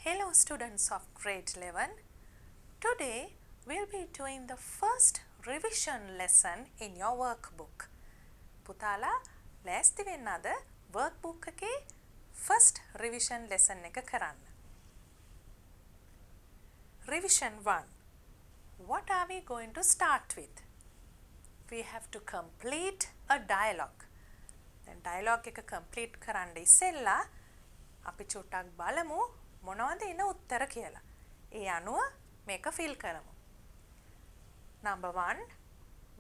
Hello students of grade 11. Today we'll be doing the first revision lesson in your workbook. පුතාලා ලෑස්ති වෙන්න අද workbook එකේ first revision lesson එක කරන්න. Revision 1. What are we going to start with? We have to complete a dialogue. දැන් dialogue එක complete කරන්න ඉස්සෙල්ලා අපි චුට්ටක් බලමු මොනවද එන උත්තර කියලා. ඒ අනුව මේක fill කරමු. Number 1.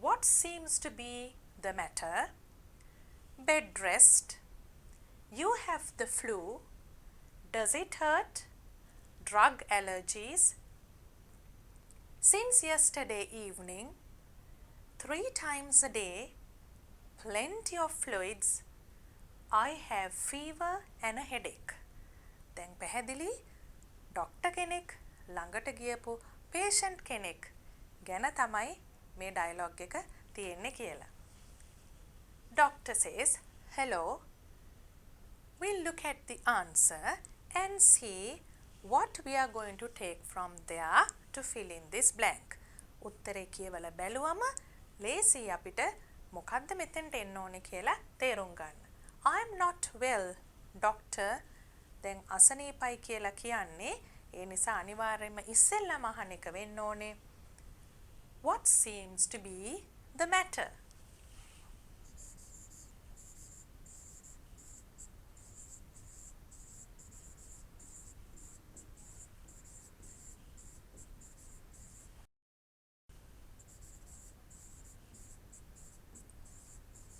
What seems to be the matter? Bed rest. You have the flu. Does it hurt? Drug allergies. Since yesterday evening, 3 times a day, plenty of fluids. I have fever and a headache. දැන් පැහැදිලි doctor කෙනෙක් ළඟට ගියපු patient කෙනෙක් ගැන තමයි මේ dialogue එක තියෙන්නේ කියලා. Doctor says, hello. We'll look at the answer and see what we are going to take from there to fill in this blank. උත්තරේ කියවලා බැලුවම ලේසි අපිට මොකද්ද මෙතෙන්ට එන්න ඕනේ කියලා තේරුම් ගන්න. I'm not well, doctor. දැන් අසනීපයි කියලා කියන්නේ ඒ නිසා අනිවාර්යයෙන්ම ඉස්සෙල්ලාම අහන එක වෙන්න ඕනේ. What seems to be the matter?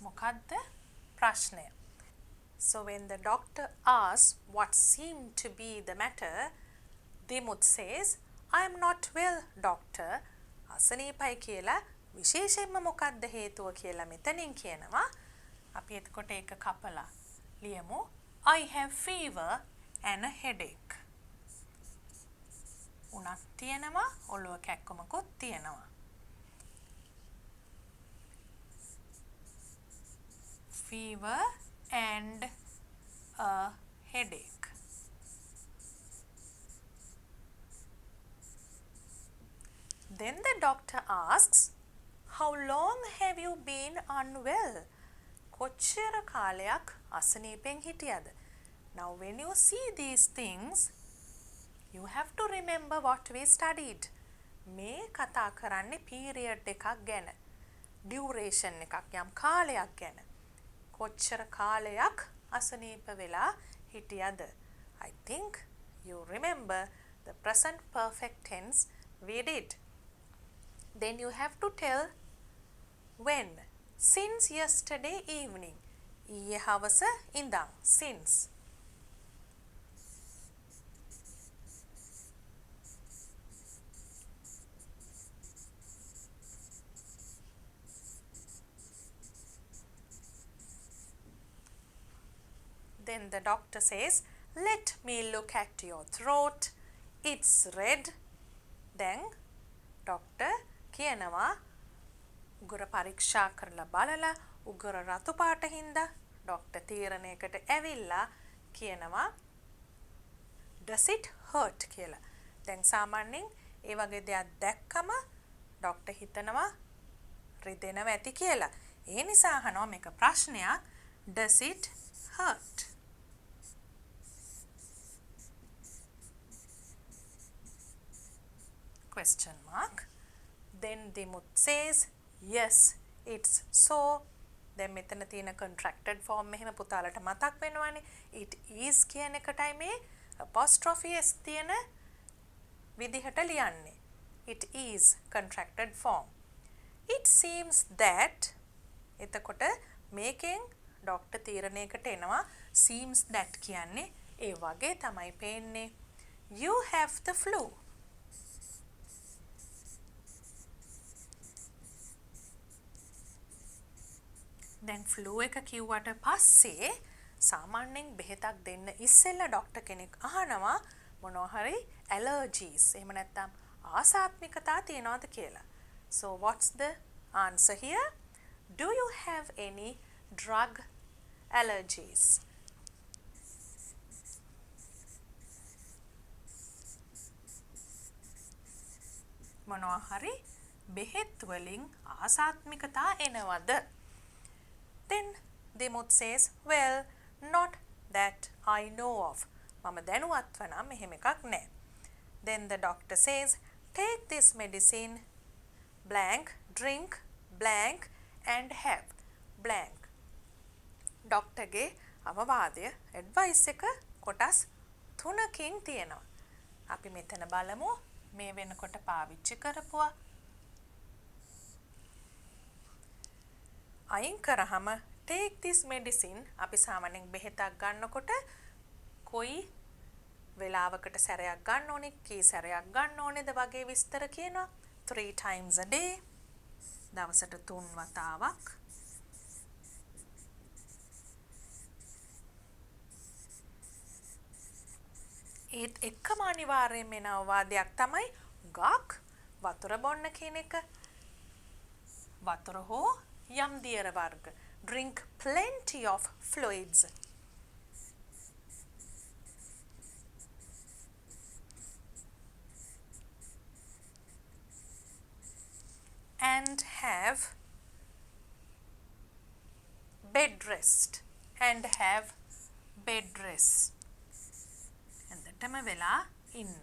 මොකද්ද ප්‍රශ්නය? So when the doctor asks what seemed to be the matter, Dimut says, I am not well, doctor. අසනීපයි කියලා විශේෂයෙන්ම මොකක්ද හේතුව කියලා මෙතනින් කියනවා. අපි එතකොට ඒක කපලා ලියමු. I have fever and a headache. උණක් තියෙනවා, ඔළුව කැක්කමකුත් තියෙනවා. Fever and a headache. Then the doctor asks, how long have you been unwell? කොච්චර කාලයක් අසනීපෙන් හිටියද? Now when you see these things, you have to remember what we studied. මේ කතා කරන්නේ period එකක් ගැන. duration එකක් යම් කාලයක් ගැන. කොච්චර කාලයක් අසනීප වෙලා හිටියද? I think you remember the present perfect tense we did. Then you have to tell when. Since yesterday evening. ඊයේ හවස ඉඳන්. Since. Then the doctor says, let me look at your throat. It's red. Then doctor කියනවා උගුර පරීක්ෂා කරලා බලලා උගුර රතු පාට හින්දා ඩොක්ටර් තීරණයකට ඇවිල්ලා කියනවා does it hurt කියලා. දැන් සාමාන්‍යයෙන් ඒ වගේ දෙයක් දැක්කම ඩොක්ටර් හිතනවා රිදෙනවා ඇති කියලා. ඒ නිසා අහනවා මේක ප්‍රශ්නයක් does it hurt? Question mark. Then Dimut says, yes, it's so. Then මෙතන තියෙන contracted form එහෙම පුතාලට මතක් වෙනවනේ. It is කියන එකටයි මේ apostrophe s තියෙන විදිහට ලියන්නේ. It is contracted form. It seems that එතකොට මේකෙන් ඩොක්ටර් තීරණයකට එනවා seems that කියන්නේ ඒ වගේ තමයි පේන්නේ. You have the flu. දැන් ෆ්ලූ එක කිව්වට පස්සේ සාමාන්‍යයෙන් බෙහෙතක් දෙන්න ඉස්සෙල්ලා ඩොක්ටර් කෙනෙක් අහනවා මොනවා හරි allergies එහෙම නැත්නම් ආසාත්මිකතා තියනවද කියලා. So what's the answer here? Do you have any drug allergies? මොනවා හරි බෙහෙත් වලින් ආසාත්මිකතා එනවද? Then Dimut says, well, not that I know of. මම දැනුවත්ව නම් එහෙම එකක් නැහැ. Then the doctor says, take this medicine blank, drink blank and have blank. ඩොක්ටර්ගේ අවවාදය ඇඩ්වයිස් එක කොටස් 3කින් තියෙනවා. අපි මෙතන බලමු මේ වෙනකොට පාවිච්චි කරපුවා. අයින් කරාම take this medicine අපි සාමාන්‍යයෙන් බෙහෙතක් ගන්නකොට කොයි වෙලාවකට සැරයක් ගන්න ඕනේ, කී සැරයක් ගන්න ඕනේද වගේ විස්තර කියනවා. 3 times a day. දවසට 3 වතාවක්. ඒත් එකම අනිවාර්යයෙන්ම එන අවවාදයක් තමයි ගාක් වතුර බොන්න කියන එක. වතුර හෝ යම් දියර වර්ග. Drink plenty of fluids. And have bed rest. And have bed rest. ඇත්තටම වෙලා ඉන්න.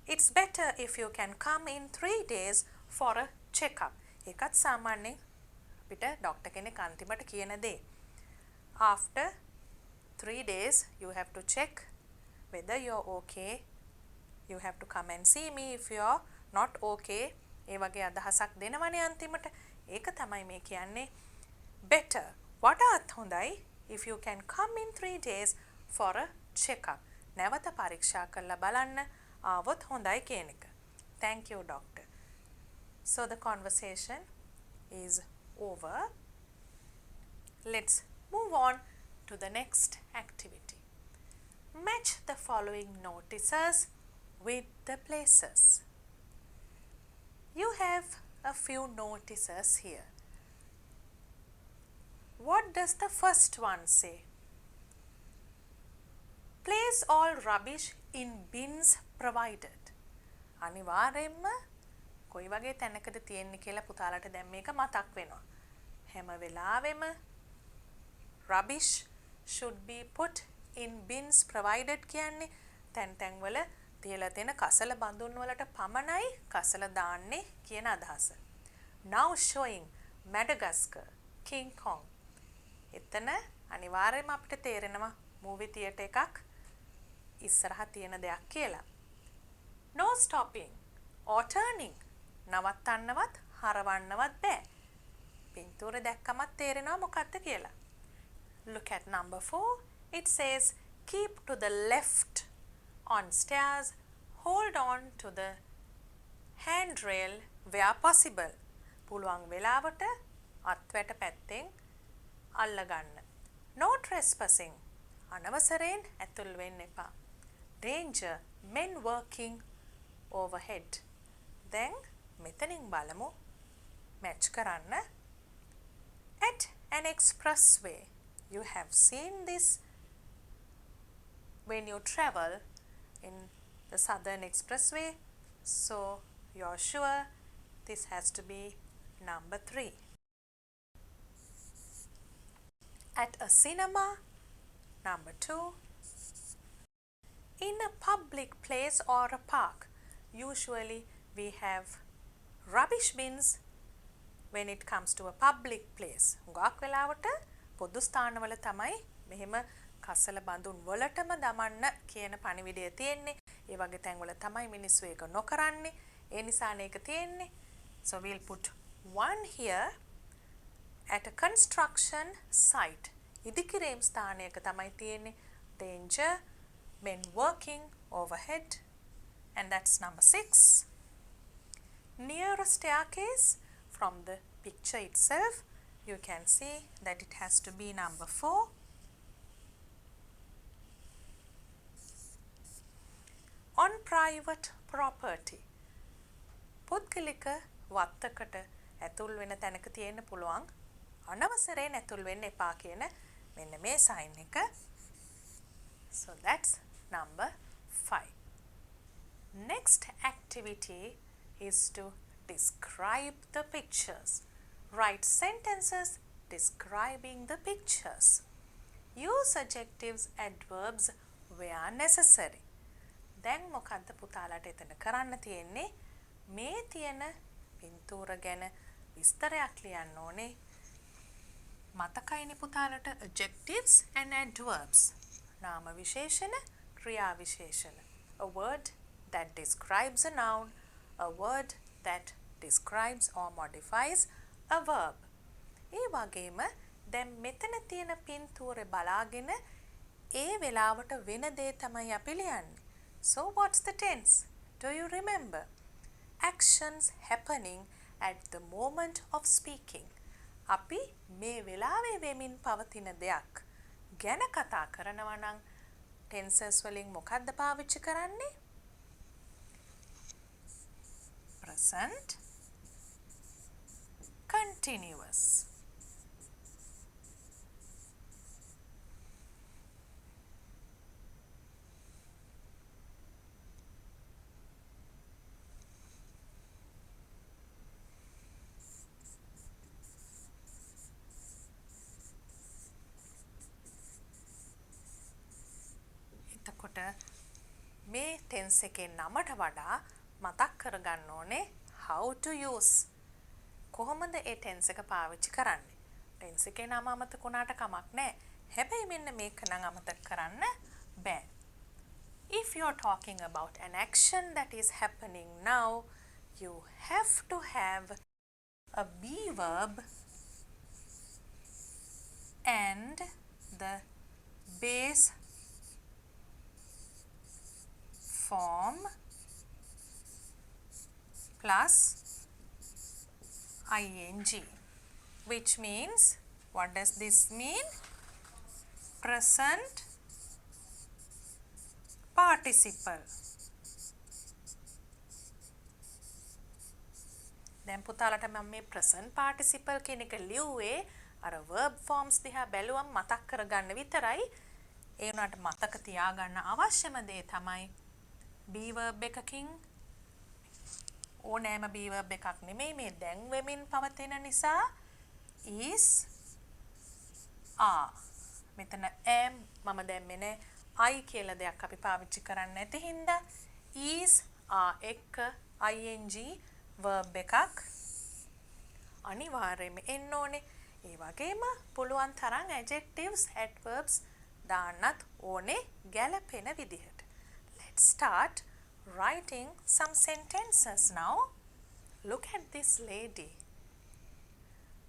It's better if you can come in 3 days for a checkup. ඒකත් සාමාන්‍යයෙන් අපිට ඩොක්ටර් කෙනෙක් අන්තිමට කියන දේ. After 3 days you have to check whether you're okay. You have to come and see me if you're not okay. ඒ වගේ අදහසක් දෙනවනේ අන්තිමට. ඒක තමයි මේ කියන්නේ better. වඩාත් හොඳයි if you can come in 3 days for a checkup. නැවත පරීක්ෂා කරලා බලන්න ආවොත් හොඳයි කියන එක. Thank you doctor. So the conversation is over. Let's move on to the next activity. Match the following notices with the places. You have a few notices here. What does the first one say? Place all rubbish in bins provided. අනිවාර්යෙන්ම කොයි වගේ තැනකද තියෙන්නේ කියලා පුතාලට දැන් මේක මතක් වෙනවා. හැම වෙලාවෙම rubbish should be put in bins provided කියන්නේ තැන් වල තියලා තියෙන කසල බඳුන් වලට පමණයි කසල දාන්නේ කියන අදහස. Now showing Madagascar, King Kong. එතන අනිවාර්යයෙන්ම අපිට තේරෙනවා මූවි තියටර් එකක් ඉස්සරහ තියෙන දෙයක් කියලා. No stopping or turning. නවත්තන්නවත් හරවන්නවත් බෑ. පින්තූර දැක්කමත් තේරෙනවා මොකක්ද කියලා. Look at number 4. It says keep to the left on stairs. Hold on to the handrail where possible. පුළුවන් වෙලාවට අත්වැට පැත්තෙන් අල්ලගන්න. No trespassing. අනවසරයෙන් ඇතුල් වෙන්න එපා. Danger. Men working overhead. දැන් මෙතනින් බලමු මැච් කරන්න. At an expressway. You have seen this when you travel in the Southern Expressway. So you're sure this has to be number 3. At a cinema, number 2. In a public place or a park, usually we have rubbish bins when it comes to a public place. හුඟක් වෙලාවට පොදු ස්ථානවල තමයි මෙහෙම කසල බඳුන් වලටම දමන්න කියන පණිවිඩය තියෙන්නේ. ඒ වගේ තැන්වල තමයි මිනිස්සු ඒක නොකරන්නේ. ඒ නිසානේ ඒක තියෙන්නේ. So we'll put 1 here at a construction site. ඉදිකිරීම් ස්ථානයක තමයි තියෙන්නේ. Danger, men working overhead, and that's number 6. Near a staircase, from the picture itself, you can see that it has to be number 4. On private property. පුද්ගලික වත්තකට ඇතුල් වෙන තැනක තියෙන්න පුළුවන්. අනවසරයෙන් ඇතුල් වෙන්න එපා කියන මෙන්න මේ සයින් එක. So that's number 5. Next activity is to describe the pictures. Write sentences describing the pictures. Use adjectives, adverbs where necessary. දැන් මොකද්ද පුතාලට එතන කරන්න තියෙන්නේ? මේ තියෙන පින්තූර ගැන විස්තරයක් ලියන්න ඕනේ. මතකයිනේ පුතාලට adjectives and adverbs. නාම විශේෂණ, ක්‍රියා විශේෂණ. A word that describes a noun, a word that describes or modifies a verb. ඒ වගේම දැන් මෙතන තියෙන පින්තූරේ බලාගෙන ඒ වෙලාවට වෙන දේ තමයි අපි ලියන්නේ. So what's the tense? Do you remember? Actions happening at the moment of speaking. අපි මේ වෙලාවේ වෙමින් පවතින දෙයක් ගැන කතා කරනවා නම් tenses වලින් මොකක්ද පාවිච්චි කරන්නේ? Present continuous. එතකොට මේ tense එකේ නමට වඩා මතක් කරගන්න ඕනේ how to use. කොහොමද ඒ tense එක පාවිච්චි කරන්නේ? tense එකේ නම අමතක වුණාට කමක් නැහැ. හැබැයි මෙන්න මේක නම් අමතක කරන්න බෑ. If you're talking about an action that is happening now, you have to have a be verb and the base form plus ing, which means, what does this mean? Present participle. දැන් පුතාලට මම මේ present participle කියන එක ලියුවේ අර verb forms දිහා බැලුවම මතක් කරගන්න විතරයි. ඒ උනාට මතක තියාගන්න අවශ්‍යම දේ තමයි be verb එකකින් ඕනෑම be verb එකක් නෙමෙයි මේ දැන් වෙමින් පවතින නිසා is are. මෙතන am මම දැම්මේ නෑ I කියලා දෙයක් අපි පාවිච්චි කරන්නේ නැති හින්දා is are එක්ක ing verb එකක් අනිවාර්යයෙන්ම එන්න ඕනේ. ඒ වගේම පුළුවන් තරම් adjectives, adverbs දාන්නත් ඕනේ ගැළපෙන විදිහට. Let's start writing some sentences now. Look at this lady.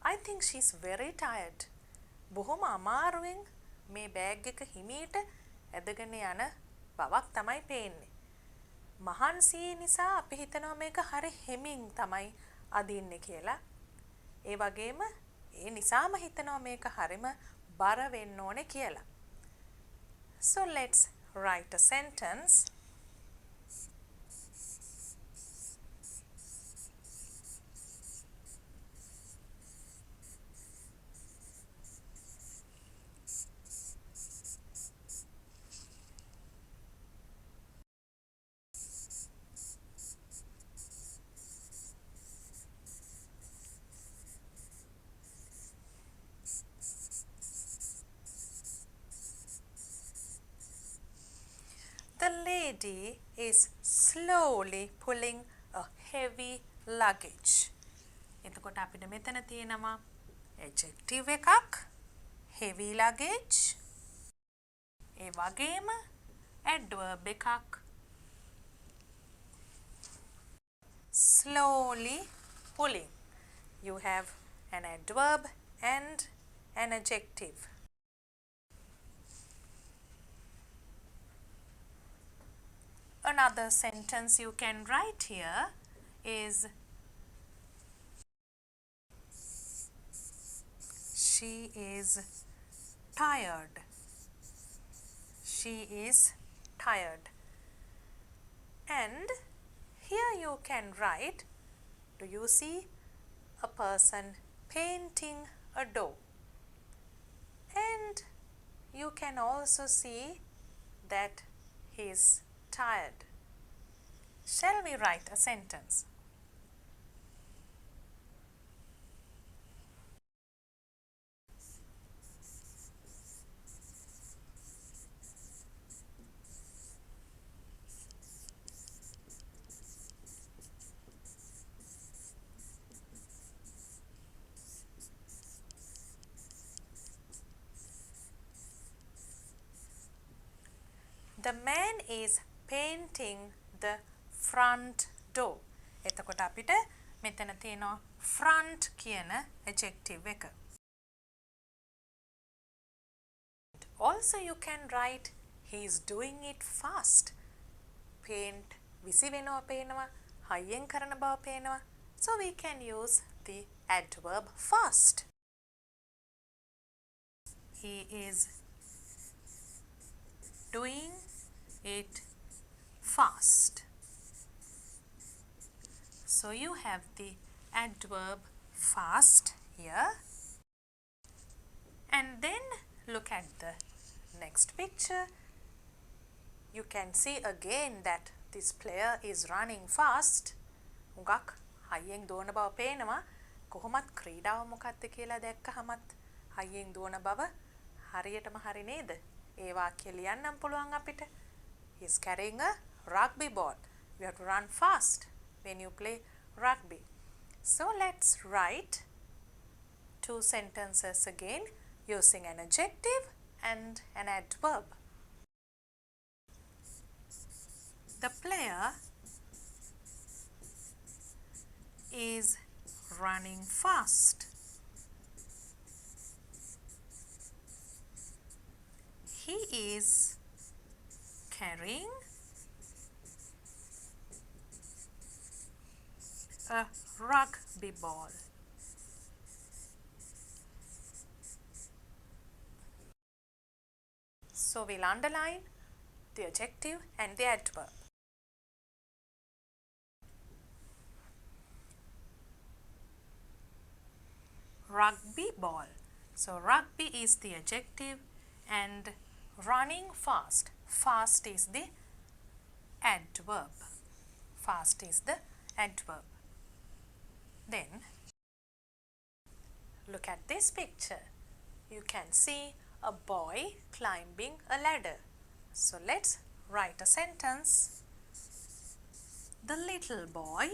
I think she's very tired. බොහොම අමාරුවෙන් මේ බෑග් එක හිමීට ඇදගෙන යන බවක් තමයි පේන්නේ. මහන්සිය නිසා අපි හිතනවා මේක හරි හෙමින් තමයි අදින්නේ කියලා. ඒ වගේම ඒ නිසාම හිතනවා මේක හරිම බර වෙන්න ඕනේ කියලා. So let's write a sentence. The lady is slowly pulling a heavy luggage. එතකොට අපිට මෙතන තියෙනවා adjective එකක් heavy luggage. ඒ වගේම adverb එකක් slowly pulling. You have an adverb and an adjective. Another sentence you can write here is she is tired. She is tired. And here you can write, do you see a person painting a door? And you can also see that he is tired. Shall we write a sentence? The man is painting the front door. එතකොට අපිට මෙතන තියෙනවා front කියන adjective එක. Also you can write he is doing it fast. Paint විසි වෙනවා පේනවා, හයියෙන් කරන බව පේනවා. So we can use the adverb fast. He is doing it fast. So you have the adverb fast here. And then look at the next picture. You can see again that this player is running fast. හුඟක් හයියෙන් දුවන බව පේනවා. කොහොමත් ක්‍රීඩාව මොකක්ද කියලා දැක්කහමත් හයියෙන් දුවන බව හරියටම හරි නේද? ඒ වාක්‍ය ලියන්නම් පුළුවන් අපිට. He is carrying a rugby ball. You have to run fast when you play rugby. So let's write two sentences again using an adjective and an adverb. The player is running fast. He is carrying a rugby ball. So we'll underline the adjective and the adverb. Rugby ball. So rugby is the adjective and running fast. Fast is the adverb. Fast is the adverb. Then look at this picture. You can see a boy climbing a ladder. So let's write a sentence. The little boy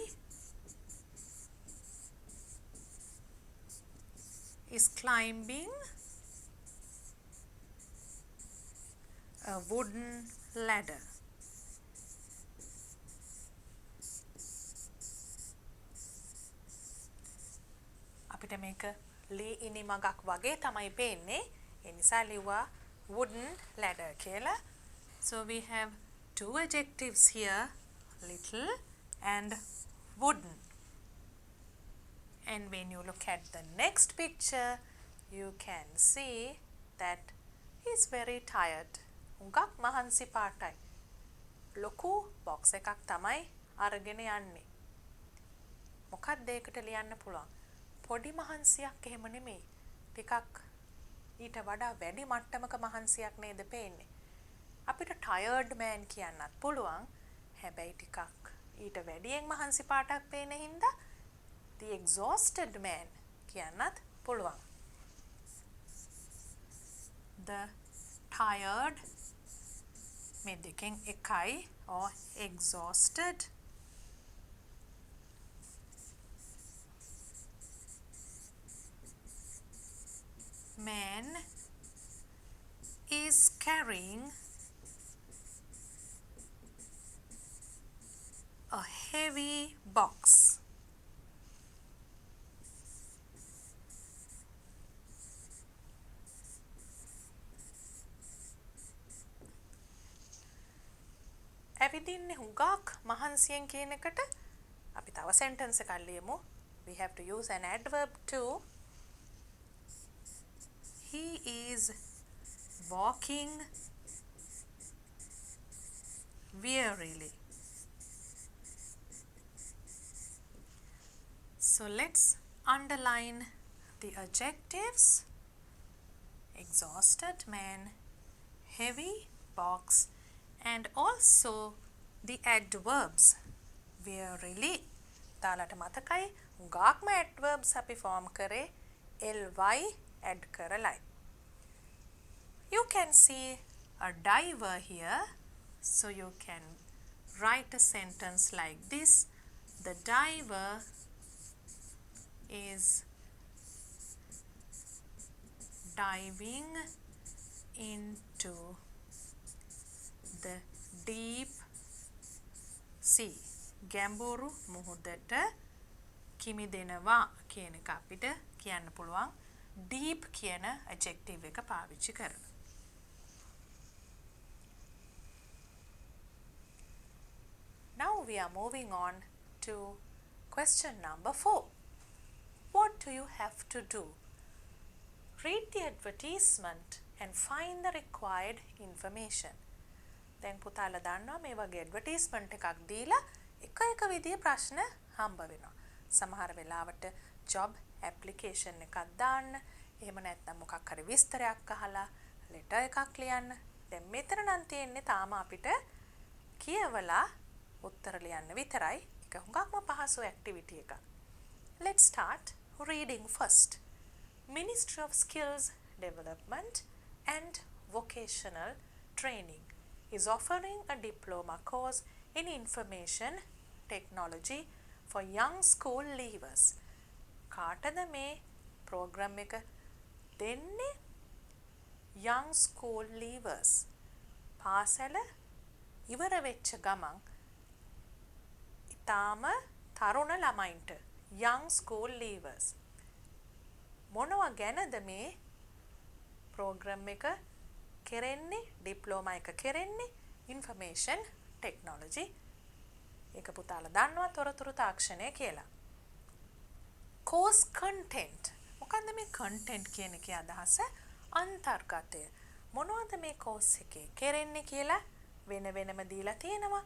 is climbing a wooden ladder. අපිට මේක ලී ඉනි මගක් වගේ තමයි පේන්නේ. ඒ නිසා ලිව්වා wooden ladder කියලා. So we have two adjectives here, little and wooden. And when you look at the next picture, you can see that he is very tired. හුඟක් මහන්සි පාටයි. ලොකු box එකක් තමයි අරගෙන යන්නේ. මොකක්ද ඒකට ලියන්න පුළුවන්? පොඩි මහන්සියක් එහෙම නෙමෙයි. ටිකක් ඊට වඩා වැඩි මට්ටමක මහන්සියක් නේද පේන්නේ. අපිට tired man කියන්නත් පුළුවන්. හැබැයි ටිකක් ඊට වැඩියෙන් මහන්සි පාටක් පේන හින්දා the exhausted man කියන්නත් පුළුවන්. The tired මේ දෙකෙන් එකයි or exhausted man is carrying a heavy box. ඇවිදින්නේ හුඟක් මහන්සියෙන් කියන එකට අපි තව sentence එකක් ලියමු. We have to use an adverb too. He is walking wearily. So let's underline the adjectives. Exhausted man, heavy box, and also the adverbs. Wearily. තාලට මතකයි ගාක්ම adverbs අපි form කරේ ly add කරලයි. You can see a diver here. So you can write a sentence like this. The diver is diving into the deep sea. ගැඹුරු මුහුදට කිමිදෙනවා කියන එක අපිට කියන්න පුළුවන් deep කියන adjective එක පාවිච්චි කරලා. Now we are moving on to question number 4. What do you have to do? Read the advertisement and find the required information. දැන් පුතාලා දන්නවා මේ වගේ advertisement එකක් දීලා එක විදිහේ ප්‍රශ්න හම්බ වෙනවා. සමහර වෙලාවට job application එකක් දාන්න, එහෙම නැත්නම් මොකක් හරි විස්තරයක් අහලා letter එකක් ලියන්න. දැන් මෙතන නම් තියෙන්නේ තාම අපිට කියවලා උත්තර ලියන්න විතරයි. ඒක හුඟක්ම පහසු activity එකක්. Let's start reading first. Ministry of Skills Development and Vocational Training is offering a diploma course in information technology for young school leavers. කාටද මේ program එක දෙන්නේ? young school leavers. පාසල ඉවර වෙච්ච ගමන් ඊටාම තරුණ ළමයින්ට young school leavers. මොනවා ගැනද මේ program එක කෙරෙන්නේ? ඩිප්ලෝමා එක කෙරෙන්නේ information technology. ඒක පුතාලා දන්නවා තොරතුරු තාක්ෂණය කියලා. course content. මොකන්ද මේ content කියන එකේ අදහස? අන්තර්ගතය. මොනවද මේ course එකේ කෙරෙන්නේ කියලා වෙන වෙනම දීලා තියෙනවා.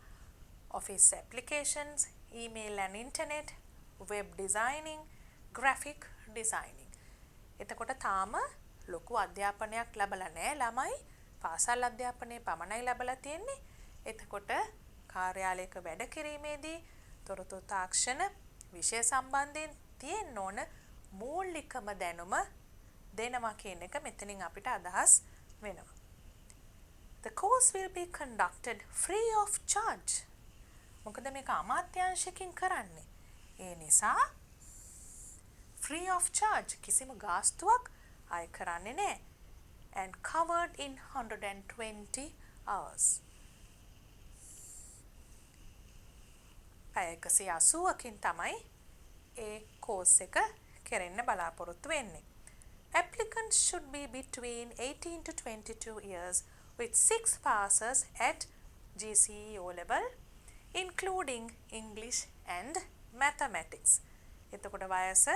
office applications, email and internet, web designing, graphic designing. එතකොට තාම ලොකු අධ්‍යාපනයක් ලැබලා නැහැ ළමයි. පාසල් අධ්‍යාපනය පමණයි ලැබලා තියෙන්නේ. එතකොට කාර්යාලයක වැඩ කිරීමේදී තොරතුරු තාක්ෂණ විෂය සම්බන්ධයෙන් තියෙන්න ඕන මූලිකම දැනුම දෙනවා කියන එක මෙතනින් අපිට අදහස් වෙනවා. The course will be conducted free of charge. මොකද මේක අමාත්‍යාංශකින් කරන්නේ. ඒ නිසා free of charge කිසිම ගාස්තුවක් අය කරන්නේ නැහැ. And covered in 120 hours. පැය 180කින් තමයි ඒ course එක කෙරෙන්න බලාපොරොත්තු වෙන්නේ. Applicants should be between 18 to 22 years with 6 passes at GCE O level, including English and Mathematics. එතකොට වයස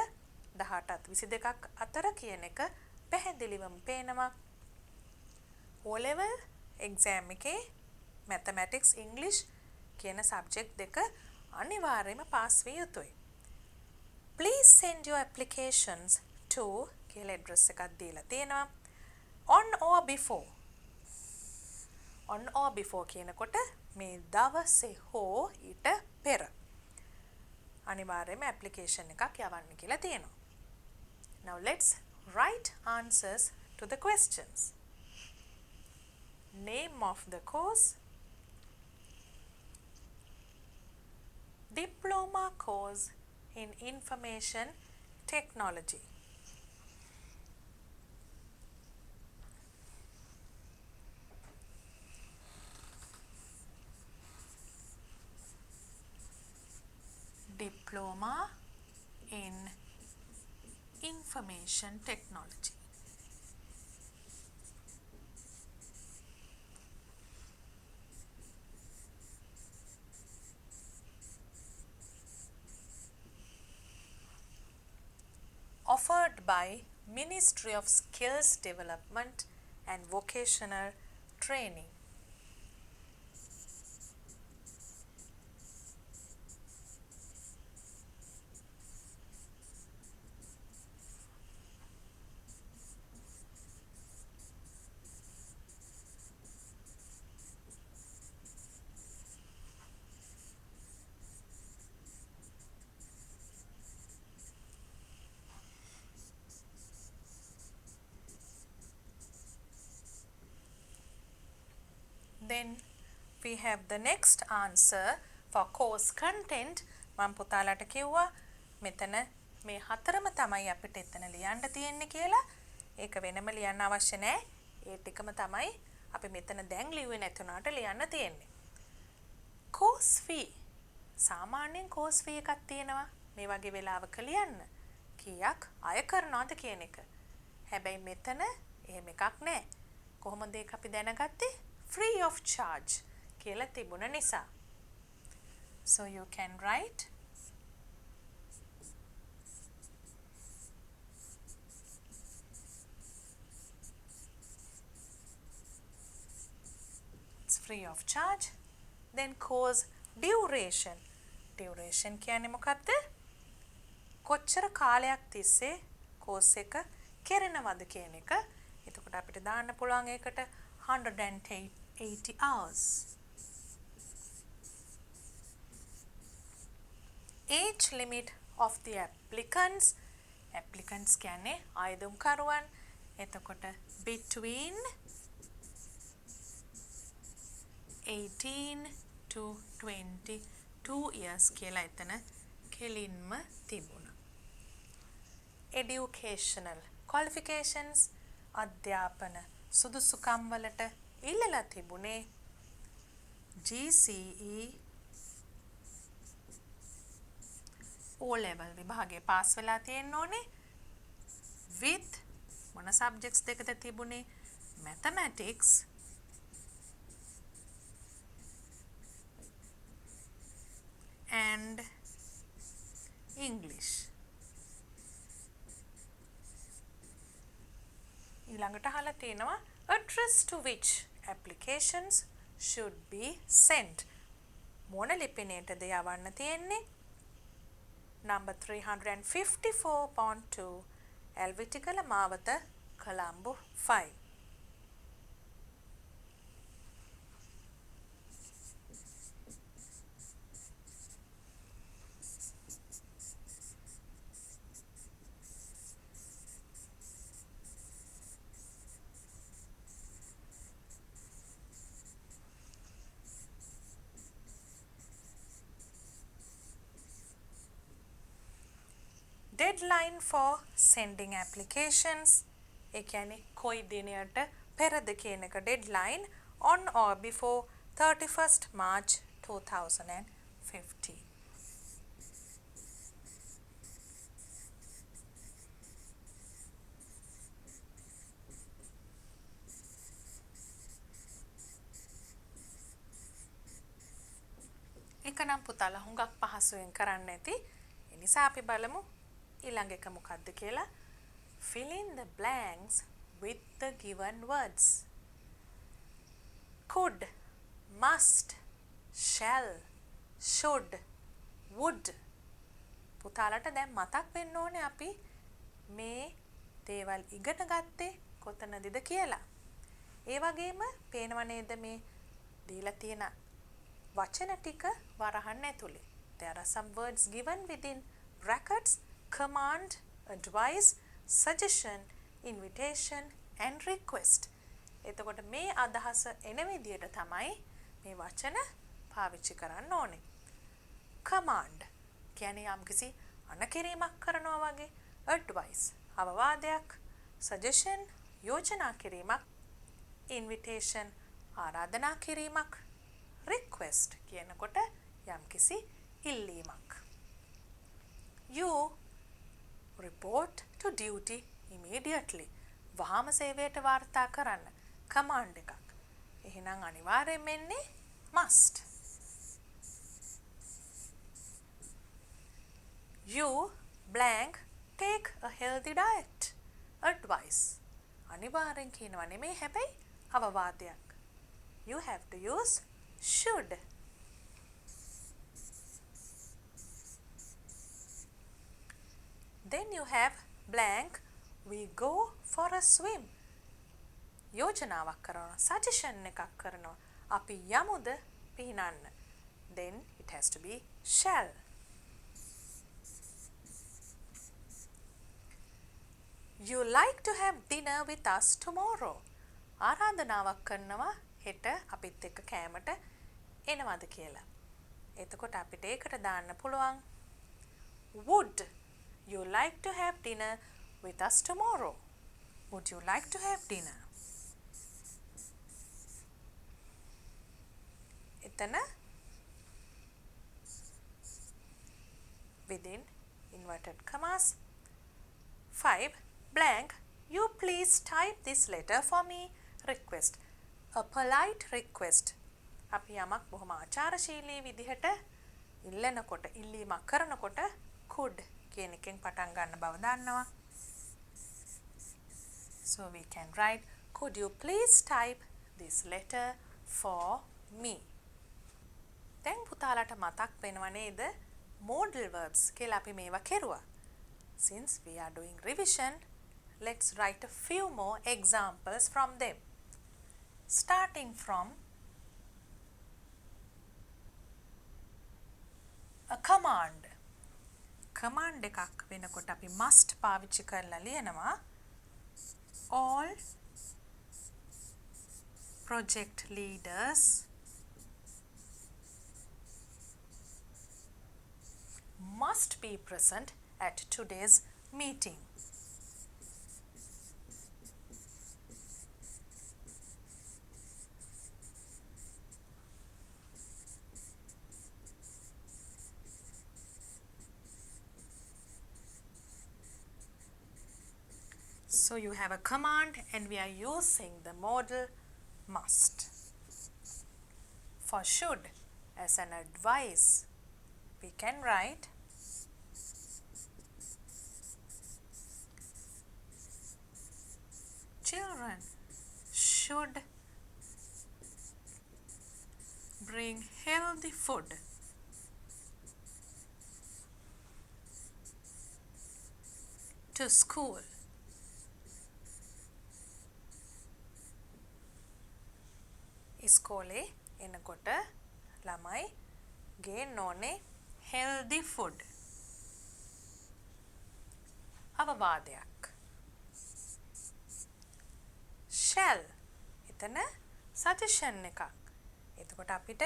18ත් 22ක් අතර කියන එක පැහැදිලිවම පේනවා. O level exam එකේ Mathematics, English කියන subject දෙක අනිවාර්යයෙන්ම pass විය යුතුයි. Please send your applications to කියලා address එකක් දීලා තියෙනවා. On or before. On or before කියනකොට මේ දවසේ හෝ ඊට පෙර අනිවාර්යයෙන්ම application එකක් යවන්න කියලා තියෙනවා. Now let's write answers to the questions. Name of the course. Diploma course in information technology. Diploma in information technology. Offered by Ministry of Skills Development and Vocational Training. then we have the next answer for course content. මම පුතාලට කිව්වා මෙතන මේ හතරම තමයි අපිට එතන ලියන්න තියෙන්නේ කියලා. ඒක වෙනම ලියන්න අවශ්‍ය නැහැ. ඒ ටිකම තමයි අපි මෙතන දැන් ලියුවේ නැතුණාට ලියන්න තියෙන්නේ. course fee. සාමාන්‍යයෙන් course fee එකක් තියෙනවා. මේ වගේ වෙලාවක ලියන්න. කීයක් අය කරනවද කියන එක. හැබැයි මෙතන එහෙම එකක් නැහැ. කොහොමද ඒක අපි දැනගත්තේ? free of charge කියලා තිබුණ නිසා. So you can write it's free of charge. Then course duration. Duration කියන්නේ මොකක්ද? කොච්චර කාලයක් තිස්සේ course එක කෙරෙනවද කියන එක. එතකොට අපිට දාන්න පුළුවන් ඒකට 180 hours. Age limit of the applicants. Applicants කියන්නේ ආයුධම්කරුවන්. එතකොට between 18 to 22 years කියලා එතන කෙලින්ම තිබුණා. Educational qualifications අධ්‍යාපන සුදුසුකම් වලට ඉල්ලලා තිබුණේ GCE O level විභාගයේ පාස් වෙලා තියෙන්න ඕනේ with මොන subjects දෙකද තිබුණේ mathematics and English. ඊළඟට අහලා තියෙනවා address to which applications should be sent. මොන ලිපිනයටද යවන්න තියෙන්නේ? number 354.2 එල්විටිකල මාවත Colombo 5. Deadline for sending applications. ඒ කියන්නේ කොයි දිනයට පෙරද කියන එක deadline on or before 31st March 2015. එක නම් පුතාලා හුඟක් පහසුවෙන් කරන්න ඇති. ඒ නිසා අපි බලමු ඊළඟ එක මොකක්ද කියලා. Fill in the blanks with the given words. Could, must, shall, should, would. පුතාලට දැන් මතක් වෙන්න ඕනේ අපි මේ දේවල් ඉගෙන ගත්තේ කොතනදද කියලා. ඒ වගේම පේනව නේද මේ දීලා තියෙන වචන ටික වරහන් ඇතුලේ. There are some words given within brackets. Command, advice, suggestion, invitation and request. එතකොට මේ අදහස එන විදියට තමයි මේ වචන පාවිච්චි කරන්න ඕනේ. Command කියන්නේ යම්කිසි අනකිරීමක් කරනවා වගේ. Advice අවවාදයක්. Suggestion යෝජනා කිරීමක්. Invitation ආරාධනා කිරීමක්. Request කියනකොට යම්කිසි ඉල්ලීමක්. You report to duty immediately. වහාම සේවයට වාර්තා කරන්න. command එකක්. එහෙනම් අනිවාර්යයෙන්ම එන්නේ must. You blank take a healthy diet. Advice. අනිවාර්යෙන් කියනවා නෙමෙයි හැබැයි අවවාදයක්. You have to use should. Then you have blank we go for a swim. යෝජනාවක් කරනවා. suggestion එකක් කරනවා. අපි යමුද පිහිනන්න. Then it has to be shall. You like to have dinner with us tomorrow. ආරාධනාවක් කරනවා හෙට අපිත් එක්ක කෑමට එනවද කියලා. එතකොට අපිට ඒකට දාන්න පුළුවන් would you like to have dinner with us tomorrow? Would you like to have dinner? එතන within inverted commas. 5. Blank, you please type this letter for me. Request. A polite request. අපි යමක් බොහොම ආචාරශීලී විදිහට ඉල්ලනකොට ඉල්ලීමක් කරනකොට could කියන එකෙන් පටන් ගන්න බව දන්නවා. So we can write, could you please type this letter for me? දැන් පුතාලට මතක් වෙනව නේද modal verbs කියලා අපි මේවා කෙරුවා. Since we are doing revision, let's write a few more examples from them. Starting from a command. Command එකක් වෙනකොට අපි must පාවිච්චි කරලා ලියනවා all project leaders must be present at today's meeting. So you have a command and we are using the modal must. For should, as an advice, we can write children should bring healthy food to school. ඉස්කෝලේ එනකොට ළමයි ගේන්න ඕනේ healthy food. අවවාදයක්. shall එතන suggestion එකක්. එතකොට අපිට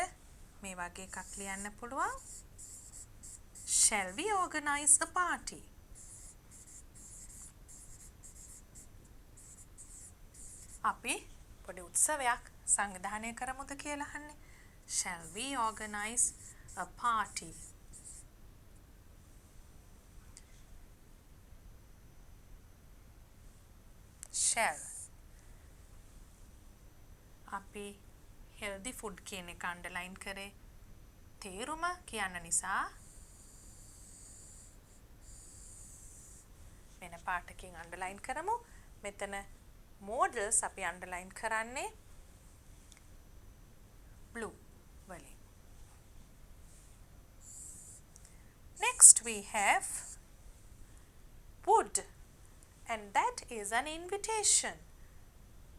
මේ වගේ එකක් ලියන්න පුළුවන්. Shall we organize a party? අපි පොඩි උත්සවයක් සංවිධානය කරමුද කියලා අහන්නේ. Shall we organize a party? Shall. අපි healthy food කියන එක underline කරේ තේරුම කියන්න නිසා වෙන පාටකින් underline කරමු. මෙතන modals අපි underline කරන්නේ blue වලින්. Next we have would, and that is an invitation.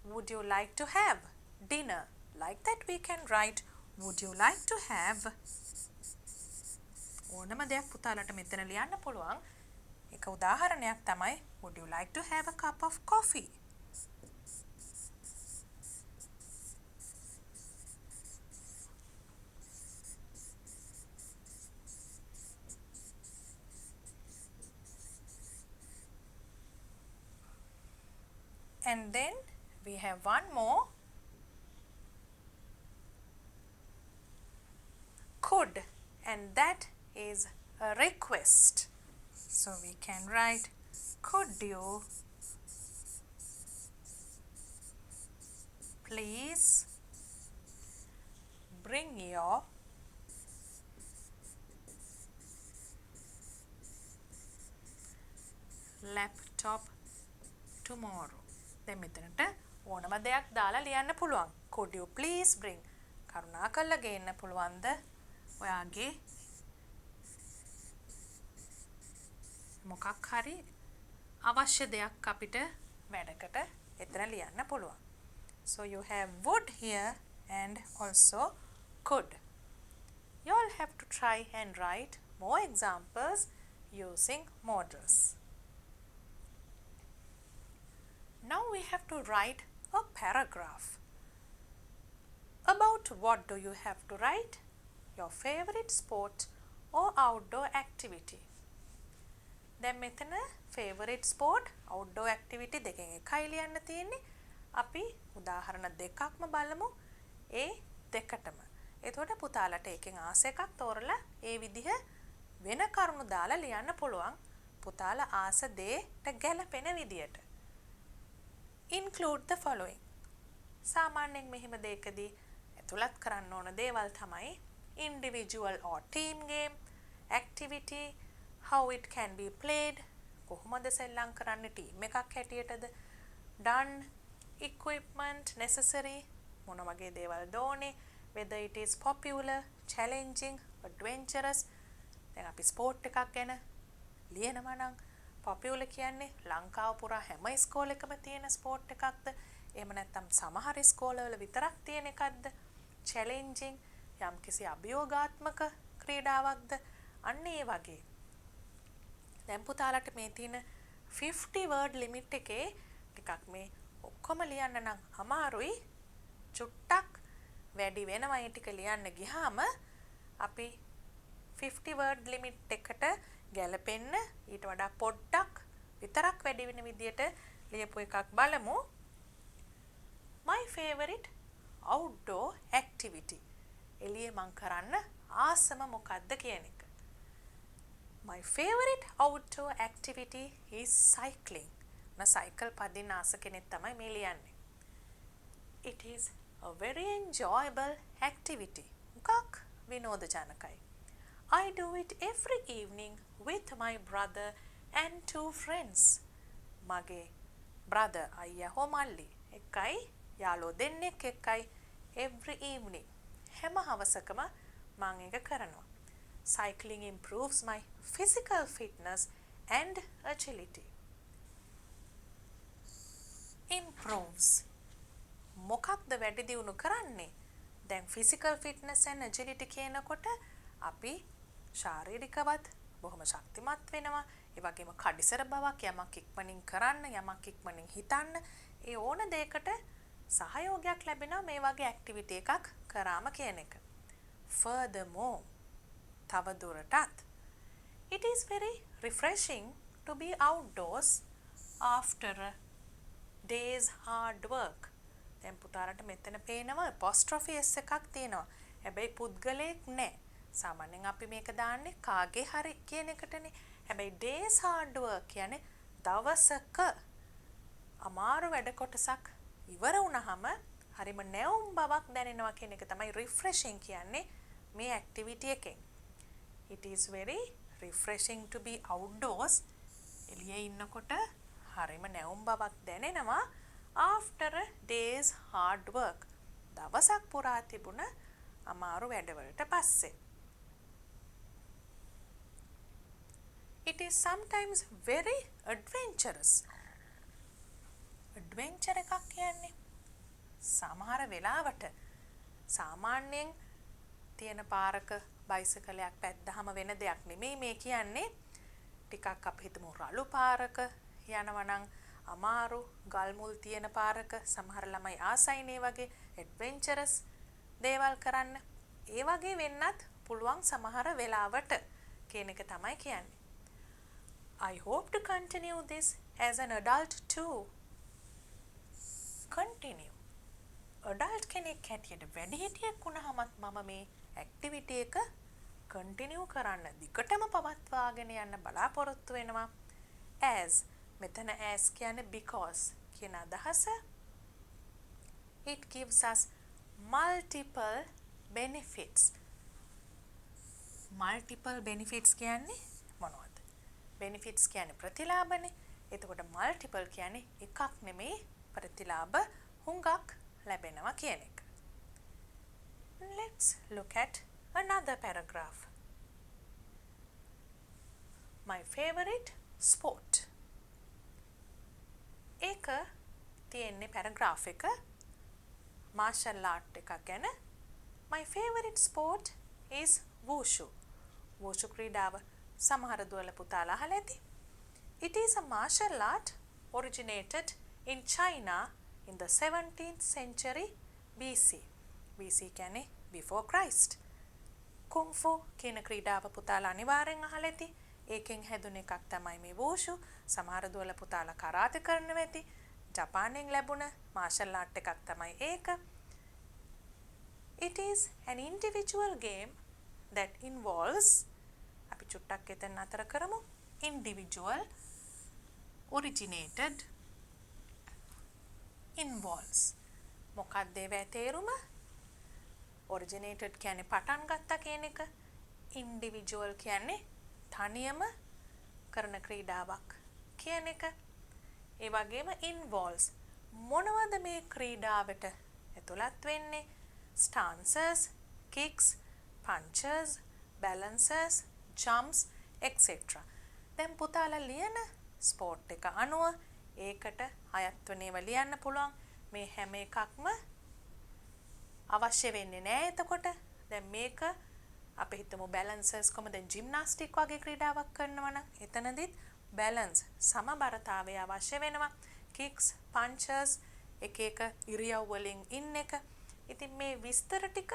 Would you like to have dinner? Like that we can write, would you like to have ඕනම දෙයක් පුතාලට මෙතන ලියන්න පුළුවන්. එක උදාහරණයක් තමයි would you like to have a cup of coffee? And then we have one more, could, and that is a request. So we can write, could you please bring your laptop tomorrow? දැන් මෙතනට ඕනම දෙයක් දාලා ලියන්න පුළුවන්. Could you please bring? කරුණාකරලා ගේන්න පුළුවන්ද ඔයාගේ මොකක් හරි අවශ්‍ය දෙයක් අපිට වැඩකට එතන ලියන්න පුළුවන්. So you have would here and also could. You all have to try and write more examples using modals. Now we have to write a paragraph. about what do you have to write? Your favorite sport or outdoor activity. දැන් මෙතන favorite sport outdoor activity දෙකෙන් එකයි ලියන්න තියෙන්නේ. අපි උදාහරණ දෙකක්ම බලමු ඒ දෙකටම. එතකොට පුතාලට එකෙන් ආස එකක් තෝරලා ඒ විදිහ වෙන කරුණු දාලා ලියන්න පුළුවන්. පුතාලා ආස දෙයට ගැලපෙන විදියට. Include the following. සාමාන්‍යයෙන් මෙහෙම දෙයකදී ඇතුළත් කරන්න ඕන දේවල් තමයි individual or team game, activity, how it can be played, කොහොමද සෙල්ලම් කරන්න ටීම් එකක් හැටියටද, done, equipment, necessary, මොන වගේ දේවල් ඕනේ, whether it is popular, challenging, adventurous. දැන් අපි ස්පෝර්ට් එකක් ගැන ලියනවා නම් popular කියන්නේ ලංකාව පුරා හැම ඉස්කෝලේකම තියෙන ස්පෝර්ට් එකක්ද, එහෙම නැත්නම් සමහර ඉස්කෝලවල විතරක් තියෙන එකක්ද, challenging යම්කිසි අභියෝගාත්මක ක්‍රීඩාවක්ද, අන්න ඒ වගේ. දැන් පුතාලට මේ තියෙන 50 word limit එකේ ටිකක් මේ ඔක්කොම ලියන්න නම් අමාරුයි. චුට්ටක් වැඩි වෙනවා ඒ ටික ලියන්න ගියාම අපි 50 word limit එකට ගැලපෙන්න ඊට වඩා පොඩ්ඩක් විතරක් වැඩි වෙන විදියට ලියපු එකක් බලමු. My favorite outdoor activity. එළියේ මං කරන්න ආසම මොකක්ද කියන එක. My favorite outdoor activity is cycling. මම සයිකල් පදින්න ආස කෙනෙක් තමයි මේ ලියන්නේ. It is a very enjoyable activity. මොකක් විනෝදජනකයි. I do it every evening with my brother and 2 friends. මගේ brother අයියා හෝ මල්ලි එකයි යාළුවෝ දෙන්නෙක් එක්කයි every evening. හැම හවසකම මම ඒක කරනවා. Cycling improves my physical fitness and agility. Improves. මොකක්ද වැඩි දියුණු කරන්නේ? දැන් physical fitness and agility කියනකොට අපි ශාරීරිකවත් බොහොම ශක්තිමත් වෙනවා. ඒ වගේම කඩිසර බවක්, යමක් ඉක්මනින් කරන්න, යමක් ඉක්මනින් හිතන්න, ඒ ඕන දෙයකට සහයෝගයක් ලැබෙනවා මේ වගේ ඇක්ටිවිටි එකක් කරාම කියන එක. Furthermore, තව දුරටත් it is very refreshing to be outdoors after a day's hard work. දැන් පුතාලට මෙතන පේනවා apostrophe s එකක් තියෙනවා. හැබැයි පුද්ගලයෙක් නෑ. සාමාන්‍යයෙන් අපි මේක දාන්නේ කාගේ හරි කියන එකටනේ. හැබැයි days hard work කියන්නේ දවසක අමාරු වැඩ කොටසක් ඉවර වුණාම හරිම නැවුම් බවක් දැනෙනවා කියන එක තමයි refreshing කියන්නේ මේ activity එකෙන්. It is very refreshing to be outdoors. එළියේ ඉන්නකොට හරිම නැවුම් බවක් දැනෙනවා after a day's hard work. දවසක් පුරා තිබුණ අමාරු වැඩවලට පස්සේ. It is sometimes very adventurous. Adventure එකක් කියන්නේ සමහර වෙලාවට සාමාන්‍යයෙන් තියෙන පාරක බයිසිකලයක් පැද්දාම වෙන දෙයක් නෙමෙයි මේ කියන්නේ. ටිකක් අපි හිතමු රළු පාරක යනවා නම් අමාරු ගල් මුල් තියෙන පාරක සමහර ළමයි ආසයිනේ වගේ adventurous දේවල් කරන්න. ඒ වගේ වෙන්නත් පුළුවන් සමහර වෙලාවට කියන එක තමයි කියන්නේ. I hope to continue this as an adult too. Continue. Adult කෙනෙක් හැටියට වැඩිහිටියෙක් වුණාමත් මම මේ activity එක continue කරන්න දිගටම පවත්වාගෙන යන්න බලාපොරොත්තු වෙනවා. As මෙතන as කියන්නේ because කියන අදහස. It gives us multiple benefits. Multiple benefits කියන්නේ මොනවද? Benefits කියන්නේ ප්‍රතිලාභනේ. එතකොට multiple කියන්නේ එකක් නෙමෙයි ප්‍රතිලාභ හුඟක් ලැබෙනවා කියන එක. Let's look at another paragraph. My favorite sport. ඒක තියෙන්නේ paragraph එක martial art එකක් ගැන. My favorite sport is wushu. wushu ක්‍රීඩාව සමහර දුවල පුතාලා අහලා ඇති. It is a martial art originated in China in the 17th century BC BC කියන්නේ before Christ. Kung fu කියන ක්‍රීඩාව පුතාලා අනිවාර්යෙන් අහලා ඇති. ඒකෙන් හැදුන එකක් තමයි මේ වූෂු. සමහර දුවල පුතාලා කරාටි කරනවා ඇති. ජපානයෙන් ලැබුණ මාෂල් ආර්ට් එකක් තමයි ඒක. It is an individual game that involves අපි චුට්ටක් එතන අතර කරමු. Individual originated involves මොකක්ද ඒවැ තේරුම? originated කියන්නේ පටන් ගත්තා කියන එක. individual කියන්නේ තනියම කරන ක්‍රීඩාවක් කියන එක. ඒ වගේම involves මොනවද මේ ක්‍රීඩාවට ඇතුළත් වෙන්නේ? stances, kicks, punches, balances, jumps, etc. දැන් පුතාලා ලියන ස්පෝර්ට් එක අනුව ඒකට අයත් වෙන ඒවා ලියන්න පුළුවන්. මේ හැම එකක්ම අවශ්‍ය වෙන්නේ නැහැ. එතකොට දැන් මේක අපි හිතමු බැලන්සර්ස් කොහමද ජිම්නාස්ටික් වගේ ක්‍රීඩාවක් කරනවා නම් එතනදිත් බැලන්ස් සමබරතාවය අවශ්‍ය වෙනවා. කික්ස්, පන්චර්ස් එක එක ඉරියව් වලින් ඉන්න එක. ඉතින් මේ විස්තර ටික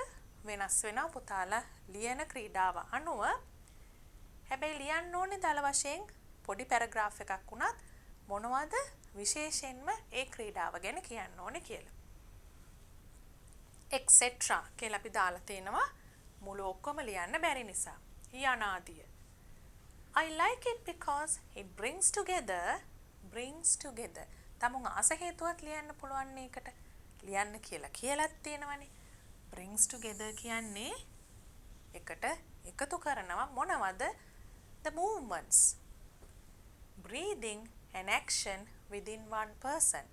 වෙනස් වෙනවා පුතාලා ලියන ක්‍රීඩාව අනුව. හැබැයි ලියන්න ඕනේ දල වශයෙන් පොඩි පැරග්‍රාෆ් එකක් වුණත් මොනවද විශේෂයෙන්ම ඒ ක්‍රීඩාව ගැන කියන්න ඕනේ කියලා. etc කියලා අපි දාලා තිනවා මුළු ඔක්කොම ලියන්න බැරි නිසා. යනාදිය. I like it because it brings together. තමුන් ආස හේතුවත් ලියන්න පුළුවන් මේකට. ලියන්න කියලාත් තියෙනවනේ. brings together කියන්නේ එකට එකතු කරනවා මොනවද? The movements, breathing and action within one person.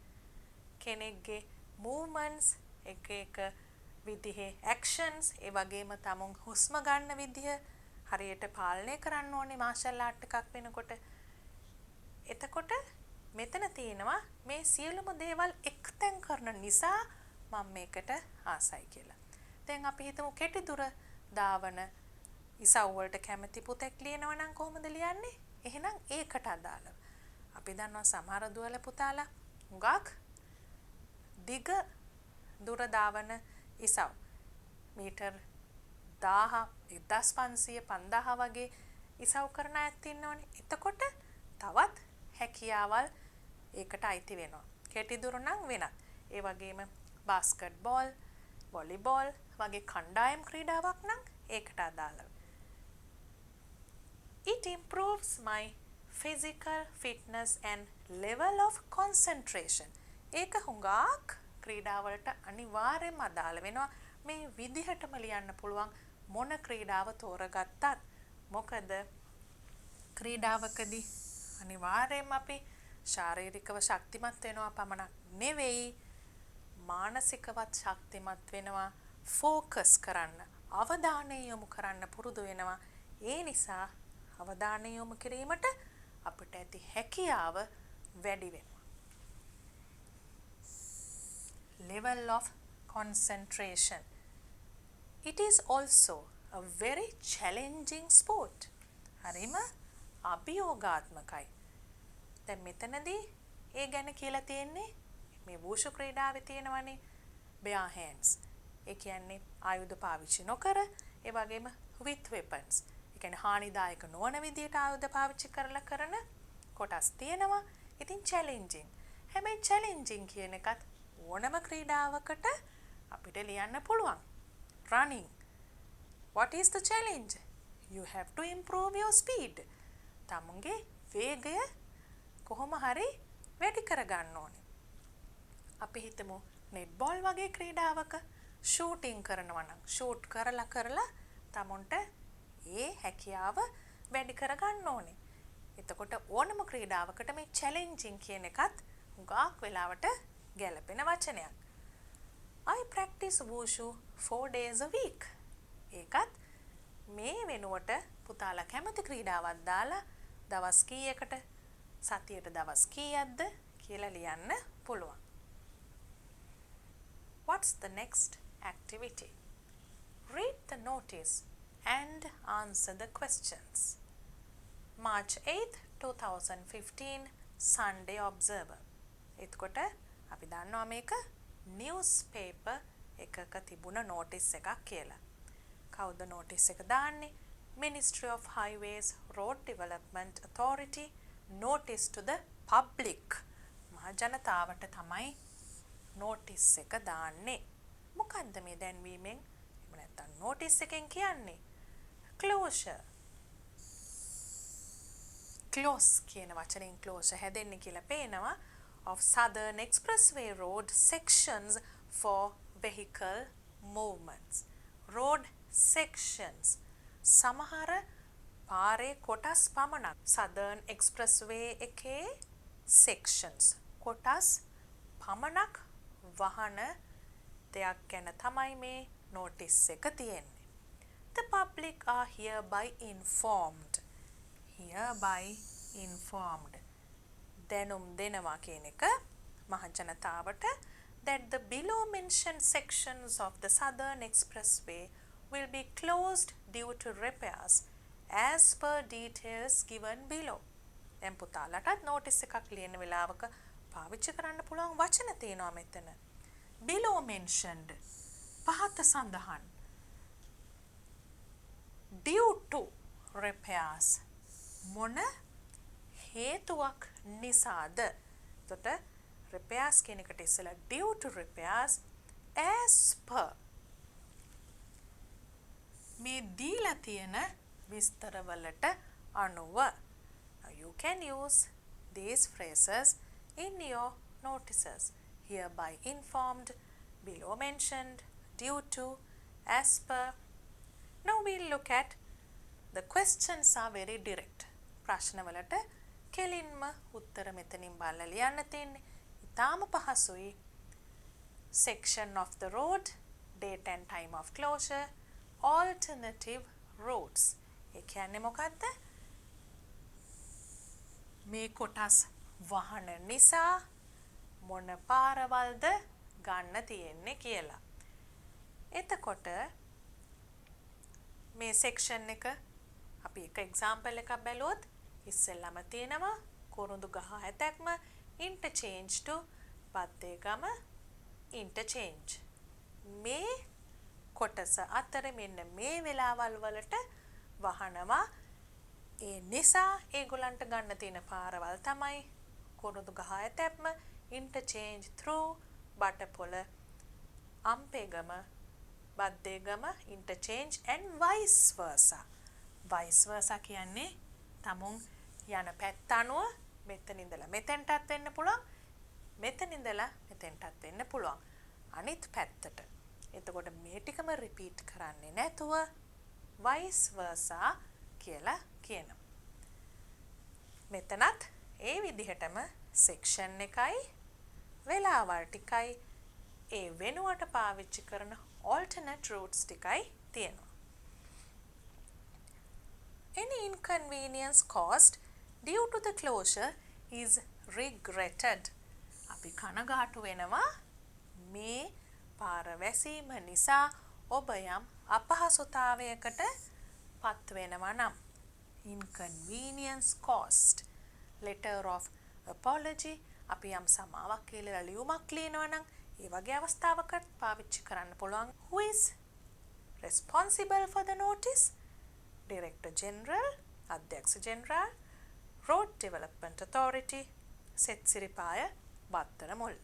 කෙනෙක්ගේ movements එක විදිහේ actions ඒ වගේම තමුන් හුස්ම ගන්න විදිහ හරියට පාලනය කරන්න ඕනේ මාෂල් ආර්ට් එකක් වෙනකොට. එතකොට මෙතන තියෙනවා මේ සියලුම දේවල් එක්තෙන් කරන නිසා මම මේකට ආසයි කියලා. දැන් අපි හිතමු කෙටි දුර දාවන ඉසව් වලට කැමති පුතෙක් ලියනවා නම් කොහොමද ලියන්නේ? එහෙනම් ඒකට අදාළව. අපි දන්නවා සමහර දුවල පුතාලා හුඟක් දිග දුර දාවන ඉසව් මීටර් 1000 1500 5000 වගේ ඉසව් කරන අයත් ඉන්නවනේ. එතකොට තවත් හැකියාවල් ඒකට අයිති වෙනවා. කෙටි දුර නම් වෙනත්. ඒ වගේම බාස්කට් බෝල්, වොලිබෝල් වගේ කණ්ඩායම් ක්‍රීඩාවක් නම් ඒකට අදාළව. It improves my physical fitness and level of concentration. ඒක හුඟක් ක්‍රීඩාවලට අනිවාර්යයෙන්ම අදාළ වෙනවා. මේ විදිහටම ලියන්න පුළුවන් මොන ක්‍රීඩාව තෝරගත්තත්. මොකද ක්‍රීඩාවකදී අනිවාර්යයෙන්ම අපි ශාරීරිකව ශක්තිමත් වෙනවා පමණක් නෙවෙයි මානසිකවත් ශක්තිමත් වෙනවා. ෆෝකස් කරන්න, අවධානය යොමු කරන්න පුරුදු වෙනවා. ඒ නිසා අවධානය යොමු කිරීමට අපිට ඇති හැකියාව වැඩි වෙනවා. Level of concentration. It is also a very challenging sport. හරිම අභියෝගාත්මකයි. දැන් මෙතනදී ඒ ගැන කියලා තියෙන්නේ මේ වූෂු ක්‍රීඩාවේ තියෙනවනේ bare hands. ඒ කියන්නේ ආයුධ පාවිච්චි නොකර ඒ වගේම with weapons. ඒ කියන්නේ හානිදායක නොවන විදියට ආයුධ පාවිච්චි කරලා කරන කොටස් තියෙනවා. ඉතින් challenging. හැබැයි challenging කියන එකත් ඕනම ක්‍රීඩාවකට අපිට ලියන්න පුළුවන්. Running. What is the challenge? You have to improve your speed. තමුන්ගේ වේගය කොහොම හරි වැඩි කරගන්න ඕනේ. අපි හිතමු netball වගේ ක්‍රීඩාවක shooting කරනවා නම් shoot කරලා තමුන්ට ඒ හැකියාව වැඩි කරගන්න ඕනේ. එතකොට ඕනම ක්‍රීඩාවකට මේ challenging කියන එකත් හුඟක් වෙලාවට ගැලපෙන වචනයක්. I practice wushu 4 days a week. ඒකත් මේ වෙනුවට පුතාලා කැමති ක්‍රීඩාවක් දාලා දවස් කීයකට සතියට දවස් කීයක්ද කියලා ලියන්න පුළුවන්. What's the next activity? Read the notice and answer the questions. March 8th, 2015 Sunday Observer. එතකොට අපි දන්නවා මේක newspaper එකක තිබුණ notice එකක් කියලා. කවුද notice එක දාන්නේ? Ministry of Highways Road Development Authority notice to the public. මහ ජනතාවට තමයි notice එක දාන්නේ. මොකද්ද මේ දැන්වීමෙන්? එහෙම නැත්නම් notice එකෙන් කියන්නේ? Closure. Close කියන වචනෙන් closure හැදෙන්නේ කියලා පේනවා. Of Southern Expressway Road sections for vehicle movements. Road sections. සමහර පාරේ කොටස් පමණක්. Southern Expressway එකේ sections. කොටස් පමණක් වහන දෙයක් ගැන තමයි මේ notice එක තියෙන්නේ. The public are hereby informed. Hereby informed. දැනුම් දෙනවා කියන එක මහ ජනතාවට that the below mentioned sections of the Southern Expressway will be closed due to repairs as per details given below. දැන් පුතාලටත් notice එකක් ලියන වෙලාවක පාවිච්චි කරන්න පුළුවන් වචන තියෙනවා මෙතන. Below mentioned පහත සඳහන්. Due to repairs මොන හේතුවක් නිසාද? එතකොට repairs කියන එකට ඉස්සෙල්ලා due to repairs as per මේ දීලා තියෙන විස්තරවලට අනුව. Now you can use these phrases in your notices. Hereby informed, below mentioned, due to, as per. Now we'll look at the questions are very direct. ප්‍රශ්නවලට කෙලින්ම උත්තර මෙතනින් බලලා ලියන්න තියෙන්නේ. ඉතාම පහසුයි. Section of the road, date and time of closure, alternative routes. ඒ කියන්නේ මොකද්ද? මේ කොටස් වහන නිසා මොන පාරවල්ද ගන්න තියෙන්නේ කියලා. එතකොට මේ section එක අපි එක example එකක් බැලුවොත් ඉස්සෙල්ලාම තියෙනවා කුරුඳු ගහ ඇතැක්ම interchange to බද්දේගම interchange. මේ කොටස අතර මෙන්න මේ වෙලාවල් වලට වහනවා. ඒ නිසා ඒගොල්ලන්ට ගන්න තියෙන පාරවල් තමයි කුරුඳු ගහ ඇතැක්ම interchange through බටපොළ අම්පේගම Baddegama interchange and vice versa. Vice versa කියන්නේ තමුන් යන පැත්ත අනුව මෙතන ඉඳලා මෙතෙන්ටත් වෙන්න පුළුවන්, මෙතන ඉඳලා මෙතෙන්ටත් වෙන්න පුළුවන්. අනිත් පැත්තට. එතකොට මේ ටිකම repeat කරන්නේ නැතුව vice versa කියලා කියනවා. මෙතනත් ඒ විදිහටම section එකයි වෙලාවල් ටිකයි ඒ වෙනුවට පාවිච්චි කරන alternate routes ටිකයි තියෙනවා. Any inconvenience caused due to the closure is regretted. අපි කනගාටු වෙනවා මේ පාර වැසීම නිසා ඔබ යම් අපහසුතාවයකට පත් වෙනවා නම්. Inconvenience caused. Letter of apology. අපි යම් සමාවක් කියලා ලියුමක් ලියනවා නම් ඒ වගේ අවස්ථාවකට පාවිච්චි කරන්න පුළුවන්. Who is responsible for the notice? Director General, අධ්‍යක්ෂ ජෙනරාල්, Road Development Authority, සෙත් සිරිපාය බත්තර මුල්.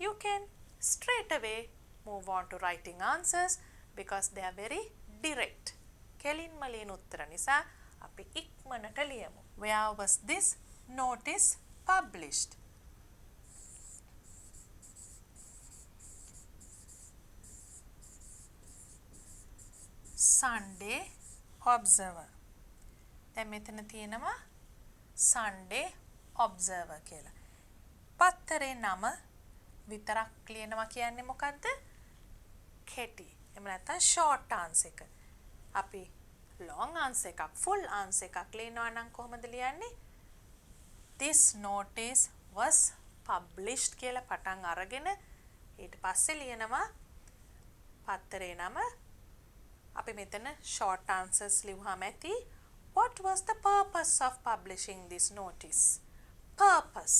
You can straight away move on to writing answers because they are very direct. කෙලින්ම ලියන උත්තර නිසා අපි ඉක්මනට ලියමු. Where was this notice published? Sunday Observer. දැන් මෙතන තියෙනවා Sunday Observer කියලා. පත්තරේ නම විතරක් ලියනවා කියන්නේ මොකද්ද? කෙටි. එහෙම නැත්නම් short answer එක. අපි long answer එකක්, full answer එකක් ලියනවා නම් කොහොමද ලියන්නේ? This notice was published කියලා පටන් අරගෙන ඊට පස්සේ ලියනවා පත්තරේ නම. අපි මෙතන short answers ලිව්වම ඇති. What was the purpose of publishing this notice? Purpose.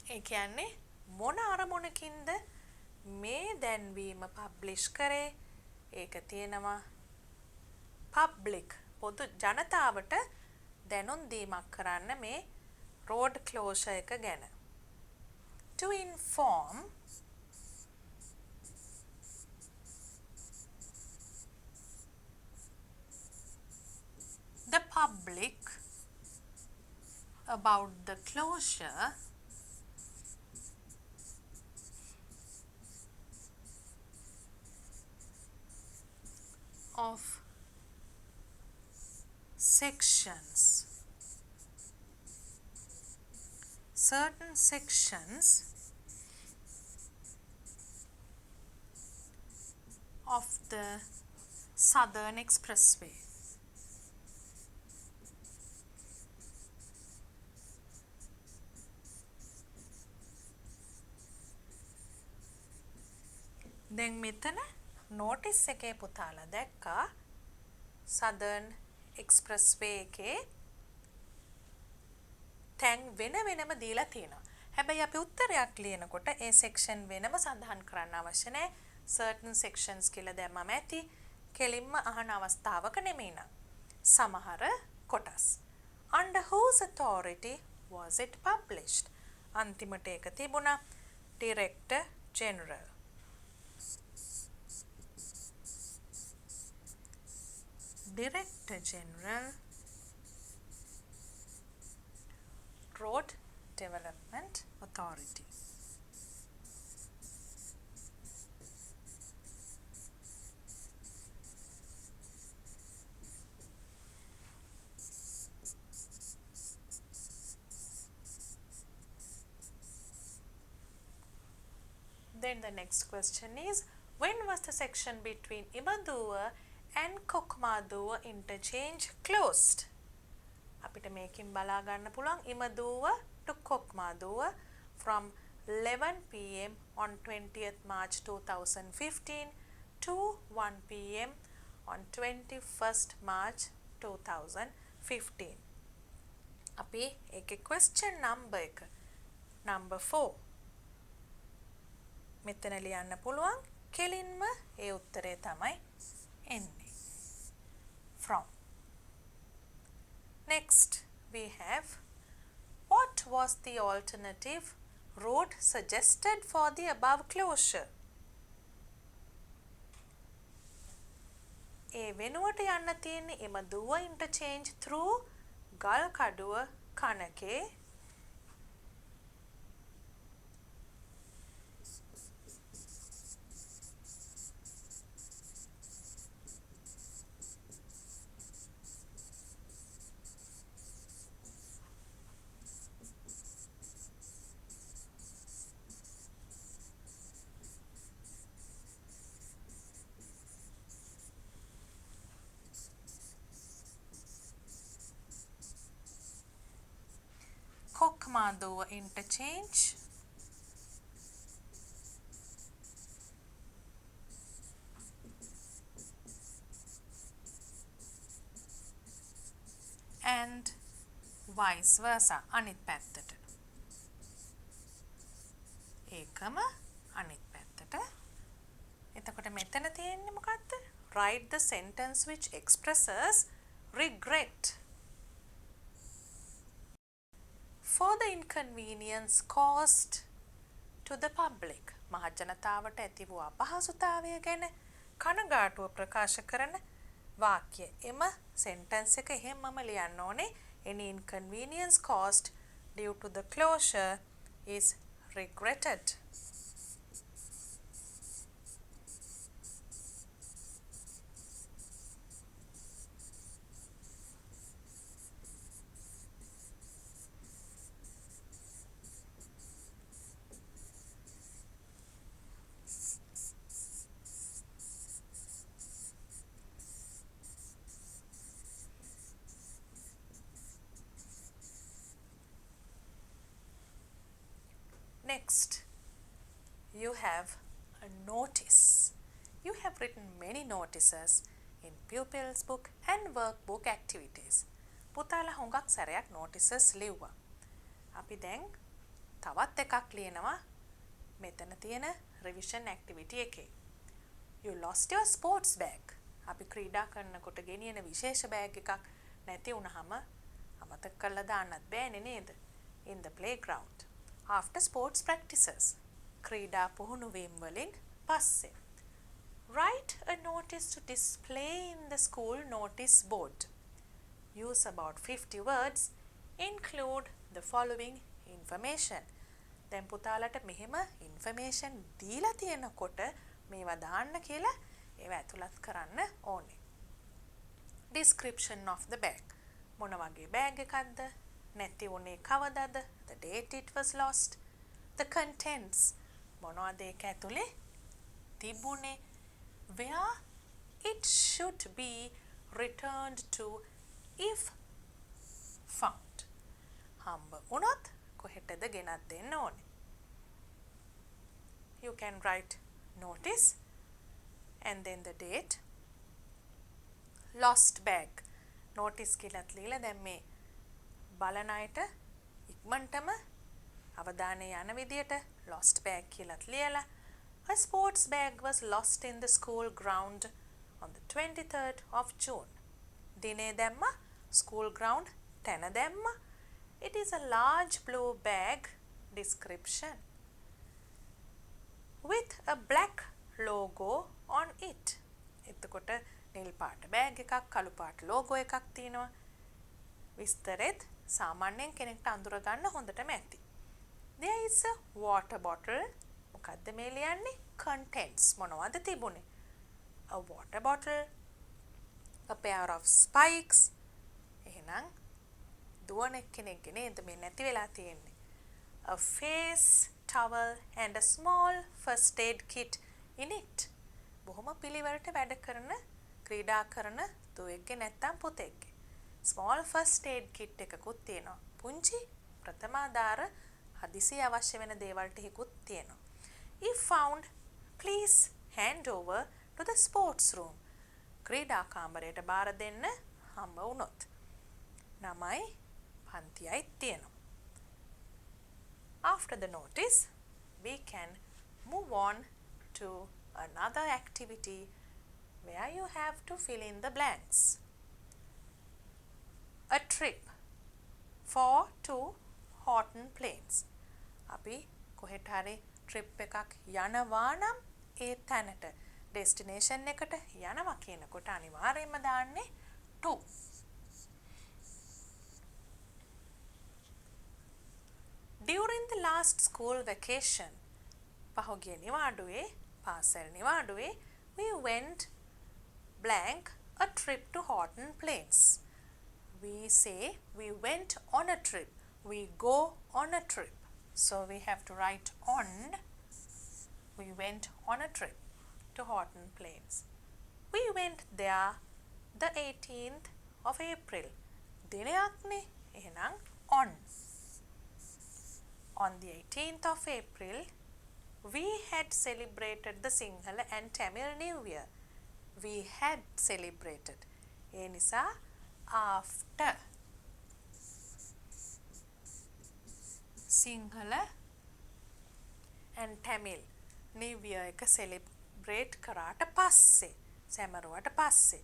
ඒ කියන්නේ මොන අරමුණකින්ද මේ දැන්වීම පබ්ලිෂ් කරේ ඒක තියෙනවා public පොදු ජනතාවට දැනුම් දීමක් කරන්න මේ road closure එක ගැන. To inform the public about the closure of certain sections of the Southern Expressway. දැන් මෙතන නෝටිස් එකේ පුතාලා දැක්කා Southern Expressway එකේ තැන් වෙනම දීලා තියෙනවා. හැබැයි අපි උත්තරයක් ලියනකොට ඒ section වෙනම සඳහන් කරන්න අවශ්‍ය නැහැ. certain sections කියලා දැම්මම ඇති. කෙලින්ම අහන අවස්ථාවක නෙමෙයි නං. සමහර කොටස්. Under whose authority was it published? අන්තිමට ඒක තිබුණා Director General. Director General Road Development Authority. Then the next question is, when was the section between Imaduwa and Kokmaduwa interchange closed? අපිට මේකෙන් බලා ගන්න පුළුවන් Imaduwa to Kokmaduwa from 11 p.m. on 20th March 2015 to 1 p.m. on 21st March 2015. අපි ඒකේ question number එක number 4 මෙතන ලියන්න පුළුවන් කෙලින්ම ඒ උත්තරේ තමයි එන්නේ from. Next we have, what was the alternative route suggested for the above closure? ඒ වෙනුවට යන්න තියෙන්නේ Imaduwa interchange through ගල්කඩුව කනකේ Kokmaduwa interchange and vice versa අනිත් පැත්තට ඒකම අනිත් පැත්තට. එතකොට මෙතන තියෙන්නේ මොකක්ද? Write the sentence which expresses regret for the inconvenience caused to the public. මහජනතාවට ඇති වූ අපහසුතාවය ගැන කනගාටුව ප්‍රකාශ කරන වාක්‍ය. එම sentence එක එහෙමම ලියන්න ඕනේ. Any inconvenience caused due to the closure is regretted. Next, you have a notice. You have written many notices in pupils book and workbook activities. පුතාලා හුඟක් සැරයක් notices ලිව්වා. අපි දැන් තවත් එකක් ලියනවා. මෙතන තියෙන revision activity එකේ. You lost your sports bag. අපි ක්‍රීඩා කරනකොට ගෙනියන විශේෂ බෑග් එකක් නැති වුණාම අමතක කරලා දාන්නත් බෑනේ නේද? In the playground. After sports practices. ක්‍රීඩා පුහුණුවීම් වලින් පස්සේ. Write a notice to display in the school notice board. Use about 50 words. Include the following information. දැන් පුතාලට මෙහෙම information දීලා තියෙනකොට මේවා දාන්න කියලා ඒවා ඇතුළත් කරන්න ඕනේ. Description of the bag. මොන වගේ බෑග් එකක්ද? නැති වුණේ කවදද? The date it was lost. The contents. මොනවද ඒක ඇතුලේ තිබුණේ? Where it should be returned to if found. හම්බ වුණොත් කොහෙටද ගෙනත් දෙන්න ඕනේ? You can write notice and then the date. Lost bag. notice කියලාත් ලියලා දැන් මේ බලන අයට ඉක්මනටම අවධානය යන විදියට lost bag කියලාත් ලියලා a sports bag was lost in the school ground on the 23rd of June. දිනේ දැම්ම school ground තැන දැම්ම. It is a large blue bag description with a black logo on it. එතකොට නිල් පාට bag එකක් කළු පාට ලෝගෝ එකක් තියෙනවා. විස්තරෙත් සාමාන්‍යයෙන් කෙනෙක්ට අඳුර ගන්න හොඳටම ඇති. There is a water bottle. මොකද්ද මේ ලියන්නේ? Contents මොනවද තිබුණේ? A water bottle, a pair of spikes. එහෙනම් දුවන කෙනෙක්ගේ නේද මේ නැති වෙලා තියෙන්නේ. A face towel and a small first aid kit in it. බොහොම පිළිවෙලට වැඩ කරන ක්‍රීඩා කරන දුවෙක්ගේ නැත්තම් පුතෙක්ගේ. small first aid kit එකකුත් තියෙනවා. පුංචි ප්‍රථමාධාර හදිසි අවශ්‍ය වෙන දේවල් ටිකකුත් තියෙනවා. If found, please hand over to the sports room. ක්‍රීඩා කාමරයට බාර දෙන්න හම්බ වුණොත්. නමයි පන්තියයි තියෙනවා. After the notice, we can move on to another activity where you have to fill in the blanks. A trip for 2 Horton planes. අපි කොහෙට හරි trip එකක් යනවා නම් ඒ තැනට destination එකට යනවා කියනකොට අනිවාර්යයෙන්ම දාන්නේ to. During the last school vacation, පහුගිය නිවාඩුවේ පාසල් නිවාඩුවේ we went blank a trip to Horton Plains. We say we went on a trip. We go on a trip. So we have to write on. We went on a trip to Horton Plains. We went there the 18th of April. දිනයක්නේ එහෙනම් on. On the 18th of April, we had celebrated the Sinhala and Tamil New Year. We had celebrated. ඒ නිසා after Sinhala and Tamil New Year එක celebrate කරාට පස්සේ සැමරුවට පස්සේ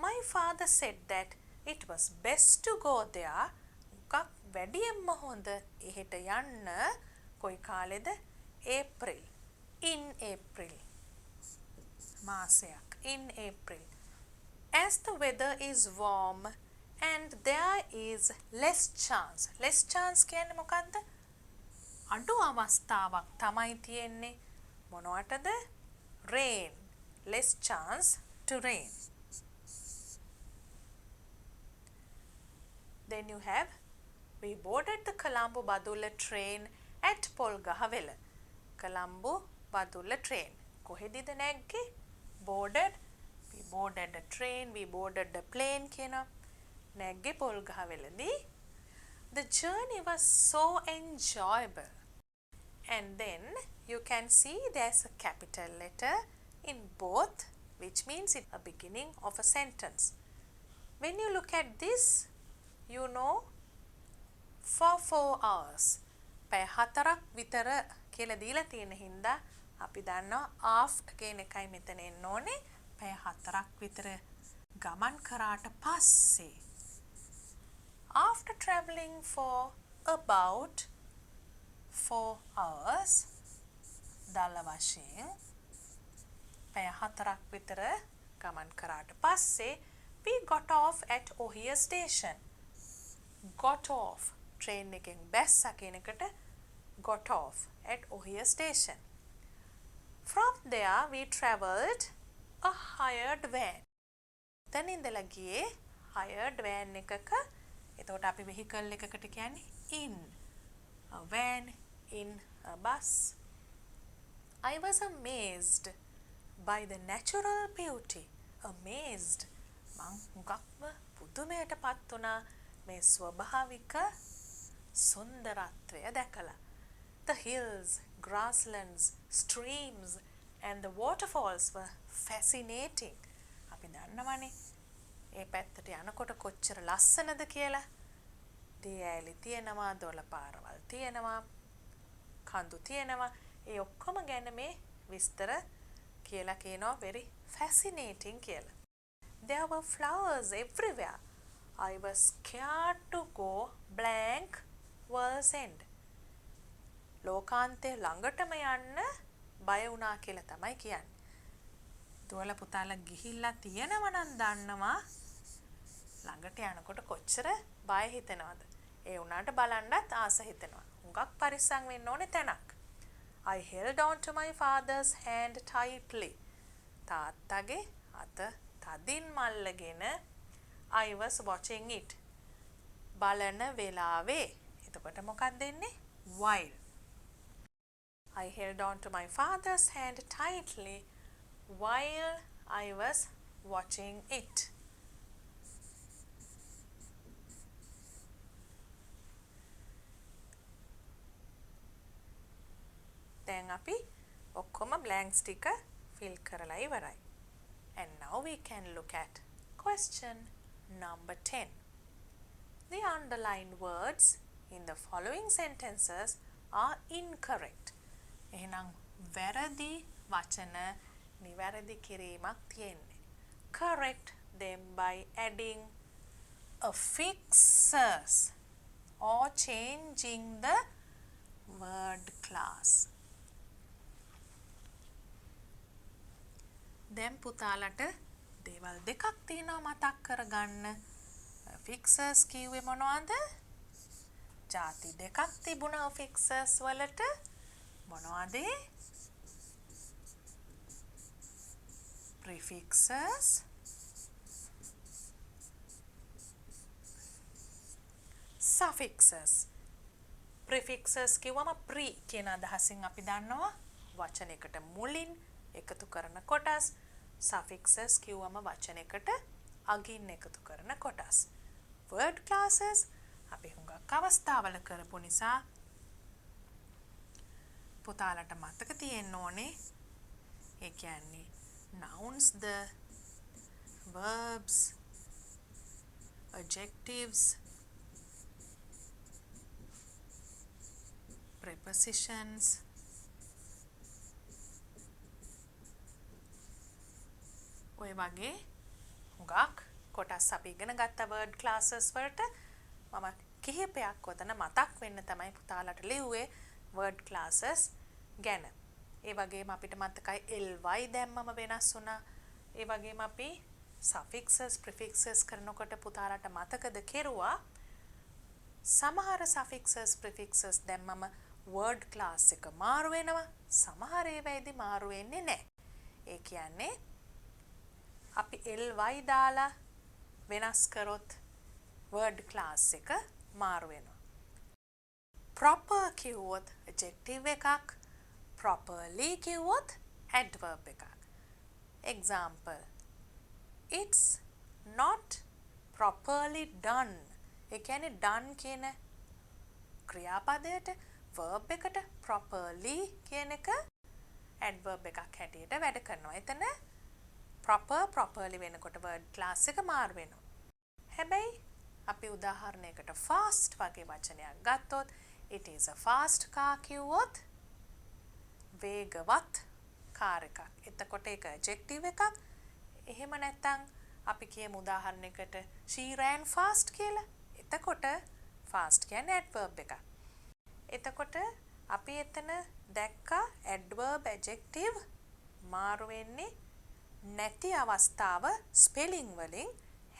my father said that it was best to go there. මොකක් වැඩියෙන්ම හොඳ එහෙට යන්න කොයි කාලෙද? April. In April. මාසයක්. In April. As the weather is warm and there is less chance. Less chance කියන්නේ මොකද්ද? අඩු අවස්ථාවක් තමයි තියෙන්නේ. මොනවටද? Rain. Less chance to rain. Then you have we boarded the Colombo Badulla train at Polgahawela. Colombo Badulla train. කොහෙදද නැග්ගේ? Boarded. We boarded a train. We boarded the plane කියනවා. නැග්ගේ පොල්ගහවෙලදී. The journey was so enjoyable. And then you can see there's a capital letter in both, which means it's a beginning of a sentence. When you look at this, you know for 4 hours. පැය 4ක් විතර කියලා දීලා තියෙන හින්දා අපි දන්නවා after කියන එකයි මෙතන එන්න ඕනේ. පැය 4ක් විතර ගමන් කරාට පස්සේ. After traveling for about 4 hours දල වශයෙන් පැය 4ක් විතර ගමන් කරාට පස්සේ we got off at Ohio station. Got off train එකෙන් බැස්සා කියන එකට got off at Ohio station. From there we travelled a hired van. දැන් ඉඳලා ගියේ hired van එකක. එතකොට අපි vehicle එකකට කියන්නේ in. A van, in a bus. I was amazed by the natural beauty. Amazed. මං හුඟක්ම පුදුමයටපත් වුණා මේ ස්වභාවික සුන්දරත්වය දැකලා. The hills, grasslands, streams and the waterfalls were fascinating. අපි දන්නවනේ ඒ පැත්තට යනකොට කොච්චර ලස්සනද කියලා. දියඇලි තියෙනවා, දොළ පාරවල් තියෙනවා, කඳු තියෙනවා. ඒ ඔක්කොම ගැන මේ විස්තර කියලා කියනවා very fascinating කියලා. There were flowers everywhere. I was scared to go blank world's end. ලෝකාන්තේ ළඟටම යන්න බය වුණා කියලා තමයි කියන්නේ. දුවලා පුතාලා ගිහිල්ලා තියෙනවා නම් දන්නවා ළඟට යනකොට කොච්චර බය හිතෙනවද. ඒ වුණාට බලන්නත් ආස හිතෙනවා. හුඟක් පරිස්සම් වෙන්න ඕනේ තැනක්. I held on to my father's hand tightly. තාත්තගේ අත තදින් මල්ලගෙන I was watching it. බලන වෙලාවේ. එතකොට මොකක්ද වෙන්නේ? While. I held on to my father's hand tightly while I was watching it. දැන් අපි ඔක්කොම blanks ටික fill කරලා ඉවරයි. And now we can look at question number 10. The underlined words in the following sentences are incorrect. එහෙනම් වැරදි වචන නිවැරදි කිරීමක් තියෙන්නේ. Correct them by adding affixes or changing the word class. දැන් පුතාලට දේවල් දෙකක් තියෙනවා මතක් කරගන්න. affixes කිව්වේ මොනවද? ಜಾති දෙකක් තිබුණා affixes වලට. මොනවද? prefixes suffixes. prefixes කිව්වම pre කියන අදහසින් අපි දන්නවා වචනයකට මුලින් එකතු කරන කොටස්. suffixes කිව්වම වචනයකට අගින් එකතු කරන කොටස්. word classes අපි හුඟක් අවස්ථාවල කරපු නිසා පුතාලට මතක තියෙන්න ඕනේ. ඒ කියන්නේ nouns, the verbs, adjectives, prepositions, ඔය වගේ හුඟක් කොටස් අපි ඉගෙන ගත්ත word classes වලට මම කිහිපයක් ඔතන මතක් වෙන්න තමයි පුතාලට ලිව්වේ word classes ගැන. ඒ වගේම අපිට මතකයි ly දැම්මම වෙනස් වුණා. ඒ වගේම අපි suffixes prefixes කරනකොට පුතාලට මතකද කෙරුවා සමහර suffixes prefixes දැම්මම word class එක මාරු වෙනවා. සමහර ඒවායිදී මාරු වෙන්නේ නැහැ. ඒ කියන්නේ අපි ly දාලා වෙනස් කරොත් word class එක මාරු වෙනවා. proper කිව්වොත් adjective එකක්, properly කිව්වොත් adverb එකක්. example, it's not properly done. ඒ කියන්නේ done කියන ක්‍රියාපදයට verb එකට properly කියන එක adverb එකක් හැටියට වැඩ කරනවා. එතන properly වෙනකොට word class එක මාරු වෙනවා. හැබැයි අපි උදාහරණයකට fast වගේ වචනයක් ගත්තොත් it is a fast car කිව්වොත් වේගවත් car එකක්. එතකොට ඒක adjective එකක්. එහෙම නැත්නම් අපි කියමු උදාහරණයකට she ran fast කියලා. එතකොට fast කියන්නේ adverb එකක්. එතකොට අපි එතන දැක්කා adverb adjective මාරු වෙන්නේ නැති අවස්ථාව ස්පෙලිං වලින්.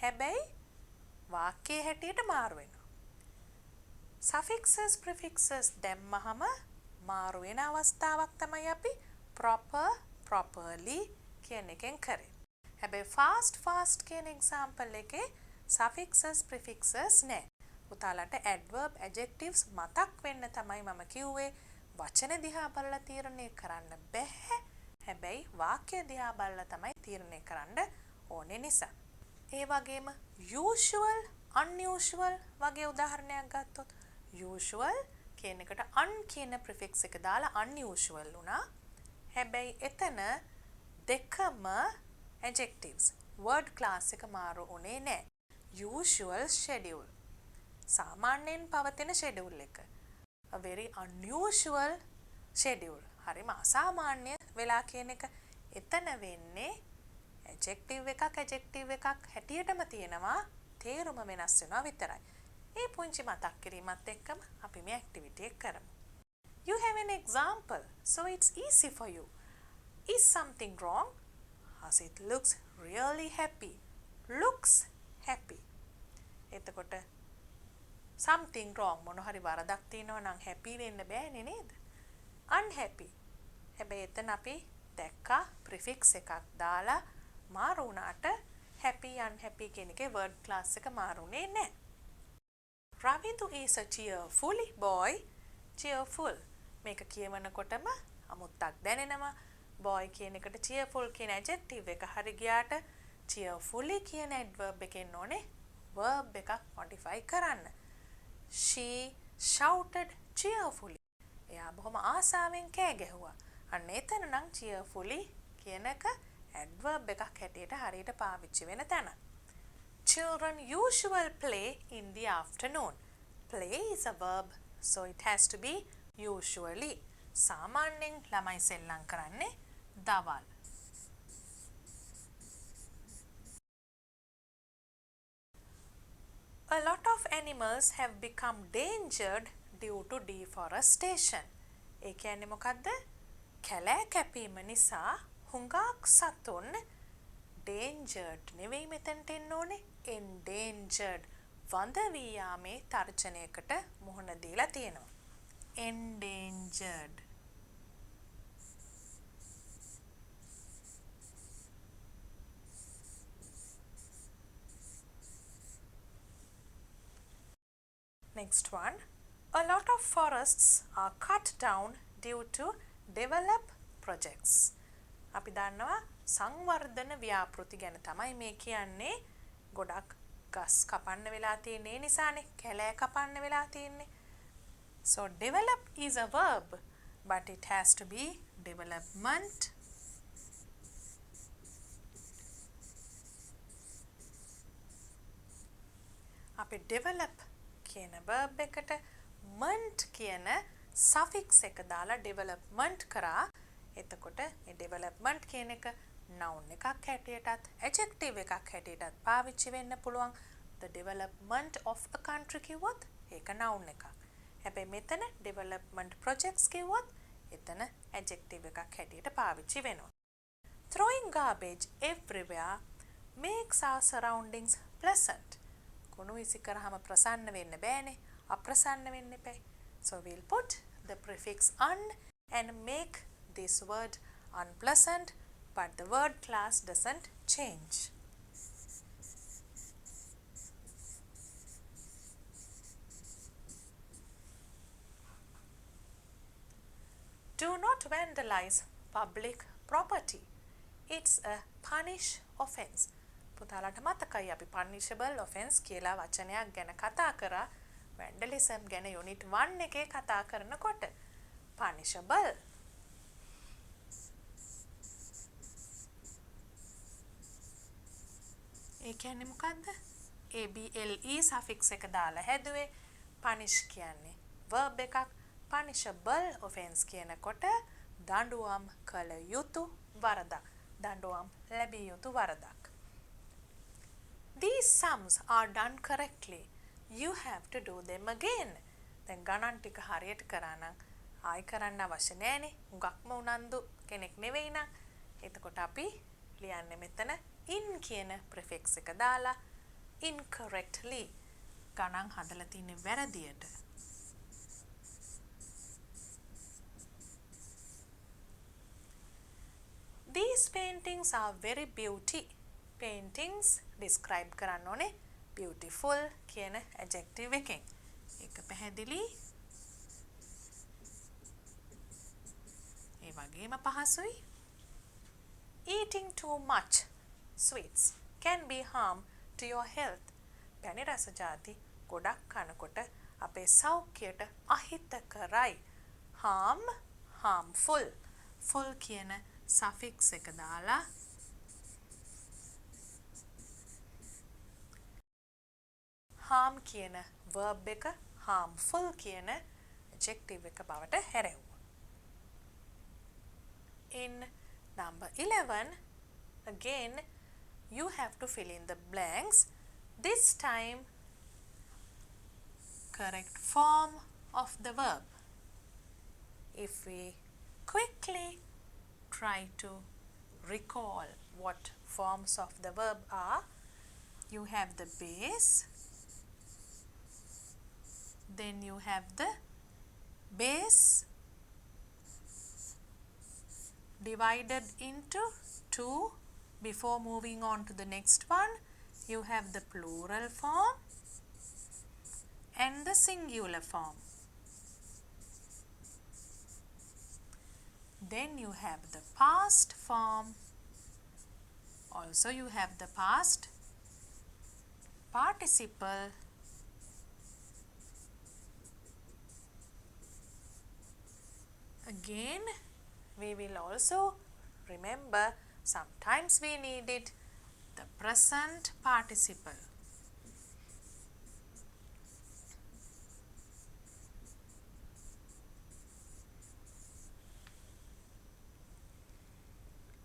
හැබැයි වාක්‍යයේ හැටියට මාරු වෙනවා. suffixes prefixes දැම්මහම මාරු වෙන අවස්ථාවක් තමයි අපි proper properly කියන එකෙන් කරේ. හැබැයි fast කියන example එකේ suffixes prefixes නැහැ. පුතාලට adverb adjectives මතක් වෙන්න තමයි මම කිව්වේ. වචන දිහා බලලා තීරණය කරන්න බැහැ. හැබැයි වාක්‍ය දිහා බලලා තමයි තීරණය කරන්න ඕනේ නිසා. ඒ වගේම usual unusual වගේ උදාහරණයක් ගත්තොත් usual කියන එකට un කියන prefix එක දාලා unusual වුණා. හැබැයි එතන දෙකම adjectives word class එක මාරු වුණේ නැහැ. usual schedule සාමාන්‍යයෙන් පවතින schedule එක. a very unusual schedule හරිම අසාමාන්‍ය වෙලා කියන එක. එතන වෙන්නේ adjective එකක් හැටියටම තියෙනවා, තේරුම වෙනස් වෙනවා විතරයි. ඒ පුංචි මතක් කිරීමත් එක්කම අපි මේ activity එක කරමු. You have an example, so it's easy for you. Is something wrong? As it looks really happy. Looks happy. එතකොට something wrong මොන හරි වරදක් තියෙනවා නම් happy වෙන්න බෑනේ නේද? Unhappy. හැබැයි එතන අපි දැක්කා prefix එකක් දාලා මාරු වුණාට happy unhappy කියන එකේ word class එක මාරුනේ නැහැ. Ravindu is a cheerful boy. Cheerful මේක කියවනකොටම අමුත්තක් දැනෙනවා. boy කියන එකට cheerful කියන adjective එක හරි ගියාට cheerfully කියන adverb එකෙන් ඕනේ verb එකක් modify කරන්න. She shouted cheerfully. එයා බොහොම ආසාවෙන් කෑ ගැහුවා. අන්න එතන නම් cheerfully කියන එක adverb එකක් හැටියට හරියට පාවිච්චි වෙන තැන. Children usually play in the afternoon. Play is a verb, so it has to be usually. සාමාන්‍යයෙන් ළමයි සෙල්ලම් කරන්නේ දවල්. A lot of animals have become endangered due to deforestation. ඒ කියන්නේ මොකද්ද? කැලෑ කැපීම නිසා හුඟක් සතුන් endangered නෙවෙයි මෙතනට එන්න ඕනේ endangered වඳ වී යාමේ තර්ජනයකට මුහුණ දීලා තියෙනවා. endangered. Next one. A lot of forests are cut down due to develop projects. අපි දන්නවා සංවර්ධන ව්‍යාපෘති ගැන තමයි මේ කියන්නේ. ගොඩක් ගස් කපන්න වෙලා තියෙන්නේ නිසානේ කැලෑ කපන්න වෙලා තියෙන්නේ. So develop is a verb, but it has to be development. අපි develop කියන verb එකට ment කියන suffix එක දාලා development කරා. එතකොට මේ development කියන එක noun එකක් හැටියටත් adjective එකක් හැටියටත් පාවිච්චි වෙන්න පුළුවන්. The development of a country කිව්වොත් ඒක noun එකක්. හැබැයි මෙතන development projects කිව්වොත් එතන adjective එකක් හැටියට පාවිච්චි වෙනවා. Throwing garbage everywhere makes our surroundings pleasant. කුණු විසි කරාම ප්‍රසන්න වෙන්න බෑනේ. අප්‍රසන්න වෙන්න එපා. So we'll put the prefix un and make this word unpleasant, but the word class doesn't change. Do not vandalize public property. It's a punish offense. පුතාලට මතකයි අපි punishable offense කියලා වචනයක් ගැන කතා කරා vandalism ගැන unit 1 එකේ කතා කරනකොට. punishable ඒ කියන්නේ මොකද්ද? able suffix එක දාලා හැදුවේ. punish කියන්නේ verb එකක්. punishable offense කියනකොට දඬුවම් කළ යුතු වරදක්. දඬුවම් ලැබිය යුතු වරදක්. These sums are done correctly. You have to do them again. දැන් ගණන් ටික හරියට කරා නම් ආයි කරන්න අවශ්‍ය නෑනේ. හුඟක්ම උනන්දු කෙනෙක් නෙවෙයි නම්. එතකොට අපි ලියන්නේ මෙතන in කියන prefix එක දාලා incorrectly ගණන් හදලා තියෙන්නේ වැරදියට. These paintings are very beauty. Paintings describe කරන්න ඕනේ beautiful කියන adjective එකෙන්. ඒක පැහැදිලි. ඒ වගේම පහසුයි. Eating too much sweets can be harm to your health. පැණි රස ಜಾති ගොඩක් කනකොට අපේ සෞඛ්‍යයට අහිතකරයි. harm, harmful. full කියන suffix එක දාලා harm කියන verb එක harmful කියන adjective එක බවට හැරෙව්වා. In number 11, again you have to fill in the blanks. This time correct form of the verb. If we quickly try to recall what forms of the verb are, you have the base, then you have the base divided into two. Before moving on to the next one, you have the plural form and the singular form. Then you have the past form. Also you have the past participle. Again, we will also remember sometimes we needed the present participle.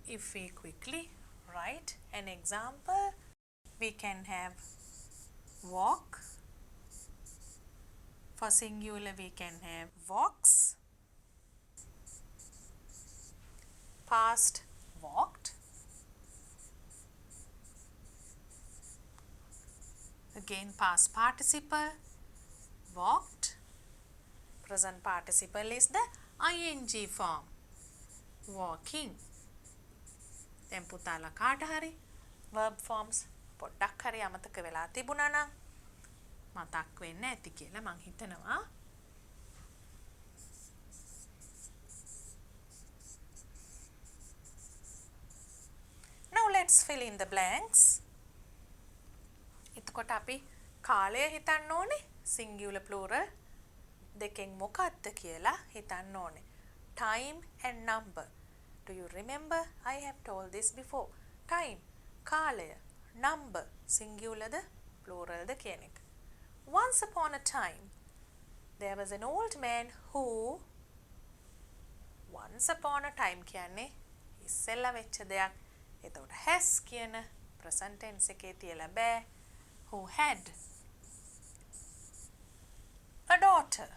If we quickly write an example, we can have walk. For singular, we can have walks. Past, walked. Again, past participle, walked. Present participle is the ing form, walking. දැන් පුතාලා කාට හරි verb forms පොඩ්ඩක් හරි අමතක වෙලා තිබුණා නම් මතක් වෙන්න ඇති කියලා මං හිතනවා. Now let's fill in the blanks. එතකොට අපි කාලය හිතන්න ඕනේ singular plural දෙකෙන් මොකක්ද කියලා හිතන්න ඕනේ. Time and number. Do you remember? I have told this before. Time, කාලය, number, singular ද plural ද කියන එක. Once upon a time, there was an old man who, once upon a time කියන්නේ ඉස්සෙල්ලා වෙච්ච දෙයක්. එතකොට has කියන present tense එකේ තියලා බෑ. Who had a daughter.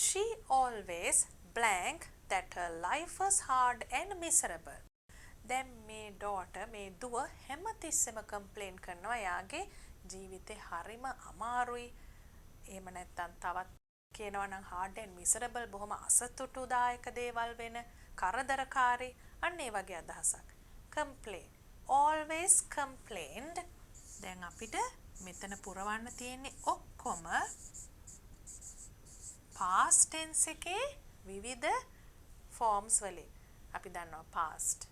She always blank that her life was hard and miserable. දැන් මේ daughter මේ දුව හැමතිස්සෙම complain කරනවා යාගේ ජීවිතේ හරිම අමාරුයි. එහෙම නැත්නම් තවත් කියනවා නම් hard and miserable බොහොම අසතුටුදායක දේවල් වෙන කරදරකාරී අන්න ඒ වගේ අදහසක්. Complain. Always complained. දැන් අපිට මෙතන පුරවන්න තියෙන්නේ ඔක්කොම past tense එකේ විවිධ forms වලින්. අපි දන්නවා past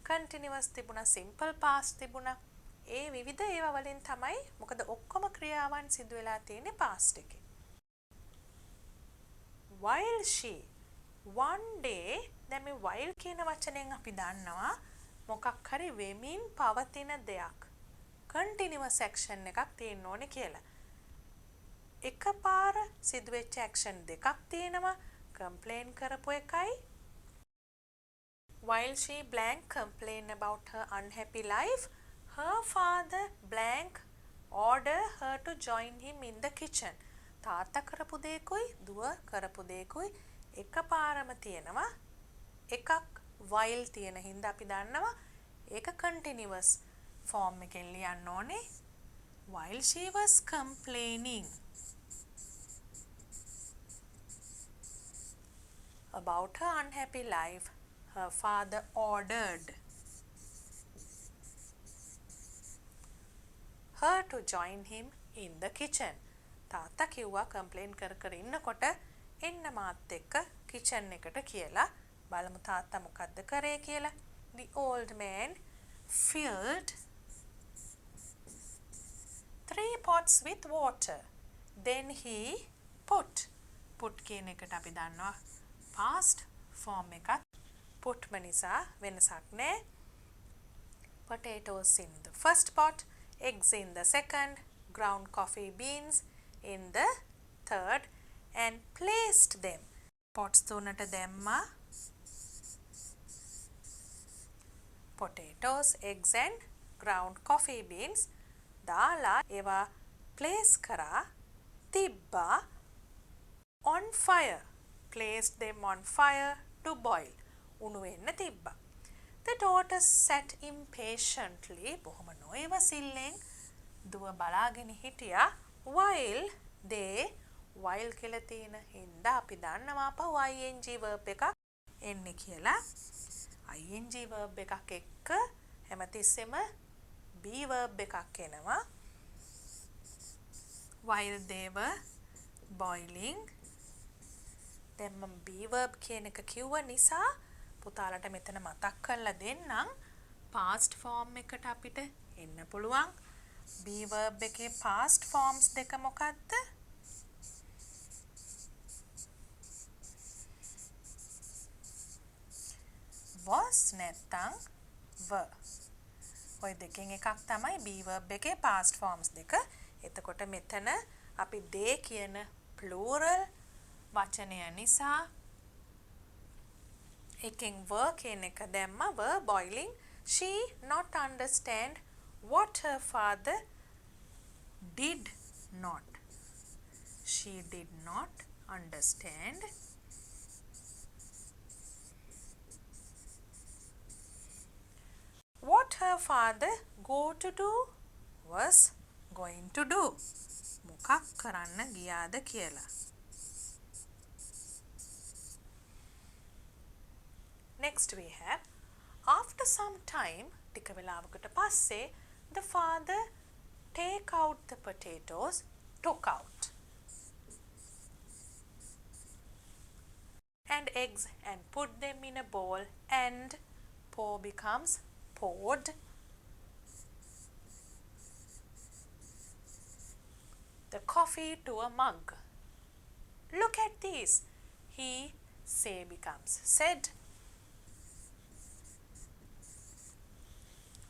continuous තිබුණා, simple past තිබුණා. ඒ විවිධ ඒවා වලින් තමයි මොකද ඔක්කොම ක්‍රියාවන් සිදු වෙලා තියෙන්නේ past එකේ. While she one day, දැන් මේ while කියන වචනයෙන් අපි දන්නවා මොකක් හරි වෙමින් පවතින දෙයක්. continuous action එකක් තියෙන්න ඕනේ කියලා. එකපාර සිදුවෙච්ච action දෙකක් තියෙනවා. complain කරපු එකයි While she blank complained about her unhappy life, her father blank ordered her to join him in the kitchen. තාත්තා කරපු දේකුයි දුව කරපු දේකුයි එකපාරම තියෙනවා. එකක් while තියෙන හින්දා අපි දන්නවා ඒක continuous form එකෙන් ලියන්න ඕනේ. While she was complaining about her unhappy life, her father ordered her to join him in the kitchen. තාත්තා කිව්වා කම්ප්ලේන් කර කර ඉන්නකොට එන්න මාත් එක්ක කිචන් එකට කියලා. බලමු තාත්තා මොකද්ද කරේ කියලා. The old man filled 3 pots with water. Then he put කියන එකට අපි දන්නවා past form එකක්. putම නිසා වෙනසක් නෑ. Potatoes in the first pot, eggs in the second, ground coffee beans in the third, and placed them. pots තුනට දැම්මා. potatoes, eggs and ground coffee beans දාලා ඒවා place කරා. තිබ්බා on fire. Placed them on fire to boil. උණු වෙන්න තිබ්බා. The daughter sat impatiently. බොහොම නොයවසිල්ලෙන් දුව බලාගෙන හිටියා. While කියලා තියෙන හින්දා අපි දන්නවා අපව ing verb එකක් එන්නේ කියලා. ing verb එකක් එක්ක හැමතිස්සෙම be verb එකක් එනවා. While they were boiling. දැන් මම be verb කියන එක කිව්ව නිසා පුතාලට මෙතන මතක් කරලා දෙන්නම්. past form එකට අපිට එන්න පුළුවන්. be verb එකේ past forms දෙක මොකක්ද? was නැත්තම් were. ඔය දෙකෙන් එකක් තමයි be verb එකේ past forms දෙක. එතකොට මෙතන අපි they කියන plural වචනය නිසා එකෙන් were කියන එක දැම්මා. were boiling. She not understand what her father did not. She did not understand what her father was going to do. මොකක් කරන්න ගියාද කියලා. Next we have, after some time, ටික වෙලාවකට පස්සේ, the father took out the potatoes, and eggs and put them in a bowl, and pour becomes poured. The coffee to a mug. Look at these. He becomes said.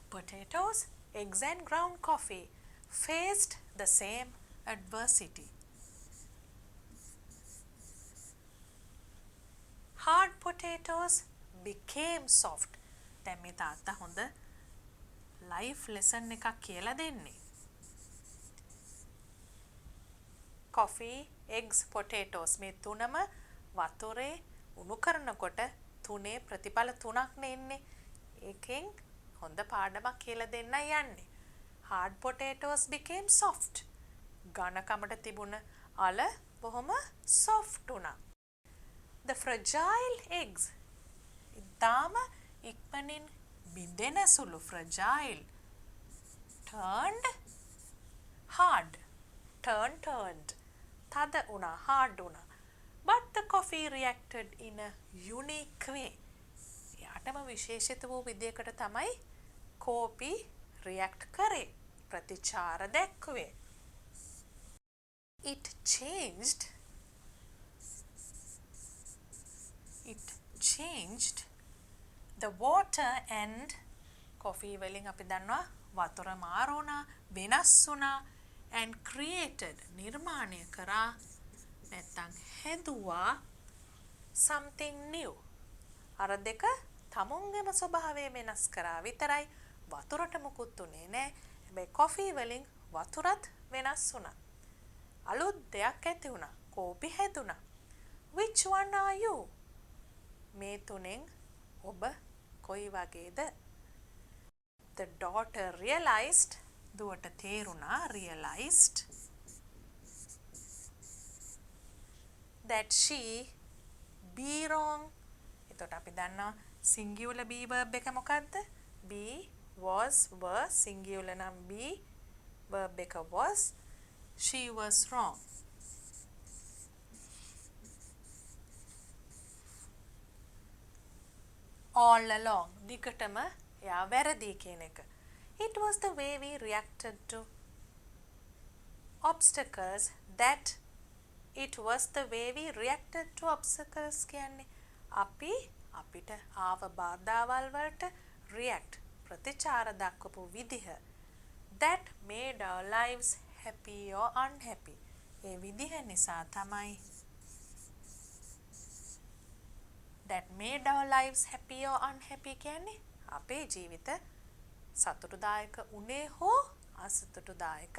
Potatoes, eggs and ground coffee faced the same adversity. Hard potatoes became soft. දැන් මේ තාත්තා හොඳ life lesson එකක් කියලා දෙන්නේ. Coffee, eggs, potatoes මේ තුනම වතුරේ උණු කරනකොට තුනේ ප්‍රතිඵල තුනක් නේ එන්නේ. ඒකෙන් හොඳ පාඩමක් කියලා දෙන්නයි යන්නේ. Hard potatoes became soft. ඝනකමට තිබුණ අල බොහොම soft වුණා. The fragile eggs. ඉතාම ඉක්මනින් බිඳෙන සුළු fragile turned hard. turned. තද වුණා, hard වුණා. But the coffee reacted in a unique way. යාටම විශේෂිත වූ විදියකට තමයි කෝපි react කරේ. ප්‍රතිචාර දැක්ුවේ. It changed the water and coffee වලින් අපි දන්නවා වතුර මාරු වුණා, වෙනස් වුණා, and created නිර්මාණය කරා නැත්නම් හැදුවා something new. අර දෙක තමුන්ගේම ස්වභාවය වෙනස් කරා විතරයි. වතුරට මුකුත් උනේ නෑ. හැබැයි කොෆි වලින් වතුරත් වෙනස් වුණා. අලුත් දෙයක් ඇති වුණා. කෝපි හැදුණා. Which one are you? මේ තුනෙන් ඔබ කොයි වගේද? The daughter realized, දුවට තේරුණා, realized that she be wrong. එතකොට අපි දන්නවා singular be verb එක මොකක්ද? be, was, were, singular නම් be, verb එක was. She was wrong. All along. දිගටම එයා වැරදි කියන එක. It was the way we reacted to obstacles that it was the way we reacted to obstacles කියන්නේ අපි අපිට ආව බාධාවල් වලට react ප්‍රතිචාර දක්වපු විදිහ that made our lives happy or unhappy. ඒ විදිහ නිසා තමයි that made our lives happy or unhappy කියන්නේ අපේ ජීවිත සතුටුදායක උනේ හෝ අසතුටුදායක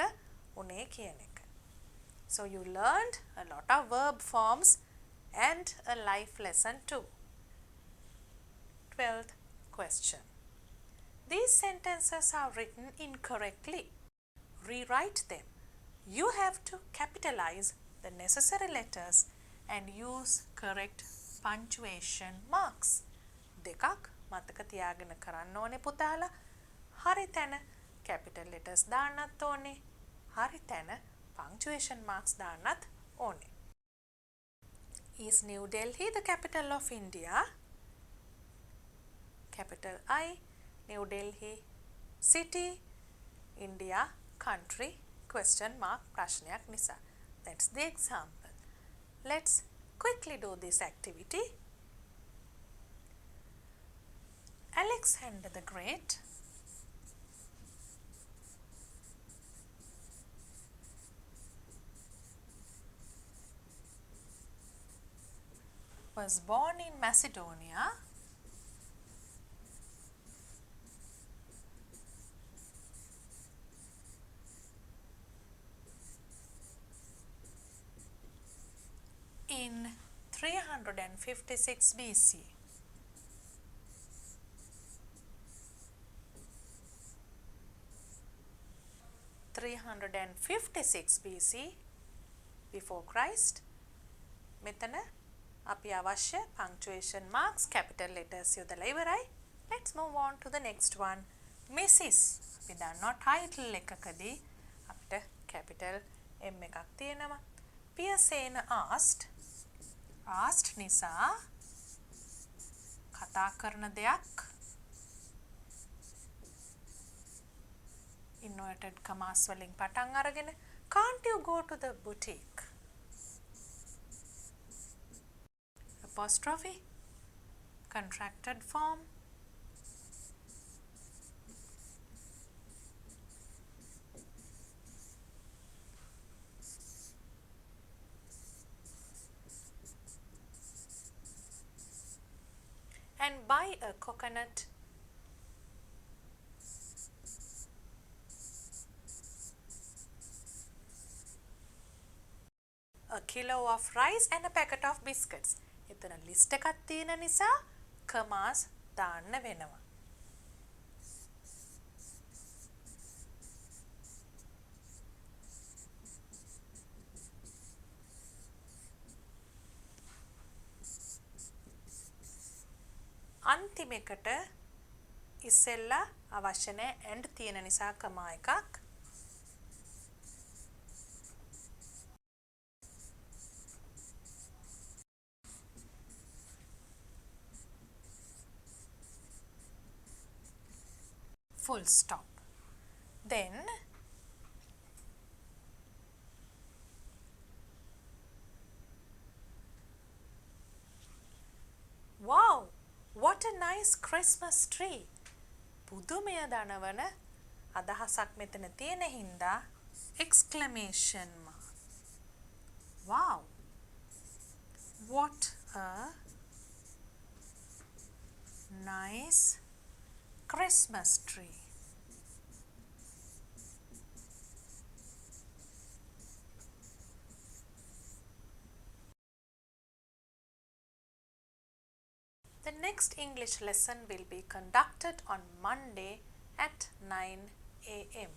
උනේ කියන එක. So you learned a lot of verb forms and a life lesson too. 12th question. These sentences are written incorrectly. Rewrite them. You have to capitalize the necessary letters and use correct punctuation marks. දෙකක් මතක තියාගෙන කරන්න ඕනේ පුතාලා. හරි තැන capital letters දාන්නත් ඕනේ. හරි තැන punctuation marks දාන්නත් ඕනේ. Is New Delhi the capital of India? Capital I, New Delhi city, India country, question mark ප්‍රශ්නයක් නිසා. That's the example. Let's quickly do this activity. Alexander the Great was born in Macedonia in 356 BC. BC before Christ. මෙතන අපි අවශ්‍ය punctuation marks capital letters යොදලා ඉවරයි. Let's move on to the next one. Mrs. අපි දන්නවා title එකකදී අපිට capital M එකක් තියෙනවා. පියසේන asked නිසා කතා කරන දෙයක් inverted commas වලින් පටන් අරගෙන can't you go to the boutique? Apostrophe, contracted form. And buy a coconut. A kilo of rice and a packet of biscuits. එතන ලිස්ට් එකක් තියෙන නිසා කමාස් දාන්න වෙනවා. අන්තිම එකට ඉස්සෙල්ලා අවශ්‍ය නැහැ and තියෙන නිසා කමා එකක්. Full stop. Then wow, what a nice Christmas tree. පුදුමය දනවන අදහසක් මෙතන තියෙන හින්දා exclamation mark. Wow, what a nice Christmas tree. The next English lesson will be conducted on Monday at 9 a.m.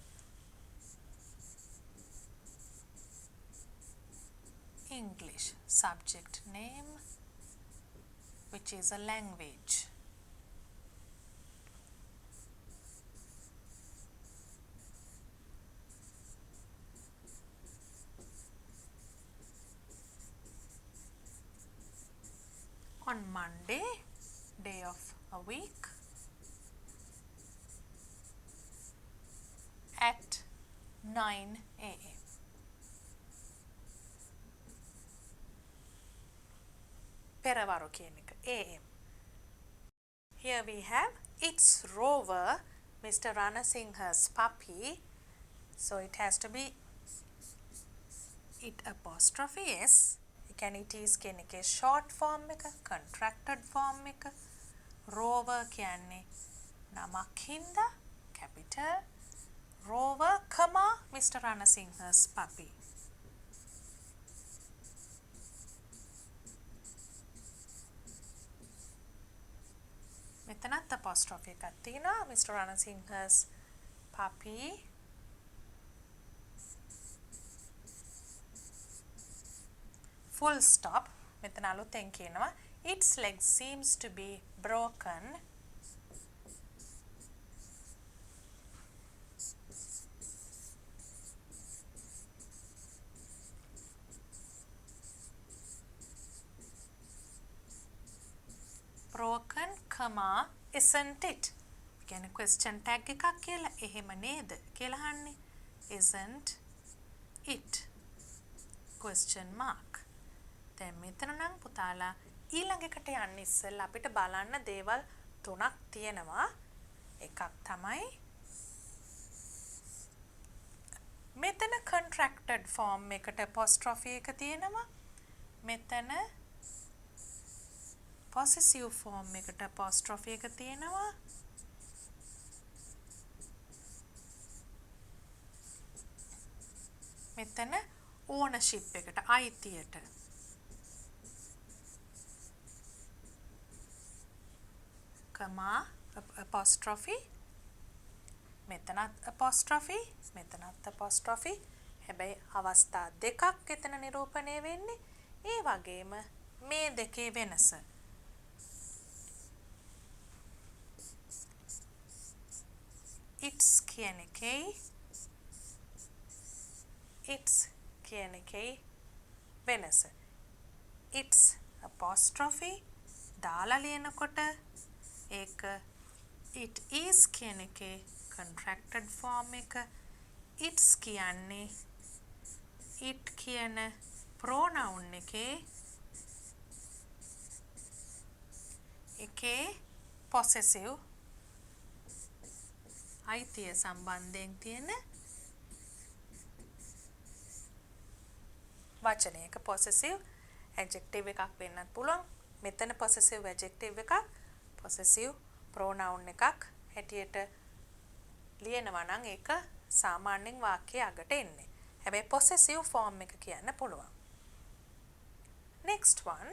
English subject name, which is a language. On Monday, day of a week, at 9 a.m. පෙරවරු කියන එක AM. Here we have it's Rover, Mr. Ranasingha's puppy. So it has to be it apostrophe S. Can it is කියන එකේ short form එක, contracted form එක. Rover කියන්නේ නමක් හින්දා capital. Rover, comma, Mr. Ranasingha's puppy. මෙතනත් apostrophe එකක් තියෙනවා. Mr. Ranasingha's puppy. Full stop. මෙතන අලුතෙන් කියනවා. Its leg seems to be broken. Broken, comma, isn't it? කියන්නේ question tag එකක් කියලා එහෙම නේද කියලා අහන්නේ. Isn't it? Question mark. දැන් මෙතන නම් පුතාලා ඊළඟ එකට යන්න ඉස්සෙල්ලා අපිට බලන්න දේවල් තුනක් තියෙනවා. එකක් තමයි මෙතන contracted form එකට apostrophe එක තියෙනවා. මෙතන possessive form එකට apostrophe එක තියෙනවා. මෙතන ownership එකට අයිතියට comma apostrophe මෙතනත් apostrophe මෙතනත් apostrophe හැබැයි අවස්ථා දෙකක් එතන නිරූපණය වෙන්නේ. ඒ වගේම මේ දෙකේ වෙනස it's කියන එකේ it's කියන එකේ වෙනස. it's apostrophe දාලා ලියනකොට ඒක it is කියන එකේ contracted form එක. it's කියන්නේ it කියන pronoun එකේ possessive අයිතිය සම්බන්ධයෙන් තියෙන වචනයක possessive adjective එකක් වෙන්නත් පුළුවන්. මෙතන possessive adjective එකක් possessive pronoun එකක් හැටියට ලියනවා නම් ඒක සාමාන්‍යයෙන් වාක්‍යයේ අගට එන්නේ. හැබැයි possessive form එක කියන්න පුළුවන්. Next one,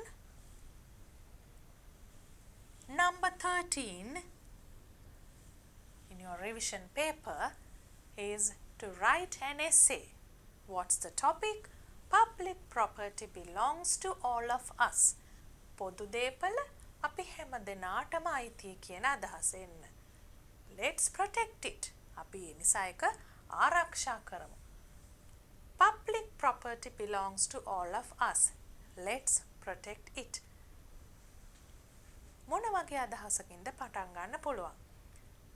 number 13 in your revision paper is to write an essay. What's the topic? Public property belongs to all of us. පොදු දේපල අපි හැම දෙනාටම අයිති කියන අදහස එන්න. Let's protect it. අපි ඒ නිසා ඒක ආරක්ෂා කරමු. Public property belongs to all of us. Let's protect it. මොන වගේ අදහසකින්ද පටන් ගන්න පුළුවන්?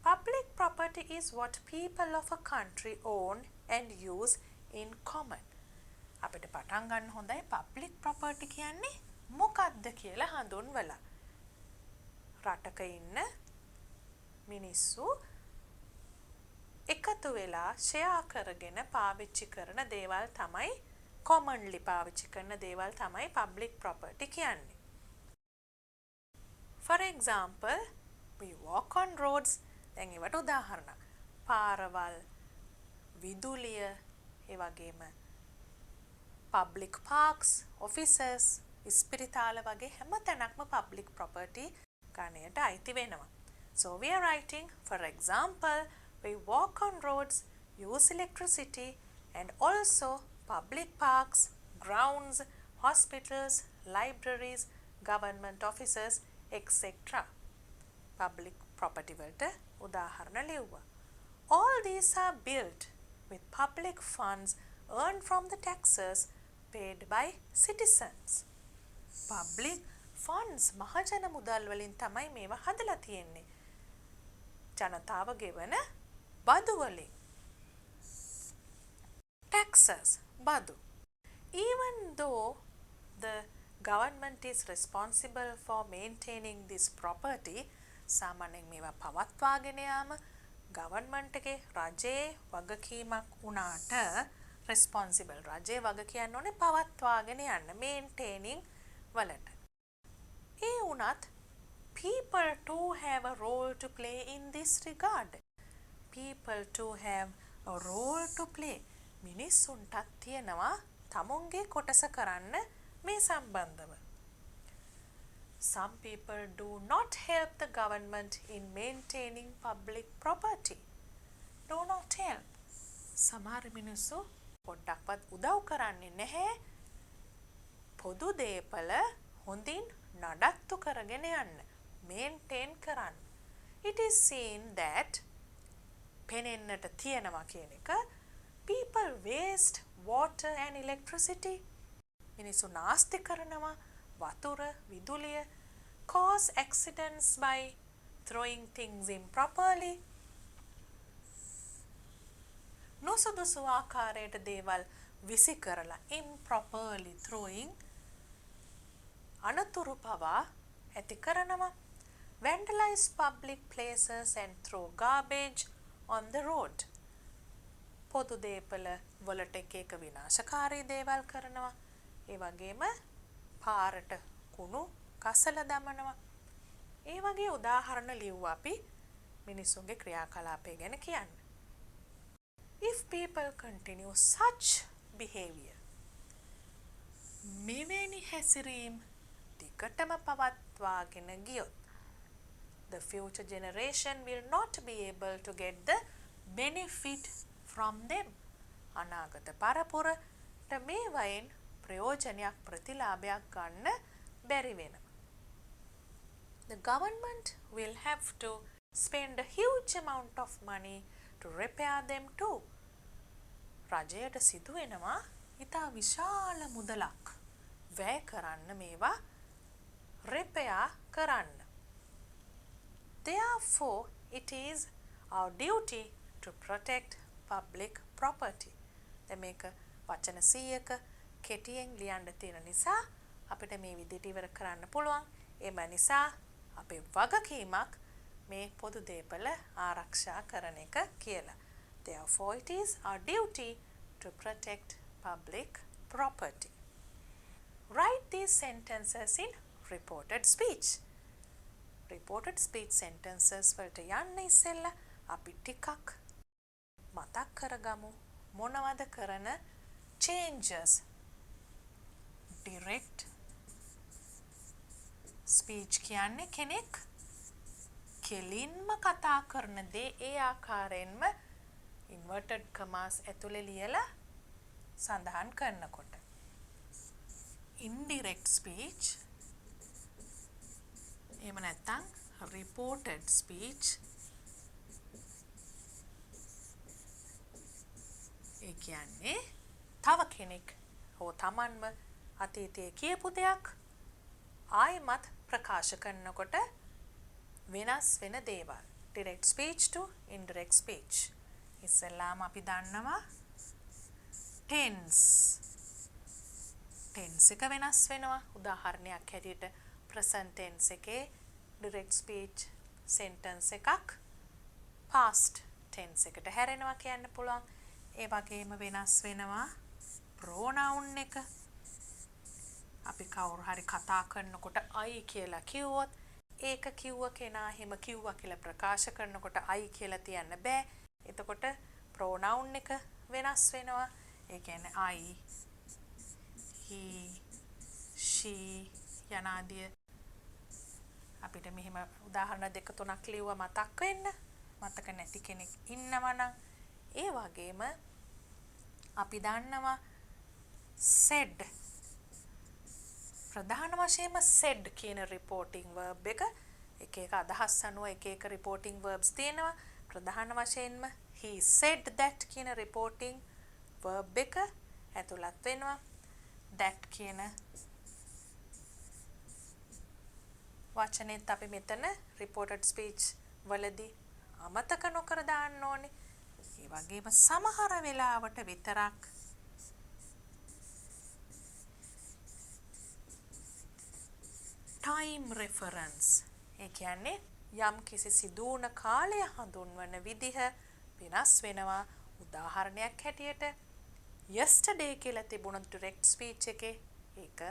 Public property is what people of a country own and use in common. අපිට පටන් ගන්න හොඳයි public property කියන්නේ මොකක්ද කියලා හඳුන්වලා. රටක ඉන්න මිනිස්සු එකතු වෙලා ෂෙයා කරගෙන පාවිච්චි කරන දේවල් තමයි commonly පාවිච්චි කරන දේවල් තමයි public property කියන්නේ. For example, We walk on roads. දැන් ඒවට උදාහරණ. පාරවල්, විදුලිය, ඒ වගේම public parks, offices, ඉස්පිරිතාල වගේ හැම තැනක්ම public property ගණයට අයිති වෙනවා. So we are writing, for example, we walk on roads, use electricity, and also public parks, grounds, hospitals, libraries, government offices, etc. Public property වලට උදාහරණ ලියුවා. All these are built with public funds earned from the taxes paid by citizens. Public funds මහජන මුදල් වලින් තමයි මේවා හදලා තියෙන්නේ. ජනතාව ගෙවන බදු වලින්. Taxes, බදු. Even though the government is responsible for maintaining this property, සාමාන්‍යයෙන් මේවා පවත්වාගෙන යාම government එකේ රජයේ වගකීමක් වුණාට responsible රජයේ වග කියන්න ඕනේ පවත්වාගෙන යන්න maintaining වලට. ඒ වුණත් people too have a role to play in this regard. People too have a role to play. මිනිස්සුන්ටත් තියෙනවා තමුන්ගේ කොටස කරන්න මේ සම්බන්ධව. Some people do not help the government in maintaining public property. Do not help. සමහර මිනිස්සු පොඩ්ඩක්වත් උදව් කරන්නේ නැහැ පොදු දේපල හොඳින් නඩත්තු කරගෙන යන්න, maintain කරන්න. It is seen that පෙනෙන්නට තියෙනවා කියන එක people waste water and electricity. මිනිස්සු නාස්ති කරනවා වතුර, විදුලිය, cause accidents by throwing things improperly. නොසුදුසු ආකාරයට දේවල් විසි කරලා improperly throwing අනතුරු පවා ඇති කරනවා. Vandalize public places and throw garbage on the road. පොදු දේපල වලට එක විනාශකාරී දේවල් කරනවා. ඒ වගේම පාරට කුණු කසල දමනවා. ඒ වගේ උදාහරණ ලියුවා අපි මිනිස්සුන්ගේ ක්‍රියාකලාපය ගැන කියන්න. If people continue such behavior, මෙවැනි හැසිරීම් දිගටම පවත්වාගෙන ගියොත්, the future generation will not be able to get the benefit from them. අනාගත පරපුරට මේවයින් ප්‍රයෝජනයක් ප්‍රතිලාභයක් ගන්න බැරි වෙනවා. The government will have to spend a huge amount of money to repair them too. රජයට සිදු වෙනවා ඉතා විශාල මුදලක් වැය කරන්න මේවා repair කරන්න. Therefore, it is our duty to protect public property. දැන් මේක වචන 100ක කෙටියෙන් ලියන්න තියෙන නිසා අපිට මේ විදිහට ඉවර කරන්න පුළුවන්. ඒම නිසා අපේ වගකීමක් මේ පොදු දේපල ආරක්ෂා කරන එක කියලා. Therefore, it is our duty to protect public property. Write these sentences in reported speech. Reported speech sentences වලට යන්න ඉස්සෙල්ලා අපි ටිකක් මතක් කරගමු මොනවද කරන changes. Direct speech කියන්නේ කෙනෙක් කෙලින්ම කතා කරන දේ ඒ ආකාරයෙන්ම inverted commas ඇතුලේ ලියලා සඳහන් කරනකොට. Indirect speech එහෙම නැත්නම් reported speech ඒ කියන්නේ තව කෙනෙක් හෝ තමන්ම අතීතයේ කියපු දෙයක් ආයිමත් ප්‍රකාශ කරනකොට වෙනස් වෙන දේවල්. Direct speech to indirect speech. ඉස්සෙල්ලාම අපි දන්නවා tense. tense එක වෙනස් වෙනවා. උදාහරණයක් හැටියට present tense එකේ direct speech sentence එකක් past tense එකට හැරෙනවා කියන්න පුළුවන්. ඒ වගේම වෙනස් වෙනවා pronoun එක. අපි කවුරු හරි කතා කරනකොට I කියලා කිව්වොත් ඒක කිව්ව කෙනා එහෙම කිව්වා කියලා ප්‍රකාශ කරනකොට I කියලා තියන්න බෑ. එතකොට pronoun එක වෙනස් වෙනවා. ඒ කියන්නේ I, he, she යනාදිය අපිට මෙහෙම උදාහරණ දෙක තුනක් ලිව්වා මතක් වෙන්න. මතක නැති කෙනෙක් ඉන්නවා නම් ඒ වගේම අපි දන්නවා said ප්‍රධාන වශයෙන්ම said කියන reporting verb එක එක අදහස් අනුව එක reporting verbs තියෙනවා. ප්‍රධාන වශයෙන්ම he said that කියන reporting verb එක ඇතුළත් වෙනවා. that කියන වචනේත් අපි මෙතන reported speech වලදී අමතක නොකර දාන්න ඕනේ. ඒ වගේම සමහර වෙලාවට විතරක් time reference ඒ කියන්නේ යම් කිසි සිදු වුණ කාලය හඳුන්වන විදිහ වෙනස් වෙනවා. උදාහරණයක් හැටියට yesterday කියලා තිබුණ direct speech එකේ ඒක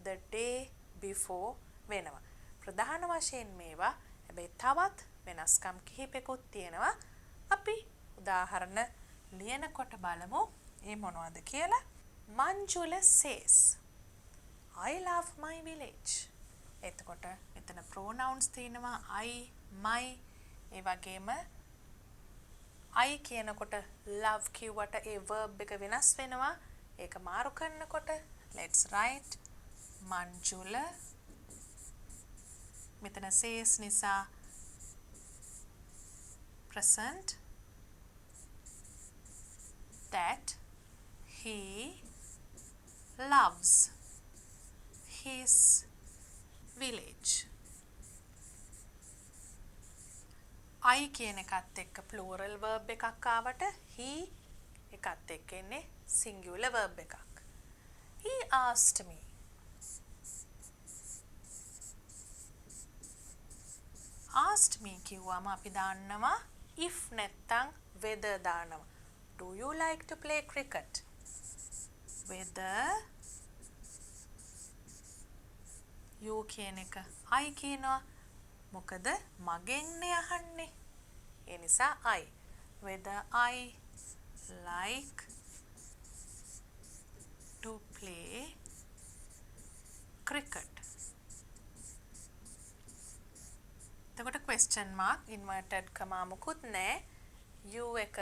the day before වෙනවා. ප්‍රධාන වශයෙන් මේවා හැබැයි තවත් වෙනස්කම් කිහිපෙකුත් තියෙනවා. අපි උදාහරණ ලියනකොට බලමු ඒ මොනවද කියලා. Manjula says I love my village. එතකොට මෙතන pronouns තියෙනවා I, my. ඒ වගේම I කියනකොට love කිව්වට ඒ verb එක වෙනස් වෙනවා. ඒක මාරු කරනකොට let's write Manjula. මෙතන says නිසා present that he loves his village. I කියන එකත් එක්ක plural verb එකක් ආවට he එකත් එක්ක එන්නේ singular verb එකක්. He asked me. asked me කිව්වම අපි දාන්නවා if නැත්තම් whether දානවා. Do you like to play cricket? Whether you කියන එක I කියනවා. මොකද මගෙන්නේ අහන්නේ. ඒ නිසා I. Whether I like to play cricket. එතකොට question mark inverted comma මුකුත් නැහැ. you එක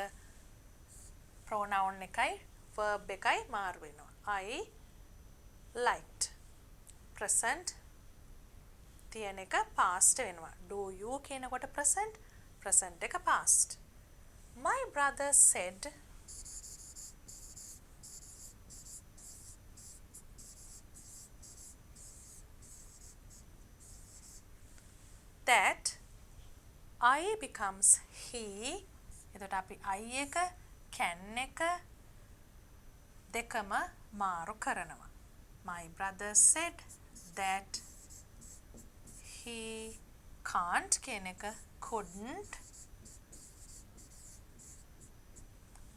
pronoun එකයි verb එකයි මාරු වෙනවා. I liked. present තියෙන එක past වෙනවා. do you කියනකොට present, present එක past. My brother said that I becomes he. එතකොට අපි I එක can එක දෙකම මාරු කරනවා. My brother said that he can't කියන එක couldn't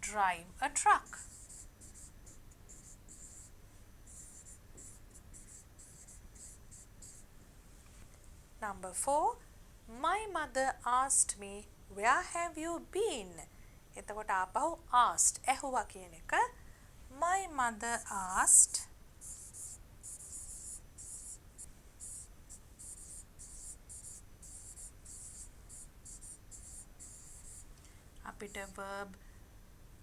drive a truck. Number 4. My mother asked me, where have you been? එතකොට ආපහු asked ඇහුවා කියන එක. My mother asked අපිට verb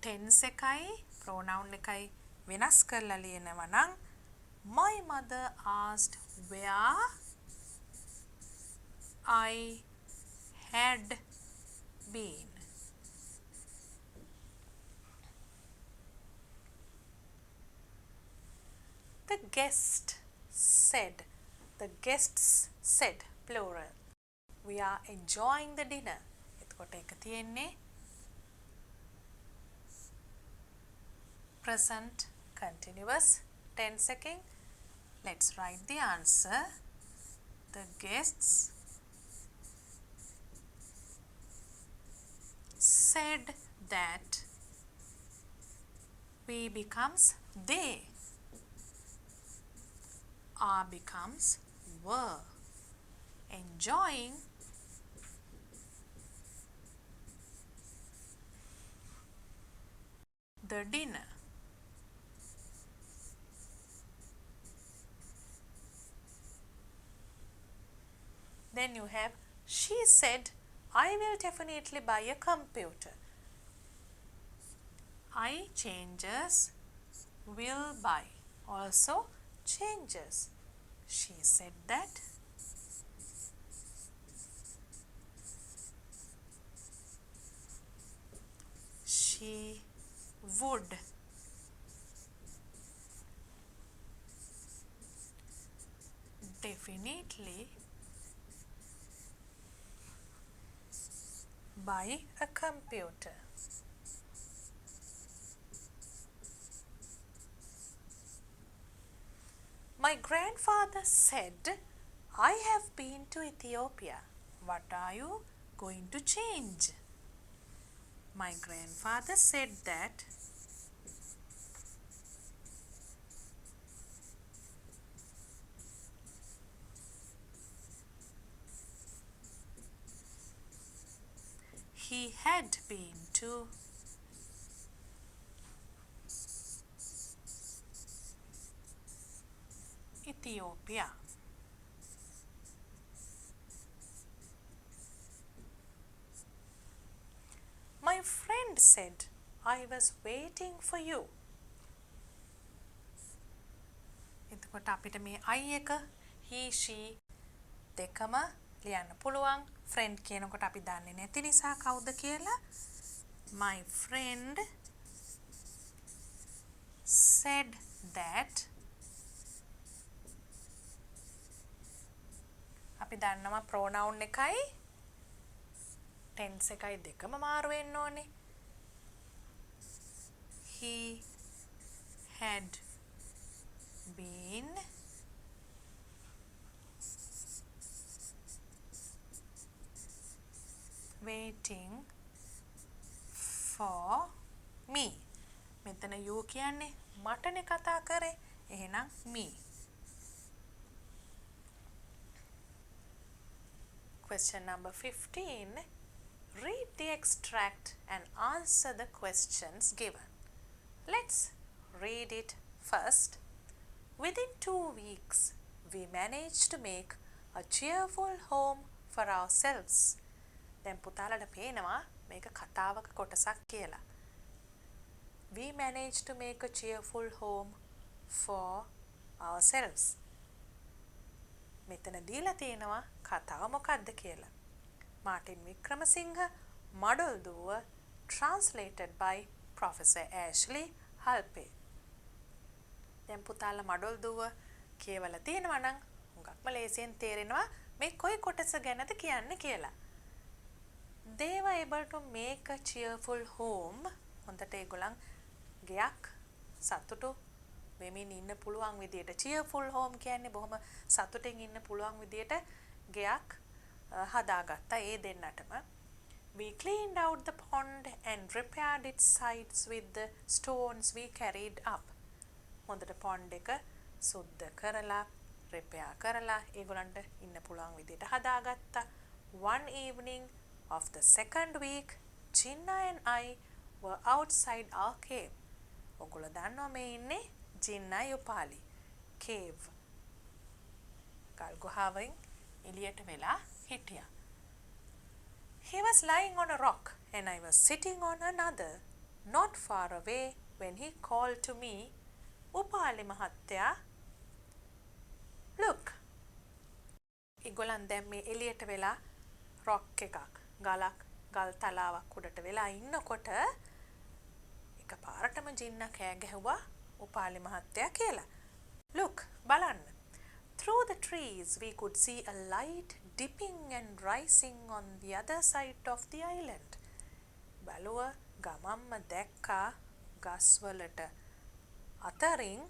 tense එකයි pronoun එකයි වෙනස් කරලා ලියනවා නම් my mother asked where I had been. The guest said. The guests said plural. We are enjoying the dinner. එතකොට එක තියෙන්නේ present continuous tense එකෙන්. Let's write the answer. The guests said that we becomes they. Are becomes were. enjoying the dinner. Then you have, she said, I will definitely buy a computer. I changes will buy. Also changes. She said that. She would. Definitely buy a computer. My grandfather said, I have been to Ethiopia. What are you going to change? My grandfather said that he had been to Ethiopia. My friend said, I was waiting for you. එතකොට අපිට මේ I එක he she දෙකම ලියන්න පුළුවන්. friend කියනකොට අපි දන්නේ නැති නිසා කවුද කියලා. My friend said that. අපි දන්නවා pronoun එකයි tense එකයි දෙකම මාරු වෙන්න ඕනේ. He had been waiting for me. මෙතන you කියන්නේ මටනේ කතා කරේ. එහෙනම් me. Question number 15. Read the extract and answer the questions given. Let's read it first. Within 2 weeks, we managed to make a cheerful home for ourselves. දැන් පුතාලට පේනවා මේක කතාවක කොටසක් කියලා. We managed to make a cheerful home for ourselves. මෙතන දීලා තියෙනවා කතාව මොකක්ද කියලා. Martin Wickramasinghe, Model Duwa, translated by Professor Ashley Halpe. දැන් පුතාලා model දුව කියවලා තියෙනවා නම් හුඟක්ම ලේසියෙන් තේරෙනවා මේ කොයි කොටස ගැනද කියන්නේ කියලා. They were able to make a cheerful home. හොඳට ඒගොල්ලන් ගයක් සතුටු වෙමින් ඉන්න පුළුවන් විදියට cheerful home කියන්නේ බොහොම සතුටින් ඉන්න පුළුවන් විදියට ගයක් හදාගත්තා ඒ දෙන්නටම. We cleaned out the pond and repaired its sides with the stones we carried up. හොඳට pond එක සුද්ධ කරලා repair කරලා ඒගොල්ලන්ට ඉන්න පුළුවන් විදියට හදාගත්තා. One evening of the second week, Jinna and I were outside our cave. ඔගොල්ලෝ දන්නවා මේ ඉන්නේ Jinna උපාලි cave. ගල් ගුහාවෙන් එළියට වෙලා හිටියා. He was lying on a rock and I was sitting on another, not far away, when he called to me, Upali Mahatya, look. ඒගොල්ලන් දැන් මේ එළියට වෙලා rock එකක් ගලක් ගල් තලාවක් උඩට වෙලා ඉන්නකොට එකපාරටම ජින්න කෑ ගැහුවා උපාලි මහත්තයා කියලා. Look, බලන්න. Through the trees we could see a light dipping and rising on the other side of the island. බලුව ගමම්ම දැක්කා ගස්වලට අතරින්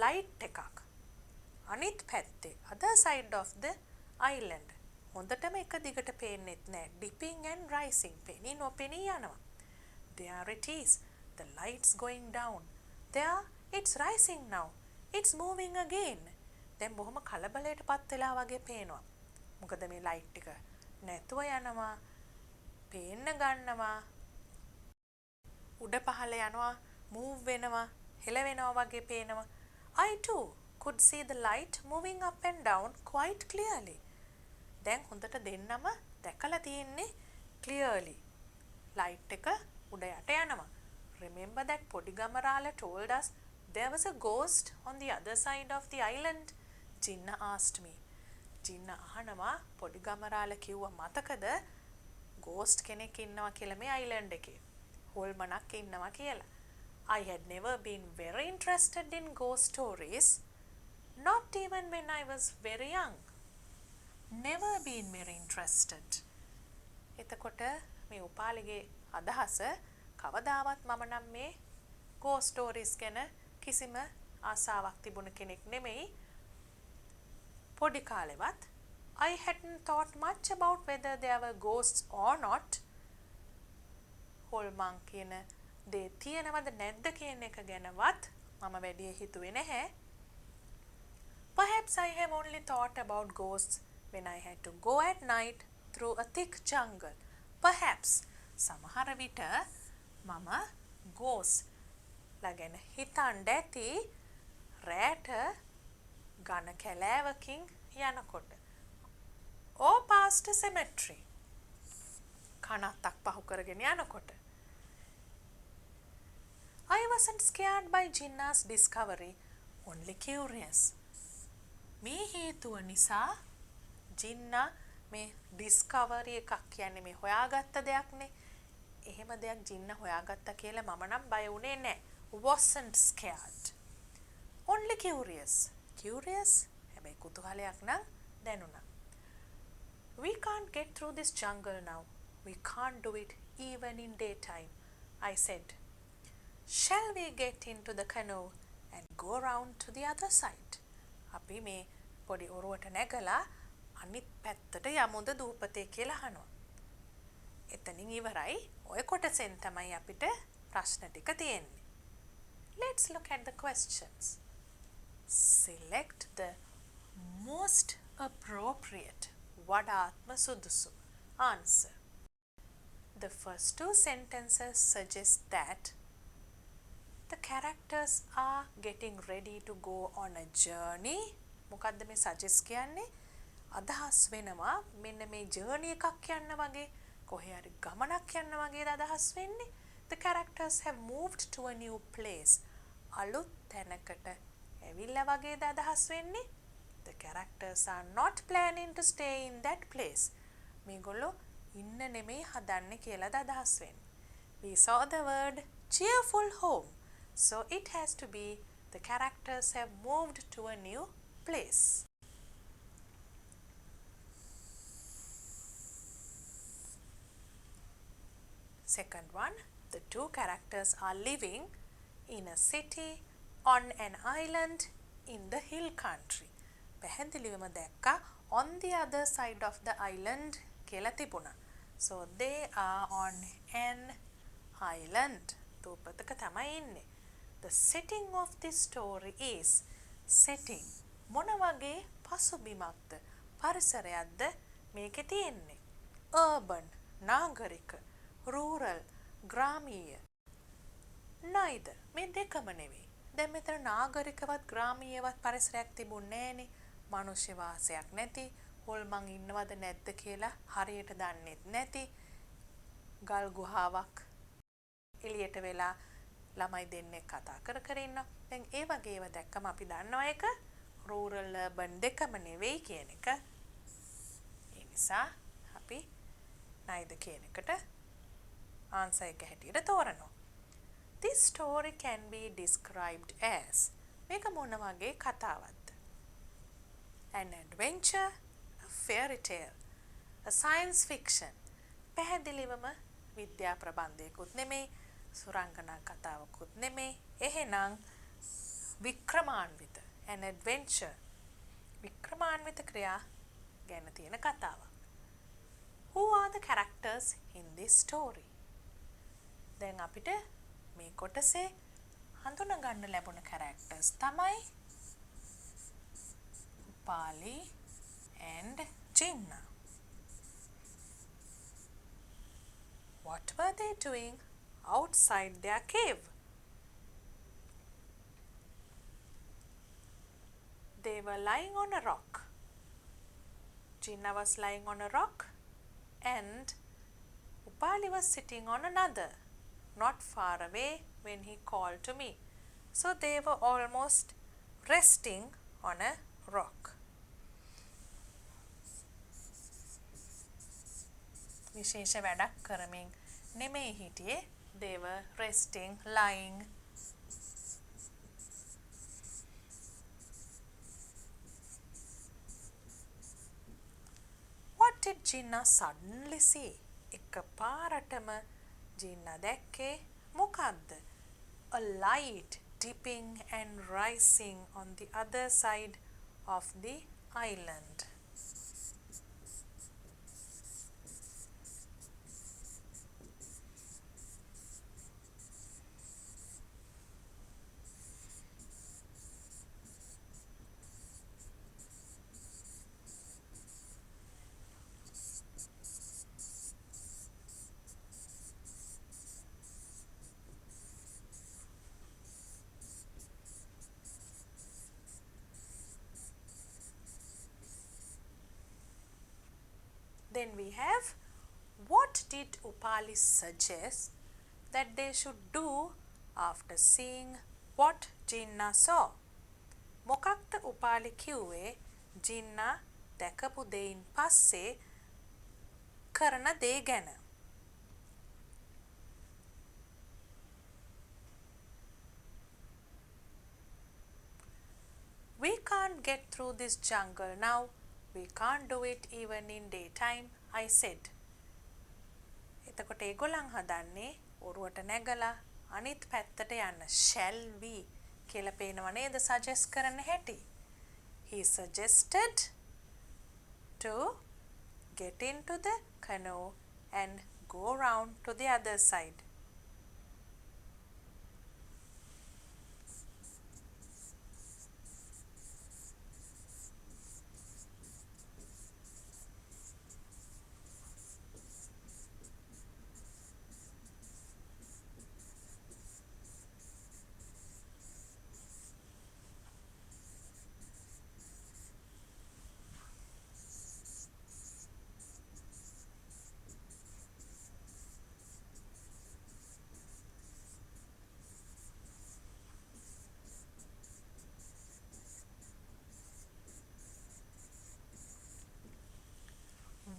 light එකක් අනිත් පැත්තේ other side of the island. හොඳටම එක දිගට පේන්නෙත් නෑ. dipping and rising පෙනී නොපෙනී යනවා. There it is. The light's going down. There it's rising now. It's moving again. දැන් බොහොම කලබලයටපත් වෙලා වගේ පේනවා. මොකද මේ ලයිට් එක නැතුව යනවා, පේන්න ගන්නවා, උඩ පහළ යනවා, move වෙනවා, හෙලවෙනවා වගේ පේනවා. I too could see the light moving up and down quite clearly. දැන් හොඳට දෙන්නම දැකලා තියෙන්නේ clearly. light එක උඩ යට යනවා. Remember that පොඩි ගමරාලා told us there was a ghost on the other side of the island? Jinna asked me. Jinna අහනවා පොඩි ගමරාලා කිව්වා මතකද ghost කෙනෙක් ඉන්නවා කියලා මේ island එකේ. හොල්මනක් ඉන්නවා කියලා. I had never been very interested in ghost stories, not even when I was very young. Never been very interested. එතකොට මේ උපාලිගේ අදහස කවදාවත් මම නම් මේ ghost stories ගැන කිසිම ආසාවක් තිබුණ කෙනෙක් නෙමෙයි. පොඩි කාලෙවත් I hadn't thought much about whether there were ghosts or not. හොල්මන් කියන දේ තියෙනවද නැද්ද කියන එක ගැනවත් මම වැඩි හිතුවේ නැහැ. Perhaps I have only thought about ghosts when I had to go at night through a thick jungle. Perhaps සමහර විට මම ghosts ලා ගැන හිතන්න ඇති රැට ඝන කැලෑවකින් යනකොට. or past a cemetery. කනත්තක් පහු කරගෙන යනකොට. I wasn't scared by Jinna's discovery, only curious. මේ හේතුව නිසා ජින්නා මේ ඩිස්කවරි එකක් කියන්නේ මේ හොයාගත්ත දෙයක්නේ. එහෙම දෙයක් ජින්න හොයාගත්තා කියලා මම නම් බය වුණේ නැහැ. wasn't scared. only curious. curious හැබැයි කුතුහලයක් නම් දැනුණා. We can't get through this jungle now. We can't do it even in daytime, I said. Shall we get into the canoe and go round to the other side? අපි මේ පොඩි ඔරුවට නැගලා අනිත් පැත්තට යමුද දූපතේ කියලා අහනවා. එතනින් ඉවරයි. ඔය කොටසෙන් තමයි අපිට ප්‍රශ්න ටික තියෙන්නේ. Let's look at the questions. Select the most appropriate වඩාත්ම සුදුසු answer. The first two sentences suggest that the characters are getting ready to go on a journey. මොකද්ද මේ suggest කියන්නේ? අදහස් වෙනවා මෙන්න මේ journey එකක් යන්න වගේ, කොහේ හරි ගමනක් යන්න වගේද අදහස් වෙන්නේ. The characters have moved to a new place. අලුත් තැනකට ඇවිල්ලා වගේද අදහස් වෙන්නේ. The characters are not planning to stay in that place. මේගොල්ලෝ ඉන්න නෙමෙයි හදන්නේ කියලාද අදහස් වෙන්නේ. We saw the word cheerful home. So it has to be the characters have moved to a new place. Second one, the two characters are living in a city on an island in the hill country. පැහැදිලිවම දැක්කා on the other side of the island කියලා තිබුණා. So they are on an island. දූපතක තමයි ඉන්නේ. The setting of this story is setting. මොන වගේ පසුබිමක්ද පරිසරයක්ද මේකේ තියෙන්නේ? Urban, නාගරික, rural, ග්‍රාමීය. neither. මේ දෙකම නෙවෙයි. දැන් මෙතන නාගරිකවත් ග්‍රාමීයවත් පරිසරයක් තිබුණේ නැහනේ. මනුෂ්‍ය වාසයක් නැති, හොල්මන් ඉන්නවද නැද්ද කියලා හරියට දන්නෙත් නැති, ගල් ගුහාවක් එළියට වෙලා ළමයි දෙන්නෙක් කතා කර කර ඉන්නවා. දැන් ඒ වගේ ඒවා දැක්කම අපි දන්නවා ඒක rural urban දෙකම නෙවෙයි කියන එක. ඒ නිසා අපි neither කියන එකට answer එක හැටියට තෝරනවා. This story can be described as මේක මොන වගේ කතාවක්ද? An adventure, a fairy tale, a science fiction. පැහැදිලිවම විද්‍යා ප්‍රබන්ධයකුත් නෙමෙයි, සුරංගනා කතාවකුත් නෙමෙයි. එහෙනම් වික්‍රමාන්විත, an adventure. වික්‍රමාන්විත ක්‍රියා ගැන තියෙන කතාවක්. Who are the characters in this story? දැන් අපිට මේ කොටසේ හඳුනා ගන්න ලැබුණ characters තමයි Upali and Jinnah. What were they doing outside their cave? They were lying on a rock. Jinnah was lying on a rock and Upali was sitting on another, not far away when he called to me. So they were almost resting on a rock. විශේෂ වැඩක් කරමින් නෙමෙයි හිටියේ. They were resting, lying. What did Jinnah suddenly see? එකපාරටම Jinnah දැක්කේ මොකක්ද? A light dipping and rising on the other side of the island. Then we have, what did Upali suggest that they should do after seeing what Jinnah saw? මොකක්ද උපාලි කිව්වේ Jinnah දැකපු දෙයින් පස්සේ කරන දේ ගැන? We can't get through this jungle now. We can't do it even in daytime, I said. එතකොට ඒගොල්ලන් හදන්නේ ඔරුවට නැගලා අනිත් පැත්තට යන්න. Shall we කියලා පේනව නේද suggest කරන්න හැටි. He suggested to get into the canoe and go round to the other side.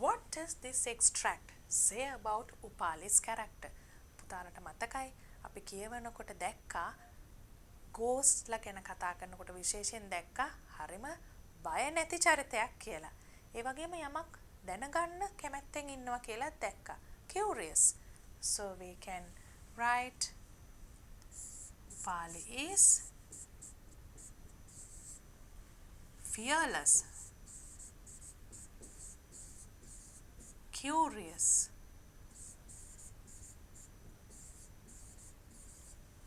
What does this extract say about Upali's character? පුතාලට මතකයි අපි කියවනකොට දැක්කා ගෝස්ට්ලා ගැන කතා කරනකොට විශේෂයෙන් දැක්කා හරිම බය නැති චරිතයක් කියලා. ඒ වගේම යමක් දැනගන්න කැමැත්තෙන් ඉන්නවා කියලා දැක්කා. Curious. So we can write Upali is fearless, curious,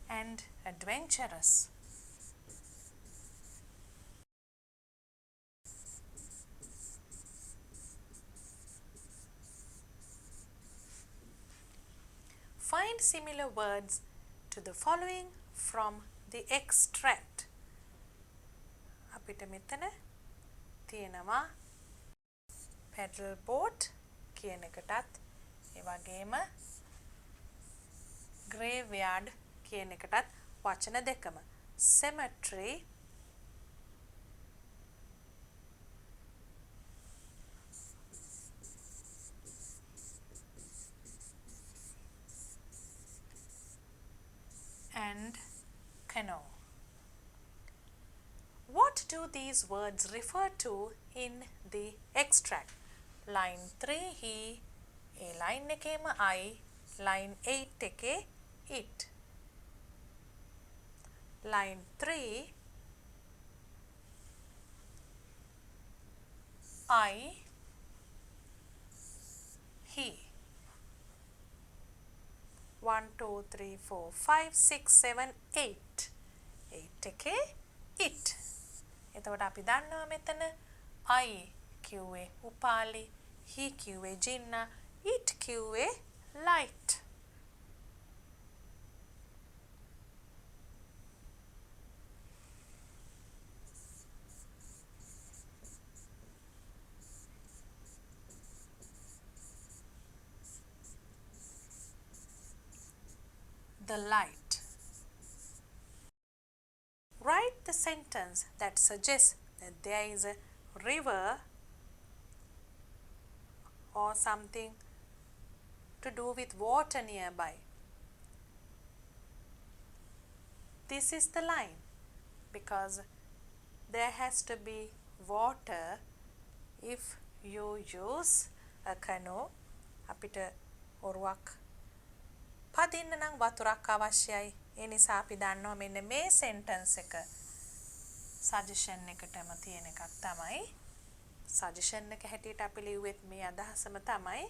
and adventurous. Find similar words to the following from the extract. අපිට මෙතන තියෙනවා pedal boat කියන එකටත් ඒ වගේම graveyard කියන එකටත් වචන දෙකම cemetery and canoe. What do these words refer to in the extract? Line 3 he, a line එකේම I, line 8 එකේ it. Line 3 I, he. 1 2 3 4 5 6 7 8 8 එකේ it. එතකොට අපි දන්නවා මෙතන I කිව්වේ උපාලි, he කිව්වේ ජින්න, it කිව්වේ light. The light. Write the sentence that suggests that there is a river or something to do with water nearby. This is the line because there has to be water if you use a canoe. අපිට ඔරුවක් පදින්න නම් වතුරක් අවශ්‍යයි. ඒ නිසා අපි දන්නවා මෙන්න මේ sentence එක suggestion එකටම තියෙන එකක් තමයි. suggestion එක හැටියට අපි ලිව්වෙත් මේ අදහසම තමයි.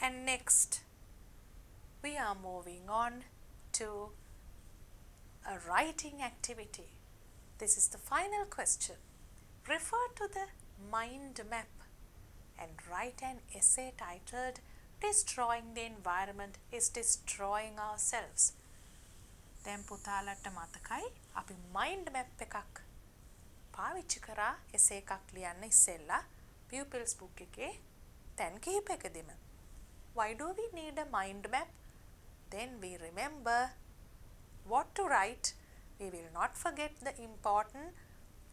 And next, we are moving on to a writing activity. This is the final question. Refer to the mind map and write an essay titled Destroying the Environment is Destroying Ourselves. දැන් පුතාලට මතකයි අපි mind map එකක් පාවිච්චි කරා essay එකක් ලියන්න ඉස්සෙල්ලා pupils book එකේ තැන් කිහිපයකදීම. Why do we need a mind map? Then we remember what to write. We will not forget the important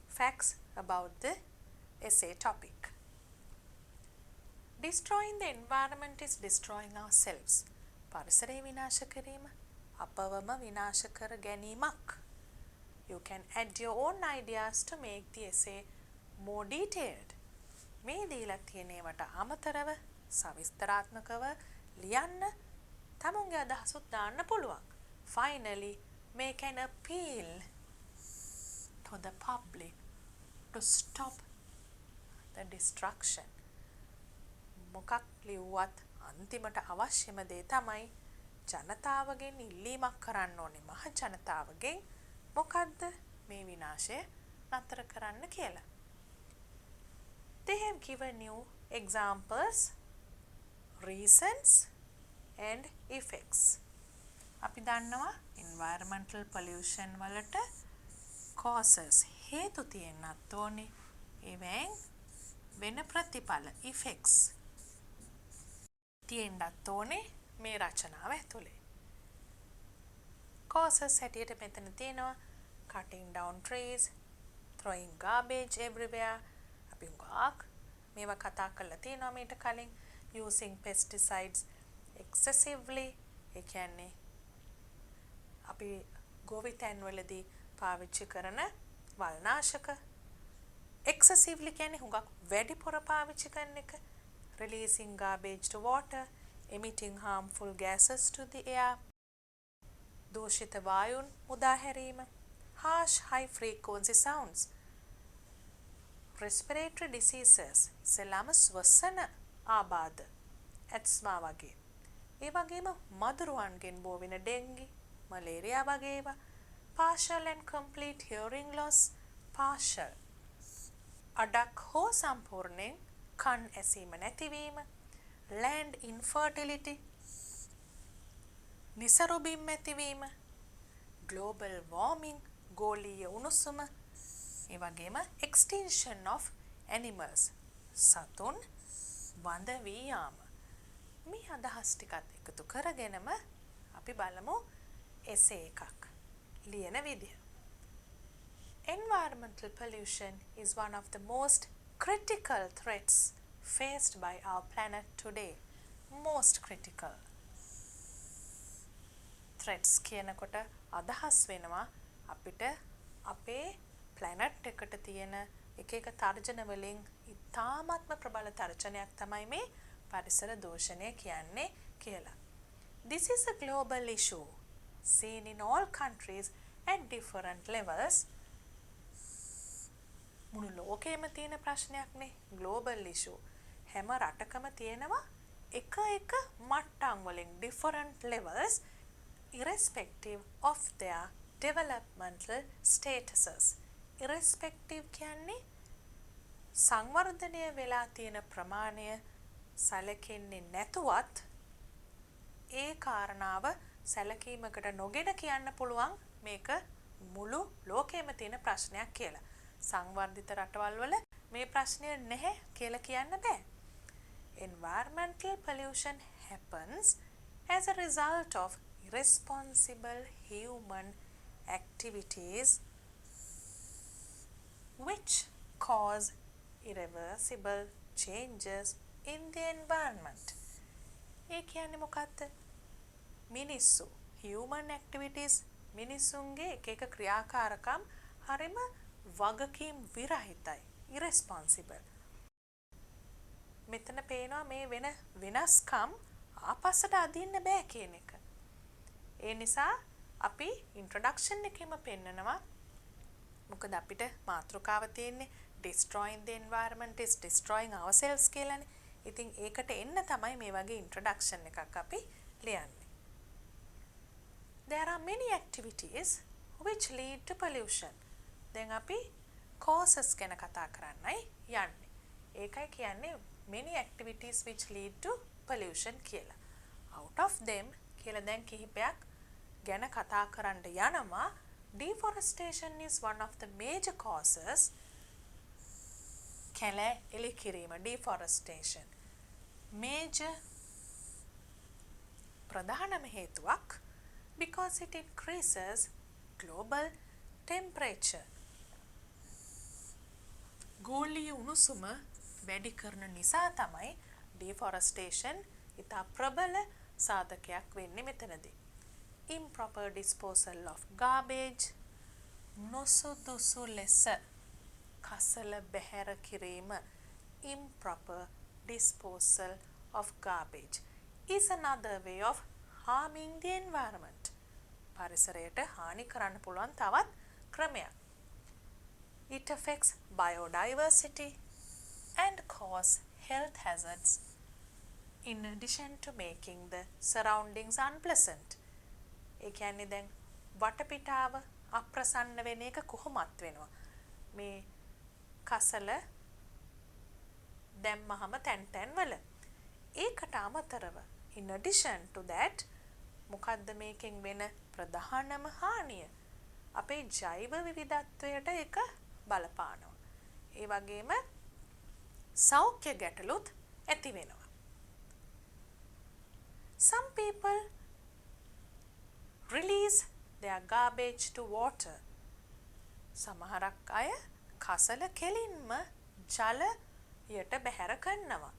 facts about the essay topic. Destroying the environment is destroying ourselves. පරිසරය විනාශ කිරීම අපවම විනාශ කර ගැනීමක්. You can add your own ideas to make the essay more detailed. මේ දීලා තියෙනවට අමතරව සවිස්තරාත්මකව ලියන්න තමුන්ගේ අදහසුත් දාන්න පුළුවන්. Finally, make an appeal to the public to stop the destruction. මොකක් ලිව්වත් අන්තිමට අවශ්‍යම දේ තමයි ජනතාවගෙන් ඉල්ලීමක් කරන්න ඕනේ මහ ජනතාවගෙන් මොකද්ද මේ විනාශය නතර කරන්න කියලා. They have given you examples, reasons and effects. අපි දන්නවා environmental pollution වලට causes හේතු තියෙන්නත් ඕනේ. ඒවෙන් වෙන ප්‍රතිඵල effects තියෙන්නත් ඕනේ මේ රචනාව ඇතුලේ. Causes හැටියට මෙතන තියෙනවා cutting down trees, throwing garbage everywhere. අපි උගාක් මේවා කතා කරලා තියෙනවා මීට කලින්. Using pesticides excessively, ඒ කියන්නේ අපි ගොවිතැන් වලදී පාවිච්චි කරන වල්නාශක. excessively කියන්නේ හුඟක් වැඩිපුර පාවිච්චි කරන එක. Releasing garbage to water, emitting harmful gases to the air, දූෂිත වායුන් මුදා හැරීම, harsh high frequency sounds, respiratory diseases, සෙලාම ස්වසන ආබාධ, ඇත්ස්මා වගේ. ඒ වගේම මදුරුවන්ගෙන් බෝ වෙන ඩෙන්ගි, මලේරියා වගේ ඒවා, partial and complete hearing loss, partial අඩක් හෝ සම්පූර්ණයෙන් කන් ඇසීම නැතිවීම, land infertility, නිසරුබිම් ඇතිවීම, global warming, ගෝලීය උණුසුම, ඒ වගේම extinction of animals, සතුන් වඳ වී යාම. මේ අදහස් ටිකත් එකතු කරගෙනම අපි බලමු essay එකක් ලියන විදිය. Environmental pollution is one of the most critical threats faced by our planet today. Most critical. threats කියනකොට අදහස් වෙනවා අපිට අපේ planet එකට තියෙන එක එක තර්ජන වලින් ඉතාමත්ම ප්‍රබල තර්ජනයක් තමයි මේ පරිසර දූෂණය කියන්නේ කියලා. This is a global issue seen in all countries at different levels. මුළු ලෝකෙම තියෙන ප්‍රශ්නයක්නේ global issue. හැම රටකම තියෙනවා එක එක මට්ටම් වලින් different levels irrespective of their developmental statuses. irrespective කියන්නේ සංවර්ධනය වෙලා තියෙන ප්‍රමාණය සැලකෙන්නේ නැතුවත් ඒ කාරණාව සැලකීමකට නොගෙන කියන්න පුළුවන් මේක මුළු ලෝකෙම තියෙන ප්‍රශ්නයක් කියලා. සංවර්ධිත රටවල් වල මේ ප්‍රශ්නය නැහැ කියලා කියන්න බෑ. Environmental pollution happens as a result of irresponsible human activities which cause irreversible changes in the environment. ඒ කියන්නේ මොකක්ද? මිනිස්සු human activities මිනිසුන්ගේ එක එක ක්‍රියාකාරකම් හරිම වගකීම් විරහිතයි irresponsible. මෙතන පේනවා මේ වෙන වෙනස්කම් ආපස්සට අදින්න බෑ කියන එක. ඒ නිසා අපි ඉන්ට්‍රොඩක්ෂන් එකේම පෙන්නනවා මොකද අපිට මාතෘකාව තියෙන්නේ destroying the environment is destroying ourselves කියලානේ. ඉතින් ඒකට එන්න තමයි මේ වගේ ඉන්ට්‍රොඩක්ෂන් එකක් අපි ලියන්නේ. There are many activities which lead to pollution. දැන් අපි causes ගැන කතා කරන්නයි යන්නේ. ඒකයි කියන්නේ many activities which lead to pollution කියලා. Out of them කියලා දැන් කිහිපයක් ගැන කතා කරන්න යනවා. Deforestation is one of the major causes. කැල එලි කිරීම deforestation. Major ප්‍රධානම හේතුවක් because it increases global temperature. ගෝලීය උණුසුම වැඩි කරන නිසා තමයි deforestation ඉතා ප්‍රබල සාධකයක් වෙන්නේ මෙතනදී. Improper disposal of garbage, නොසුදුසු ලෙස කසල බැහැර කිරීම, improper disposal of garbage is another way of harming the environment. පරිසරයට හානි කරන්න පුළුවන් තවත් ක්‍රමයක්. It affects biodiversity and cause health hazards in addition to making the surroundings unpleasant. ඒ කියන්නේ දැන් වටපිටාව අප්‍රසන්න වෙන එක කොහොමත් වෙනවා. මේ කසල දැම්මහම තැන් වල. ඒකට අමතරව in addition to that මොකද්ද මේකෙන් වෙන ප්‍රධානම හානිය? අපේ ජෛව විවිධත්වයට ඒක බලපානවා. ඒ වගේම සෞඛ්‍ය ගැටලුත් ඇති වෙනවා. Some people release their garbage to water. සමහරක් අය කසල කෙලින්ම ජලයට බැහැර කරනවා.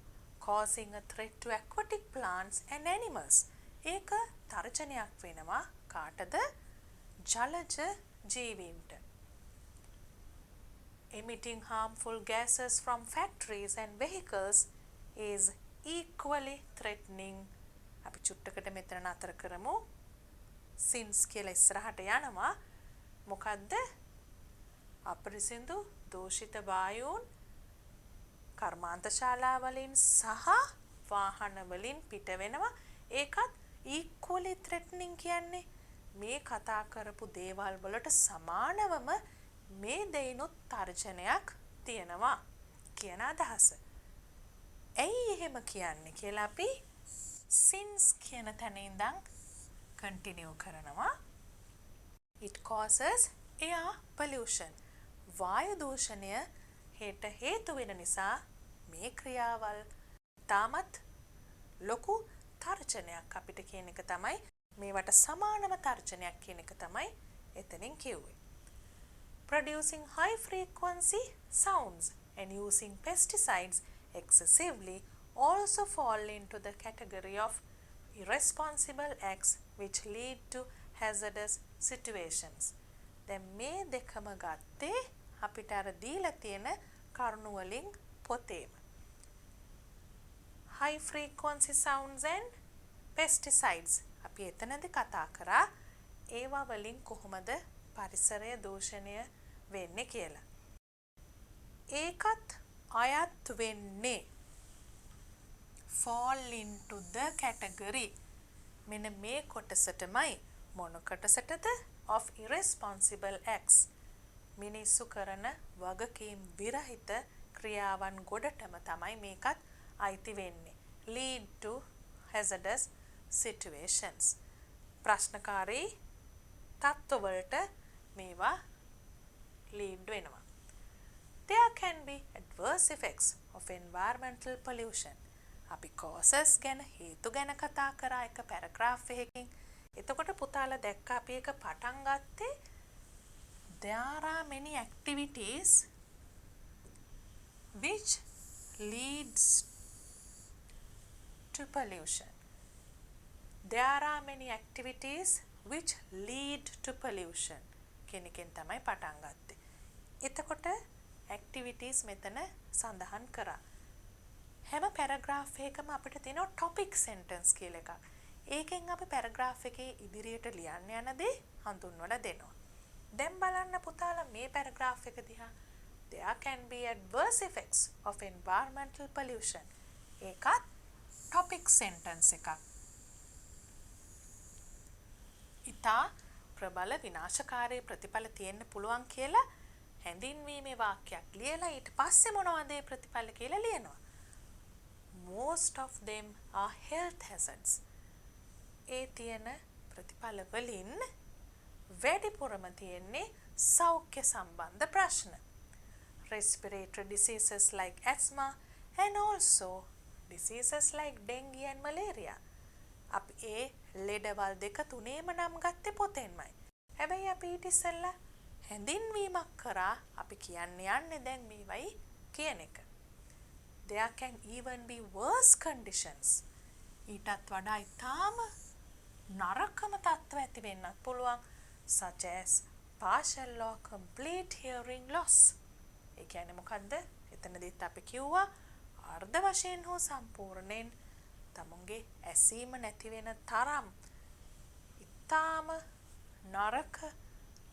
Causing a threat to aquatic plants and animals. ඒක තර්ජනයක් වෙනවා කාටද? ජලජ ජීවීන්ට. Emitting harmful gases from factories and vehicles is equally threatening. අපි චුට්ටකට මෙතන නතර කරමු. Sins කියලා ඉස්සරහට යනවා. මොකද්ද? අපරිසිදු දූෂිත වායුන් කර්මාන්ත ශාලාවලින් සහ වාහන වලින් පිට වෙනවා. ඒකත් equally threatening කියන්නේ මේ කතා කරපු දේවල් වලට සමානවම මේ දෙයිනුත් තර්ජනයක් තියෙනවා කියන අදහස. ඇයි එහෙම කියන්නේ කියලා අපි sins කියන තැන ඉඳන් continue කරනවා. It causes air pollution. වායු දූෂණය හේතු වෙන නිසා මේ ක්‍රියාවල් තාමත් ලොකු තර්ජනයක් අපිට කියන එක තමයි මේවට සමානම තර්ජනයක් කියන එක තමයි එතනින් කිව්වේ. Producing high frequency sounds and using pesticides excessively also fall into the category of irresponsible acts which lead to hazardous situations. දැන් මේ දෙකම ගත්තේ අපිට අර දීලා තියෙන කරුණු වලින් පොතේම. High frequency sounds and pesticides. අපි එතනදී කතා කරා ඒවා වලින් කොහොමද පරිසරය දූෂණය වෙන්නේ කියලා. ඒකත් අයත් වෙන්නේ fall into the category. මෙන්න මේ කොටසටමයි මොන කොටසටද? of irresponsible acts. මිනිස්සු කරන වගකීම් විරහිත ක්‍රියාවන් ගොඩටම තමයි මේකත් අයිති වෙන්නේ. lead to hazardous situations. ප්‍රශ්නකාරී තත්ත්වවලට මේවා lead වෙනවා. There can be adverse effects of environmental pollution. අපි causes ගැන හේතු ගැන කතා කරා එක පැරග්‍රාෆ් එකකින්. එතකොට පුතාලා දැක්ක අපි එක පටන් ගත්තේ there are many activities which leads to pollution. There are many activities which lead to pollution. කෙනකින් තමයි පටන් ගත්තේ. එතකොට activities මෙතන සඳහන් කරා. හැම පැරග්‍රාෆ් එකකම අපිට තියෙනවා topic sentence කියලා එකක්. ඒකෙන් අපි පැරග්‍රාෆ් එකේ ඉදිරියට ලියන්න යන දේ හඳුන්වලා දෙනවා. දැන් බලන්න පුතාලා මේ පැරග්‍රාෆ් එක දිහා. There can be adverse effects of environmental pollution. ඒකත් topic sentence එකක්. ඉතා ප්‍රබල විනාශකාරී ප්‍රතිඵල තියෙන්න පුළුවන් කියලා හැඳින්වීමේ වාක්‍යයක් ලියලා ඊට පස්සේ මොනවද ඒ ප්‍රතිඵල කියලා ලියනවා. Most of them are health hazards. ඒ තියෙන ප්‍රතිඵල වලින් වැඩිපුරම තියෙන්නේ සෞඛ්‍ය සම්බන්ධ ප්‍රශ්න. Respiratory diseases like asthma and also diseases like dengue and malaria. අපි ඒ ලෙඩවල් දෙක තුනේම නම් ගත්තේ පොතෙන්මයි. හැබැයි අපි ඊට ඉස්සෙල්ලා හැඳින්වීමක් කරා අපි කියන්න යන්නේ දැන් මේවයි කියන එක. There can even be worse conditions. ඊටත් වඩා ඉතාම නරකම තත්ත්ව ඇති වෙන්නත් පුළුවන්, such as partial or complete hearing loss. ඒ කියන්නේ මොකද්ද? එතනදිත් අපි කිව්වා අර්ධ වශයෙන් හෝ සම්පූර්ණයෙන් තමුන්ගේ ඇසීම නැති වෙන තරම් ඉතාම නරක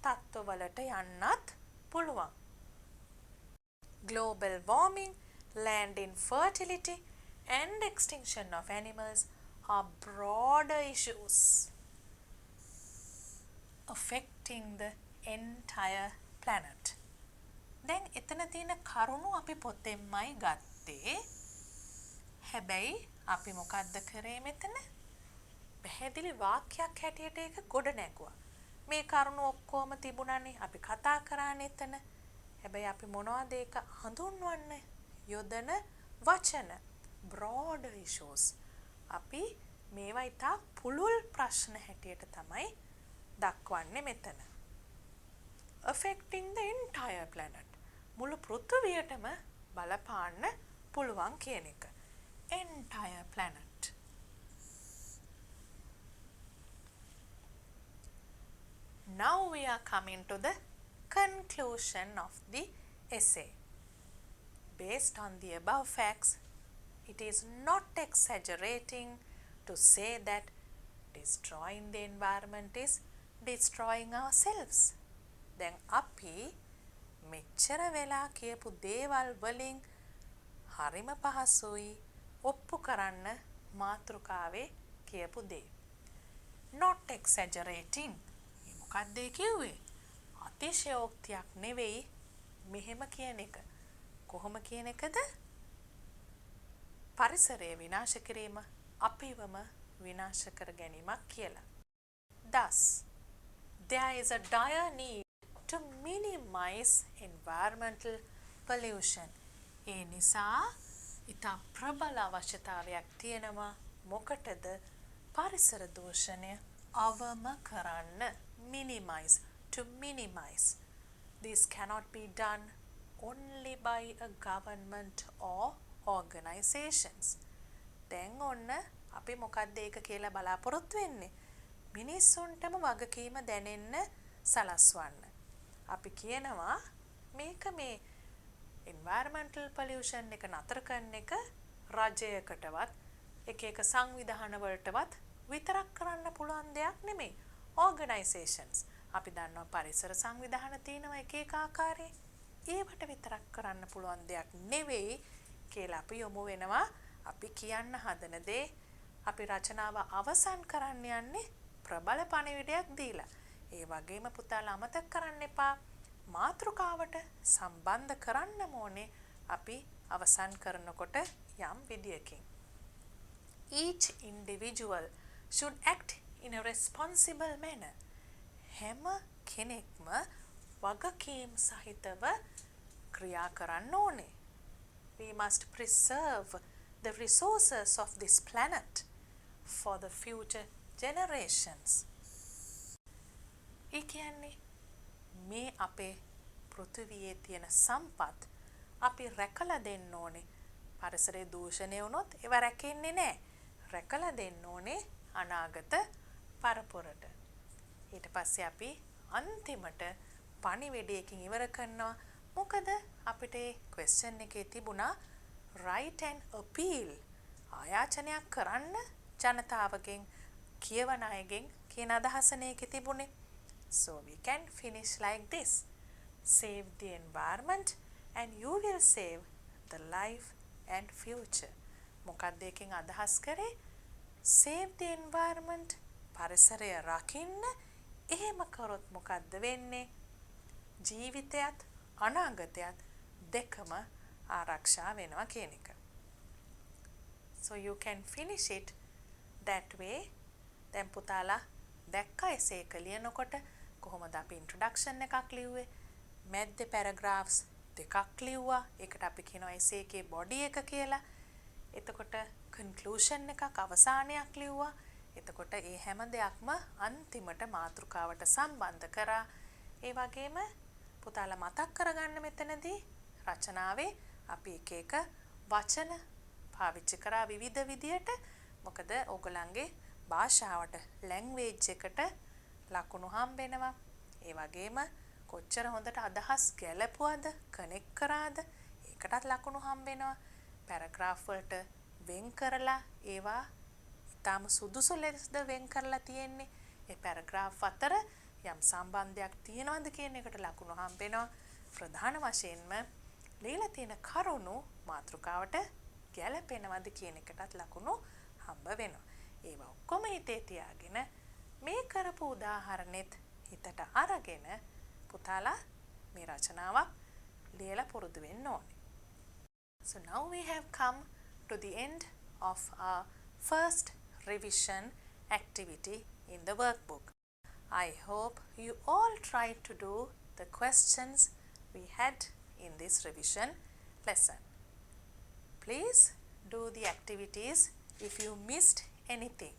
තත්ත්වවලට යන්නත් පුළුවන්. Global warming, land infertility and extinction of animals are broader issues affecting the entire planet. දැන් එතන තියෙන කරුණු අපි පොතෙන්මයි ගත්තේ. හැබැයි අපි මොකද්ද කරේ මෙතන? පැහැදිලි වාක්‍යයක් හැටියට ඒක ගොඩ නැගුවා. මේ කරුණු ඔක්කොම තිබුණානේ අපි කතා කරානේ එතන. හැබැයි අපි මොනවද ඒක හඳුන්වන්න යොදන වචන broad issues. අපි මේවා ඉතා පුළුල් ප්‍රශ්න හැටියට තමයි දක්වන්නේ මෙතන. Affecting the entire planet. මුළු පෘථිවියටම බලපාන්න පුළුවන් කියන එක. Entire planet. Now we are coming to the conclusion of the essay. Based on the above facts, it is not exaggerating to say that destroying the environment is destroying ourselves. දැන් අපි මෙච්චර වෙලා කියපු දේවල් වලින් හරිම පහසුයි ඔප්පු කරන්න මාතෘකාවේ කියපු දේ. Not exaggerating. මොකක්ද ඒ කිව්වේ? අතිශයෝක්තියක් නෙවෙයි මෙහෙම කියන එක. කොහොම කියන එකද? පරිසරය විනාශ කිරීම අපිවම විනාශ කර ගැනීමක් කියලා. Thus, there is a dire need to minimize environmental pollution. ඒ නිසා ඉතා ප්‍රබල අවශ්‍යතාවයක් තියෙනවා මොකටද? පරිසර දූෂණය අවම කරන්න. Minimize, to minimize. This cannot be done only by a government or organizations. දැන් ඔන්න අපි මොකක්ද ඒක කියලා බලාපොරොත්තු වෙන්නේ? මිනිස්සුන්ටම වගකීම දැනෙන්න සලස්වන්න. අපි කියනවා මේක මේ environmental pollution එක නතර කරන එක රජයකටවත් එක සංවිධාන වලටවත් විතරක් කරන්න පුළුවන් දෙයක් නෙමෙයි. organizations අපි දන්නවා පරිසර සංවිධාන තියෙනවා එක ආකාරයේ. ඒවට විතරක් කරන්න පුළුවන් දෙයක් නෙවෙයි කියලා අපි යොමු වෙනවා. අපි කියන්න හදන දේ අපි රචනාව අවසන් කරන්න යන්නේ ප්‍රබල පණිවිඩයක් දීලා. ඒ වගේම පුතාලා අමතක කරන්න එපා මාතෘකාවට සම්බන්ධ කරන්න ඕනේ අපි අවසන් කරනකොට යම් විදියකින්. Each individual should act in a responsible manner. හැම කෙනෙක්ම වගකීම් සහිතව ක්‍රියා කරන්න ඕනේ. We must preserve the resources of this planet for the future generations. ඒ කියන්නේ මේ අපේ පෘථිවියේ තියෙන සම්පත් අපි රැකලා දෙන්න ඕනේ. පරිසරයේ දූෂණය වුණොත් ඒව රැකෙන්නේ නැහැ. රැකලා දෙන්න ඕනේ අනාගත පරපුරට. ඊට පස්සේ අපි අන්තිමට පණිවිඩයකින් ඉවර කරනවා. මොකද අපිට ඒ ක්වෙස්චන් එකේ තිබුණා write an appeal. ආයාචනයක් කරන්න ජනතාවගෙන් කියවන අයගෙන් කියන අදහසනේ ඒකේ තිබුණේ. So we can finish like this. Save the environment and you will save the life and future. මොකක්ද ඒකෙන් අදහස් කරේ? Save the environment පරිසරය රකින්න. එහෙම කරොත් මොකද්ද වෙන්නේ? ජීවිතයත් අනාගතයත් දෙකම ආරක්ෂා වෙනවා කියන එක. So you can finish it that way. දැන් පුතාලා දැක්කා එසේ එක ලියනකොට කොහොමද අපි introduction එකක් ලිව්වේ? මැද්දේ paragraphs දෙකක් ලිව්වා. ඒකට අපි කියනවා essay එකේ body එක කියලා. එතකොට conclusion එකක් අවසානයක් ලිව්වා. එතකොට ඒ හැම දෙයක්ම අන්තිමට මාතෘකාවට සම්බන්ධ කරා. ඒ වගේම පුතාලා මතක් කරගන්න මෙතනදී රචනාවේ අපි එක වචන පාවිච්චි කරා විවිධ විදියට. මොකද ඕගොල්ලන්ගේ භාෂාවට ලැන්ග්වේජ් එකට ලකුණු හම්බෙනවා. ඒ වගේම කොච්චර හොඳට අදහස් ගැලපුවද කනෙක්ට් කරාද ඒකටත් ලකුණු හම්බෙනවා. පැරග්‍රාෆ් වලට වෙන් කරලා ඒවා ඊටාම සුදුසු ලෙසද වෙන් කරලා තියෙන්නේ. ඒ පැරග්‍රාෆ් අතර යම් සම්බන්ධයක් තියෙනවද කියන එකට ලකුණු හම්බෙනවා. ප්‍රධාන වශයෙන්ම ලියලා තියෙන කරුණු මාතෘකාවට ගැලපෙනවද කියන එකටත් ලකුණු හම්බ වෙනවා. ඒවා ඔක්කොම හිතේ තියාගෙන මේ කරපු උදාහරණෙත් හිතට අරගෙන පුතාලා මේ රචනාවක් ලියලා පුරුදු වෙන්න ඕනේ. So now we have come to the end of our first revision activity in the workbook. I hope you all tried to do the questions we had in this revision lesson. Please do the activities if you missed anything.